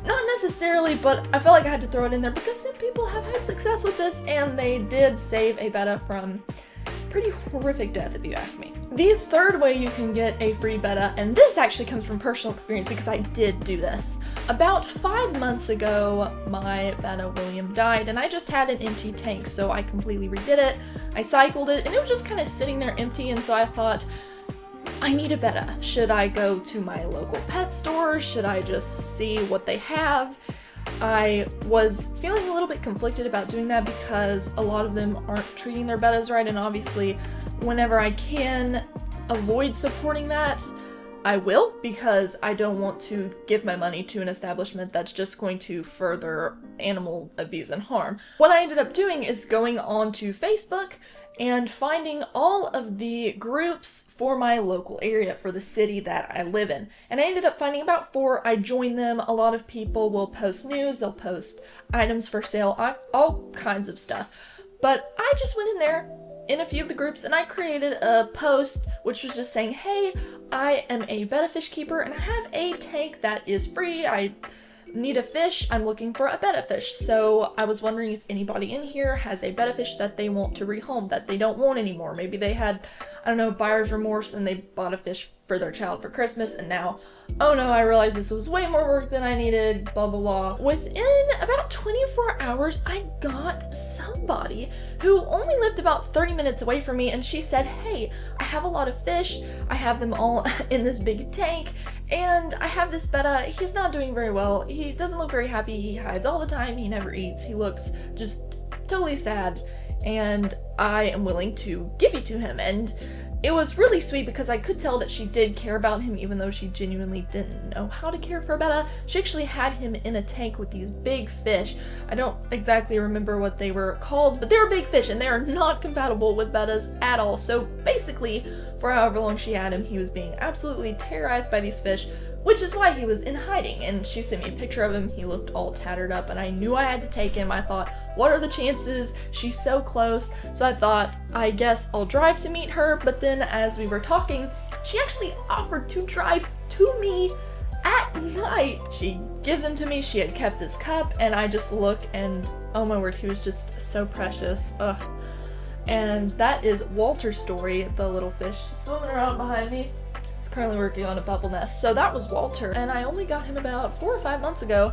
Not necessarily, but I felt like I had to throw it in there because some people have had success with this, and they did save a betta from pretty horrific death, if you ask me. The third way you can get a free betta, and this actually comes from personal experience because I did do this. About 5 months ago, my betta William died, and I just had an empty tank, so I completely redid it. I cycled it, and it was just kind of sitting there empty, and so I thought, I need a betta. Should I go to my local pet store? Should I just see what they have? I was feeling a little bit conflicted about doing that because a lot of them aren't treating their bettas right, and obviously whenever I can avoid supporting that, I will, because I don't want to give my money to an establishment that's just going to further animal abuse and harm. What I ended up doing is going on to Facebook and finding all of the groups for my local area, for the city that I live in. And I ended up finding about 4. I joined them. A lot of people will post news, they'll post items for sale, all kinds of stuff. But I just went in there in a few of the groups and I created a post which was just saying, hey, I am a betta fish keeper and I have a tank that is free. I need a fish. I'm looking for a betta fish. So I was wondering if anybody in here has a betta fish that they want to rehome, that they don't want anymore. Maybe they had, I don't know, buyer's remorse and they bought a fish for their child for Christmas and now, oh no, I realized this was way more work than I needed, blah blah blah. Within about 24 hours, I got somebody who only lived about 30 minutes away from me, and she said, hey, I have a lot of fish, I have them all in this big tank, and I have this betta. He's not doing very well, he doesn't look very happy, he hides all the time, he never eats, he looks just totally sad, and I am willing to give you to him. And it was really sweet because I could tell that she did care about him even though she genuinely didn't know how to care for a betta. She actually had him in a tank with these big fish. I don't exactly remember what they were called, but they were big fish and they are not compatible with bettas at all. So basically, for however long she had him, he was being absolutely terrorized by these fish, which is why he was in hiding. And she sent me a picture of him. He looked all tattered up and I knew I had to take him. I thought, what are the chances? She's so close. So I thought, I guess I'll drive to meet her. But then as we were talking, she actually offered to drive to me at night. She gives him to me. She had kept his cup and I just look and oh my word, he was just so precious. Ugh. And that is Walter's story, the little fish swimming around behind me. Currently working on a bubble nest. So that was Walter, and I only got him about 4 or 5 months ago.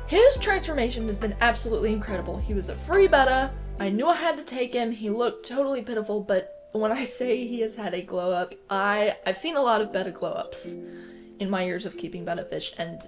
His transformation has been absolutely incredible. He was a free betta. I knew I had to take him. He looked totally pitiful, but when I say he has had a glow up, I've seen a lot of betta glow ups in my years of keeping betta fish, and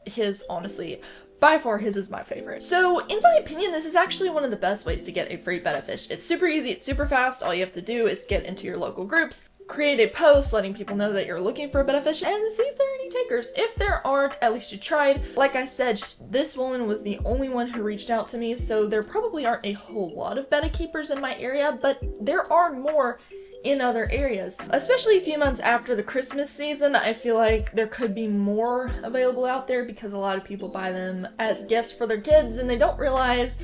his, honestly, by far his is my favorite. So in my opinion, this is actually one of the best ways to get a free betta fish. It's super easy, it's super fast. All you have to do is get into your local groups, create a post letting people know that you're looking for a betta fish, and see if there are any takers. If there aren't, at least you tried. Like I said, this woman was the only one who reached out to me, so there probably aren't a whole lot of betta keepers in my area, but there are more in other areas. Especially a few months after the Christmas season, I feel like there could be more available out there because a lot of people buy them as gifts for their kids and they don't realize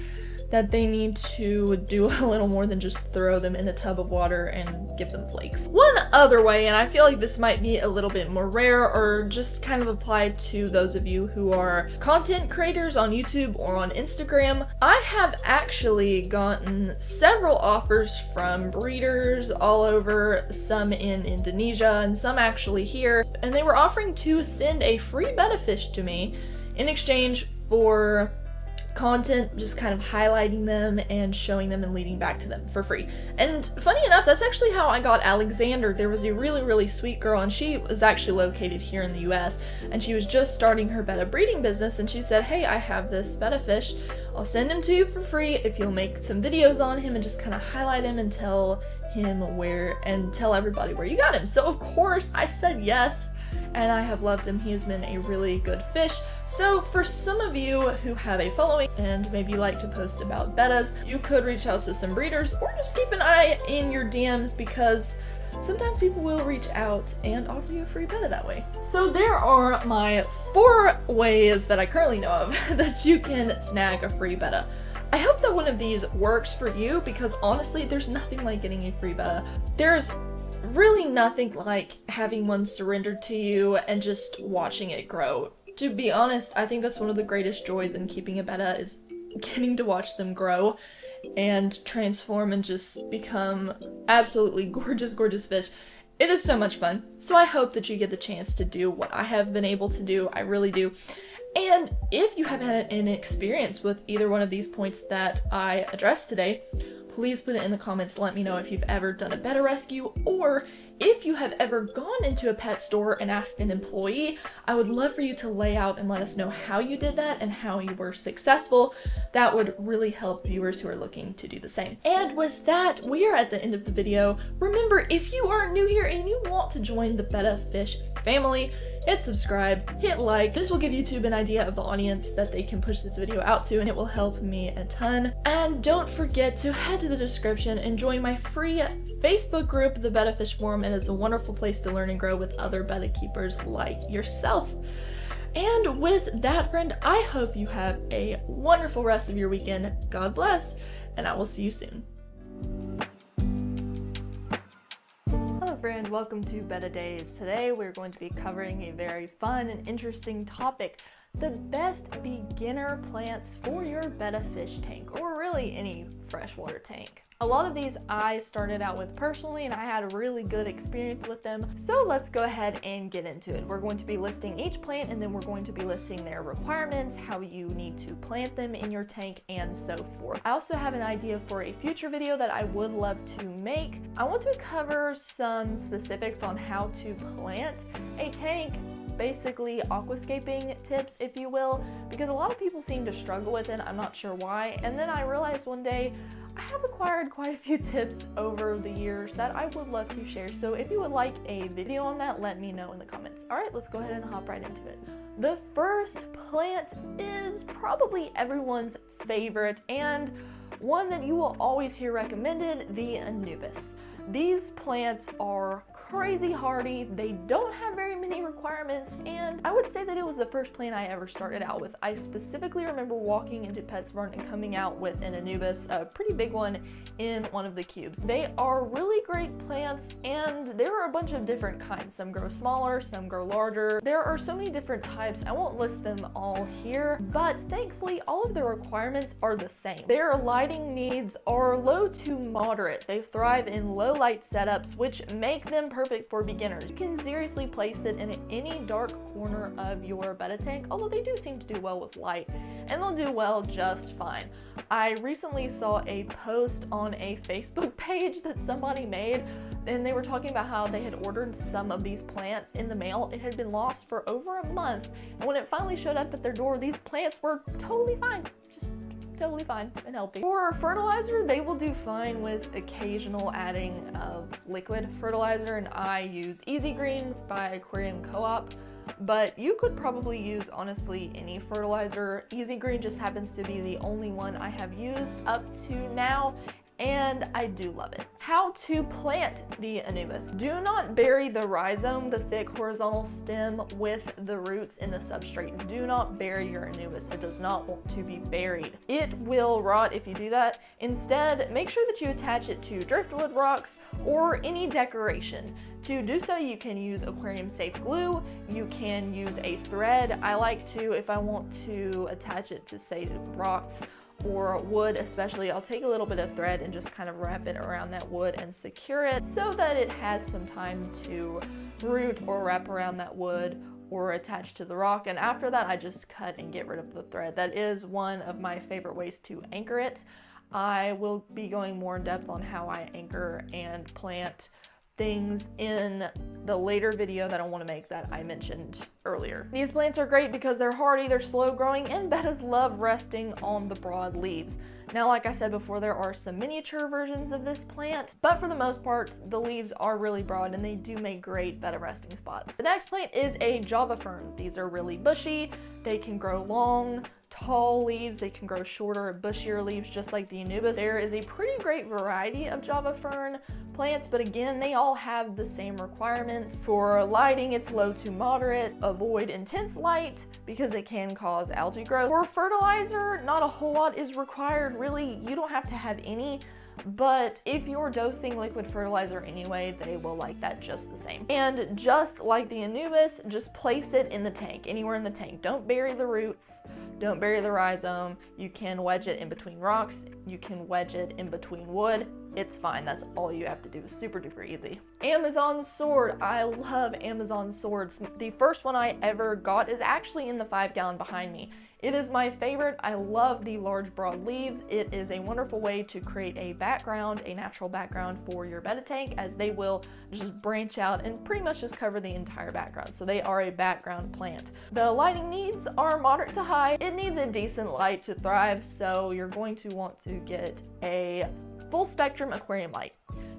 that they need to do a little more than just throw them in a tub of water and give them flakes. One other way, and I feel like this might be a little bit more rare or just kind of applied to those of you who are content creators on YouTube or on Instagram, I have actually gotten several offers from breeders all over, some in Indonesia and some actually here, and they were offering to send a free betta fish to me in exchange for content, just kind of highlighting them and showing them and leading back to them for free. And funny enough, that's actually how I got Alexander. There was a really sweet girl, and she was actually located here in the US, and she was just starting her betta breeding business, and she said, hey, I have this betta fish, I'll send him to you for free if you'll make some videos on him and just kind of highlight him and tell him where, and tell everybody where you got him. So of course I said yes, and I have loved him. He has been a really good fish. So for some of you who have a following and maybe like to post about bettas, you could reach out to some breeders, or just keep an eye in your DMs, because sometimes people will reach out and offer you a free betta that way. So there are my 4 ways that I currently know of that you can snag a free betta. I hope that one of these works for you, because honestly, there's nothing like getting a free betta. There's really nothing like having one surrendered to you and just watching it grow. To be honest, I think that's one of the greatest joys in keeping a betta, is getting to watch them grow and transform and just become absolutely gorgeous fish. It is so much fun. So I hope that you get the chance to do what I have been able to do. I really do. And if you have had an experience with either one of these points that I addressed today, please put it in the comments. Let me know if you've ever done a betta rescue, or if you have ever gone into a pet store and asked an employee. I would love for you to lay out and let us know how you did that and how you were successful. That would really help viewers who are looking to do the same. And with that, we are at the end of the video. Remember, if you are new here and you want to join the Betta Fish family, hit subscribe, hit like. This will give YouTube an idea of the audience that they can push this video out to, and it will help me a ton. And don't forget to head to the description and join my free Facebook group, the Betta Fish Forum. It is a wonderful place to learn and grow with other betta keepers like yourself. And with that, friend, I hope you have a wonderful rest of your weekend. God bless, and I will see you soon. Hello friend, welcome to Betta Days. Today we're going to be covering a very fun and interesting topic: the best beginner plants for your betta fish tank, or really any freshwater tank. A lot of these I started out with personally, and I had a really good experience with them. So let's go ahead and get into it. We're going to be listing each plant, and then we're going to be listing their requirements, how you need to plant them in your tank, and so forth. I also have an idea for a future video that I would love to make. I want to cover some specifics on how to plant a tank, basically aquascaping tips, if you will, because a lot of people seem to struggle with it. I'm not sure why. And then I realized one day I have acquired quite a few tips over the years that I would love to share. So if you would like a video on that, let me know in the comments. All right, let's go ahead and hop right into it. The first plant is probably everyone's favorite, and one that you will always hear recommended, the Anubis. These plants are crazy hardy, they don't have very many requirements, and I would say that it was the first plant I ever started out with. I specifically remember walking into PetSmart and coming out with an Anubis, a pretty big one, in one of the cubes. They are really great plants, and there are a bunch of different kinds. Some grow smaller, some grow larger. There are so many different types. I won't list them all here, but thankfully all of the requirements are the same. Their lighting needs are low to moderate. They thrive in low light setups, which make them perfect for beginners. You can seriously place it in any dark corner of your betta tank, although they do seem to do well with light, and they'll do well just fine. I recently saw a post on a Facebook page that somebody made, and they were talking about how they had ordered some of these plants in the mail. It had been lost for over a month, and when it finally showed up at their door, these plants were totally fine. Just totally fine and healthy. For fertilizer, they will do fine with occasional adding of liquid fertilizer, and I use Easy Green by Aquarium Co-op, but you could probably use honestly any fertilizer. Easy Green just happens to be the only one I have used up to now, and I do love it. How to plant the Anubis. Do not bury the rhizome, the thick horizontal stem, with the roots in the substrate. Do not bury your Anubis. It does not want to be buried. It will rot if you do that. Instead, make sure that you attach it to driftwood rocks or any decoration. To do so, you can use aquarium safe glue. You can use a thread. I like to, if I want to attach it to, say, rocks or wood especially, I'll take a little bit of thread and just kind of wrap it around that wood and secure it so that it has some time to root or wrap around that wood or attached to the rock, and after that I just cut and get rid of the thread. That is one of my favorite ways to anchor it. I will be going more in depth on how I anchor and plant things in the later video that I want to make that I mentioned earlier. These plants are great because they're hardy, they're slow growing, and bettas love resting on the broad leaves. Now, like I said before, there are some miniature versions of this plant, but for the most part, the leaves are really broad and they do make great betta resting spots. The next plant is a Java fern. These are really bushy, they can grow long, tall leaves, they can grow shorter, bushier leaves just like the Anubis. There is a pretty great variety of Java fern plants, but again, they all have the same requirements. For lighting, it's low to moderate, avoid intense light because it can cause algae growth. For fertilizer, not a whole lot is required really. You don't have to have any, but if you're dosing liquid fertilizer anyway, they will like that just the same. And just like the Anubis, just place it in the tank, anywhere in the tank. Don't bury the roots, don't bury the rhizome. You can wedge it in between rocks, you can wedge it in between wood. It's fine, that's all you have to do. Super duper easy. Amazon sword, I love Amazon swords. The first one I ever got is actually in the 5-gallon behind me. It is my favorite. I love the large broad leaves. It is a wonderful way to create a background, a natural background for your betta tank, as they will just branch out and pretty much just cover the entire background. So they are a background plant. The lighting needs are moderate to high. It needs a decent light to thrive, so you're going to want to get a full spectrum aquarium light.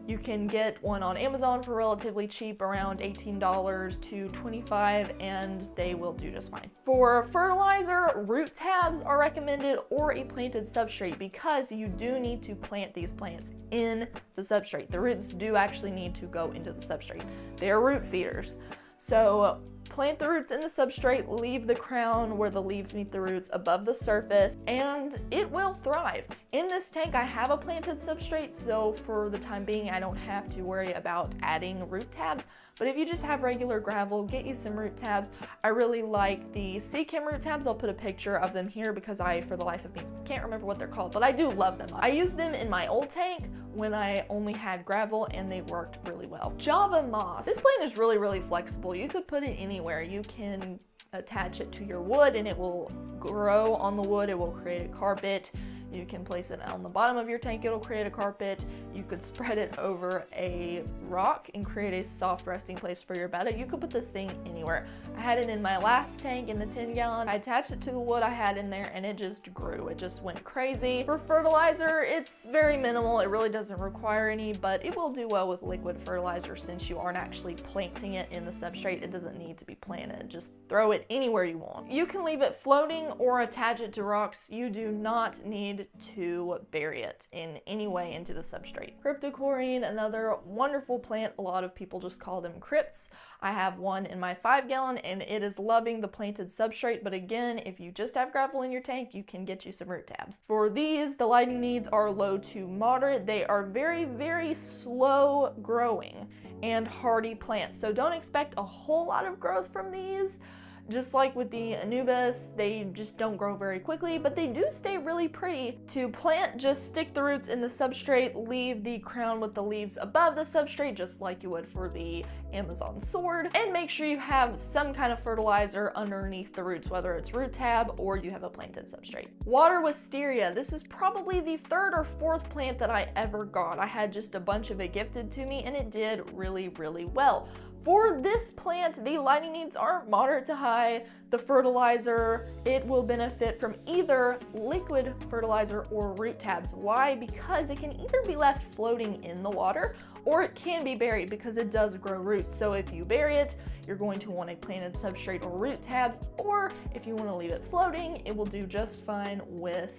You can get one on Amazon for relatively cheap, around $18 to $25, and they will do just fine. For fertilizer, root tabs are recommended or a planted substrate because you do need to plant these plants in the substrate. The roots do actually need to go into the substrate. They are root feeders. So plant the roots in the substrate, leave the crown where the leaves meet the roots above the surface, and it will thrive. In this tank, I have a planted substrate, so for the time being, I don't have to worry about adding root tabs. But if you just have regular gravel, get you some root tabs. I really like the Seachem root tabs. I'll put a picture of them here because I, for the life of me, can't remember what they're called, but I do love them. I used them in my old tank when I only had gravel and they worked really well. Java moss. This plant is really, really flexible. You could put it anywhere. You can attach it to your wood and it will grow on the wood. It will create a carpet. You can place it on the bottom of your tank, it'll create a carpet. You could spread it over a rock and create a soft resting place for your betta. You could put this thing anywhere. I had it in my last tank in the 10-gallon. I attached it to the wood I had in there and it just grew. It just went crazy. For fertilizer, it's very minimal. It really doesn't require any, but it will do well with liquid fertilizer since you aren't actually planting it in the substrate. It doesn't need to be planted. Just throw it anywhere you want. You can leave it floating or attach it to rocks. You do not need to bury it in any way into the substrate. Cryptocoryne, another wonderful plant. A lot of people just call them crypts. I have one in my 5-gallon and it is loving the planted substrate, but again, if you just have gravel in your tank, you can get you some root tabs. For these, the lighting needs are low to moderate. They are very, very slow growing and hardy plants, so don't expect a whole lot of growth from these. Just like with the Anubis, they just don't grow very quickly, but they do stay really pretty. To plant, just stick the roots in the substrate, leave the crown with the leaves above the substrate, just like you would for the Amazon sword, and make sure you have some kind of fertilizer underneath the roots, whether it's root tab or you have a planted substrate. Water wisteria. This is probably the 3rd or 4th plant that I ever got. I had just a bunch of it gifted to me and it did really, really well. For this plant, the lighting needs are moderate to high. The fertilizer, it will benefit from either liquid fertilizer or root tabs. Why? Because it can either be left floating in the water or it can be buried because it does grow roots. So if you bury it, you're going to want a planted substrate or root tabs, or if you want to leave it floating, it will do just fine with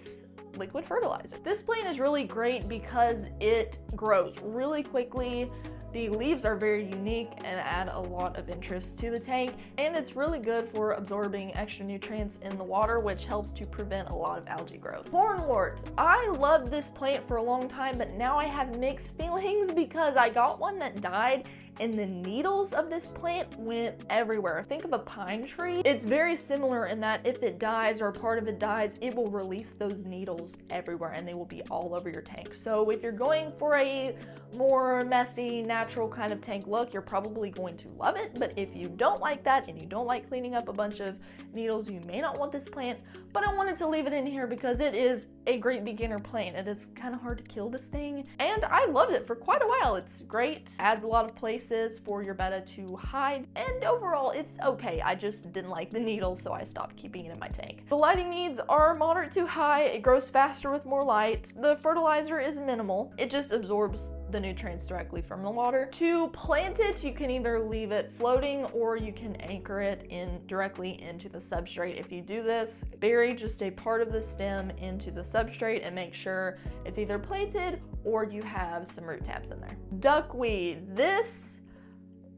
liquid fertilizer. This plant is really great because it grows really quickly. The leaves are very unique and add a lot of interest to the tank, and it's really good for absorbing extra nutrients in the water, which helps to prevent a lot of algae growth. Hornwort. I loved this plant for a long time, but now I have mixed feelings because I got one that died and the needles of this plant went everywhere. Think of a pine tree. It's very similar in that if it dies or part of it dies, it will release those needles everywhere and they will be all over your tank. So if you're going for a more messy, natural kind of tank look, you're probably going to love it. But if you don't like that and you don't like cleaning up a bunch of needles, you may not want this plant. But I wanted to leave it in here because it is a great beginner plant. It is kind of hard to kill this thing, and I loved it for quite a while. It's great, adds a lot of places for your Betta to hide, and overall it's okay. I just didn't like the needles, so I stopped keeping it in my tank. The lighting needs are moderate to high. It grows faster with more light. The fertilizer is minimal. It just absorbs the nutrients directly from the water. To plant it, you can either leave it floating or you can anchor it in directly into the substrate. If you do this, bury just a part of the stem into the substrate and make sure it's either planted or you have some root tabs in there. Duckweed. This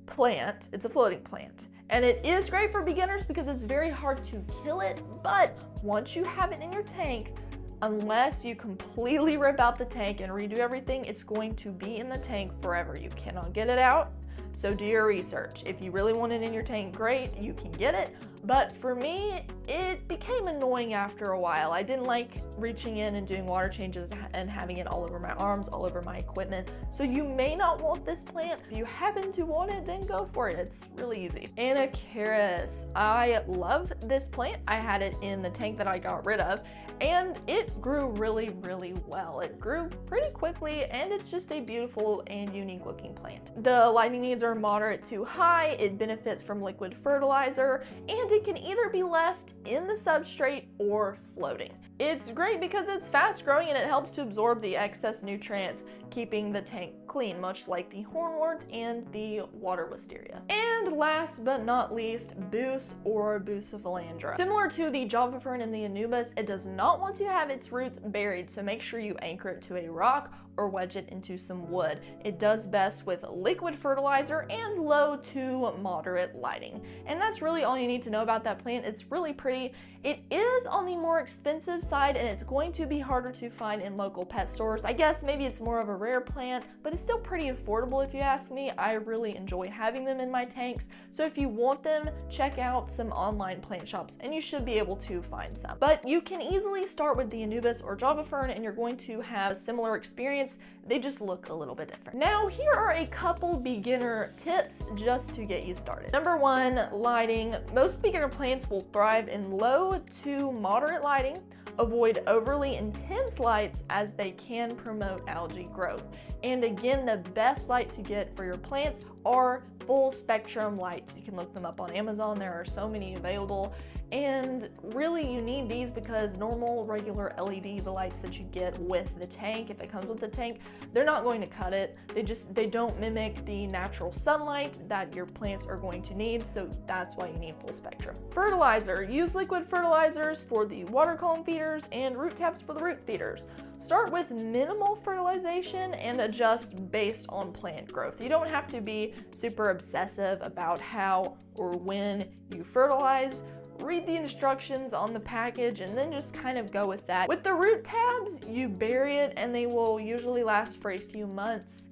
plant, it's a floating plant, and it is great for beginners because it's very hard to kill it, but once you have it in your tank, unless you completely rip out the tank and redo everything, it's going to be in the tank forever. You cannot get it out, so do your research. If you really want it in your tank, great, you can get it. But for me, it became annoying after a while. I didn't like reaching in and doing water changes and having it all over my arms, all over my equipment. So you may not want this plant. If you happen to want it, then go for it. It's really easy. Anacharis. I love this plant. I had it in the tank that I got rid of, and it grew really, really well. It grew pretty quickly, and it's just a beautiful and unique looking plant. The lighting needs are moderate to high. It benefits from liquid fertilizer, and it can either be left in the substrate or floating. It's great because it's fast growing and it helps to absorb the excess nutrients, keeping the tank clean, much like the hornwort and the water wisteria. And last but not least, Bus or Bucephalandra. Similar to the Java fern and the Anubis, it does not want to have its roots buried, so make sure you anchor it to a rock or wedge it into some wood. It does best with liquid fertilizer and low to moderate lighting. And that's really all you need to know about that plant. It's really pretty. It is on the more expensive side and it's going to be harder to find in local pet stores. I guess maybe it's more of a rare plant, but it's still pretty affordable if you ask me. I really enjoy having them in my tanks. So if you want them, check out some online plant shops and you should be able to find some. But you can easily start with the Anubis or Java fern and you're going to have a similar experience. They just look a little bit different. Now here are a couple beginner tips just to get you started. Number one, lighting. Most beginner plants will thrive in low to moderate lighting. Avoid overly intense lights as they can promote algae growth. And again, the best light to get for your plants are full spectrum lights. You can look them up on Amazon. There are so many available. And really you need these because normal regular LED, the lights that you get with the tank, if it comes with the tank, they're not going to cut it. They don't mimic the natural sunlight that your plants are going to need. So that's why you need full spectrum. Fertilizer. Use liquid fertilizers for the water column feeders and root taps for the root feeders. Start with minimal fertilization and adjust based on plant growth. You don't have to be super obsessive about how or when you fertilize. Read the instructions on the package and then just kind of go with that. With the root tabs, you bury it and they will usually last for a few months.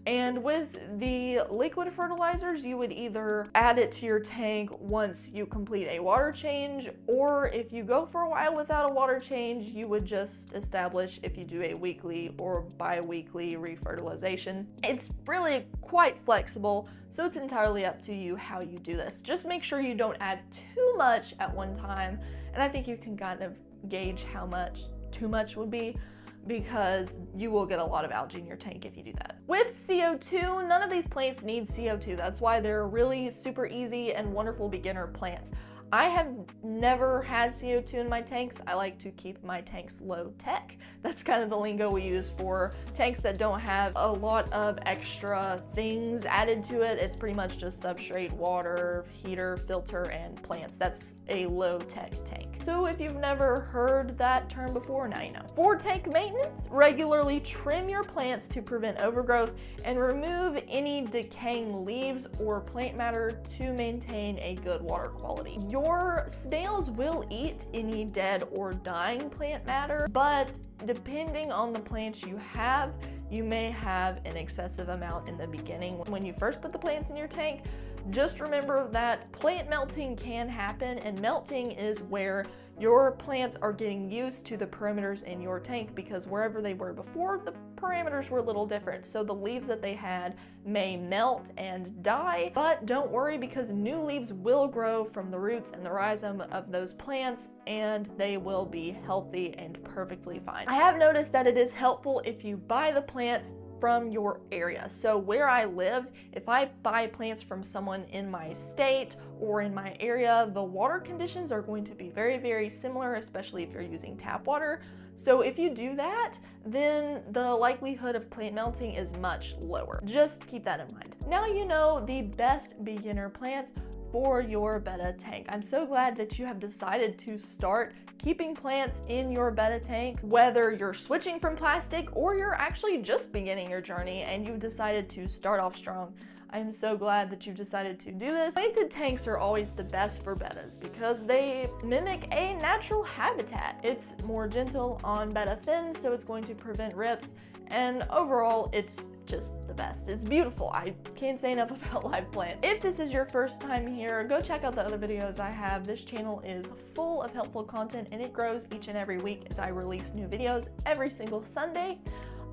And with the liquid fertilizers, you would either add it to your tank once you complete a water change, or if you go for a while without a water change, you would just establish if you do a weekly or bi-weekly refertilization. It's really quite flexible, so it's entirely up to you how you do this. Just make sure you don't add too much at one time, and I think you can kind of gauge how much too much would be, because you will get a lot of algae in your tank if you do that. With CO2, none of these plants need CO2. That's why they're really super easy and wonderful beginner plants. I have never had CO2 in my tanks. I like to keep my tanks low tech. That's kind of the lingo we use for tanks that don't have a lot of extra things added to it. It's pretty much just substrate, water, heater, filter, and plants. That's a low tech tank. So if you've never heard that term before, now you know. For tank maintenance, regularly trim your plants to prevent overgrowth and remove any decaying leaves or plant matter to maintain a good water quality. Your snails will eat any dead or dying plant matter, but depending on the plants you have, you may have an excessive amount in the beginning. When you first put the plants in your tank, just remember that plant melting can happen, and melting is where your plants are getting used to the parameters in your tank, because wherever they were before, the parameters were a little different. So the leaves that they had may melt and die, but don't worry, because new leaves will grow from the roots and the rhizome of those plants, and they will be healthy and perfectly fine. I have noticed that it is helpful if you buy the plants from your area. So where I live, if I buy plants from someone in my state or in my area, the water conditions are going to be very, very similar, especially if you're using tap water. So if you do that, then the likelihood of plant melting is much lower. Just keep that in mind. Now you know the best beginner plants for your Betta tank. I'm so glad that you have decided to start keeping plants in your Betta tank, whether you're switching from plastic or you're actually just beginning your journey and you've decided to start off strong. I'm so glad that you've decided to do this. Planted tanks are always the best for bettas because they mimic a natural habitat. It's more gentle on betta fins, so it's going to prevent rips, and overall it's just the best. It's beautiful. I can't say enough about live plants. If this is your first time here, go check out the other videos I have. This channel is full of helpful content and it grows each and every week as I release new videos every single Sunday.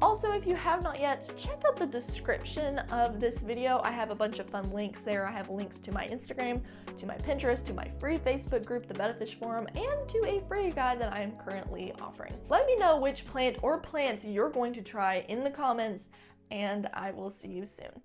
Also, if you have not yet, check out the description of this video. I have a bunch of fun links there. I have links to my Instagram, to my Pinterest, to my free Facebook group, the Betta Fish Forum, and to a free guide that I am currently offering. Let me know which plant or plants you're going to try in the comments, and I will see you soon.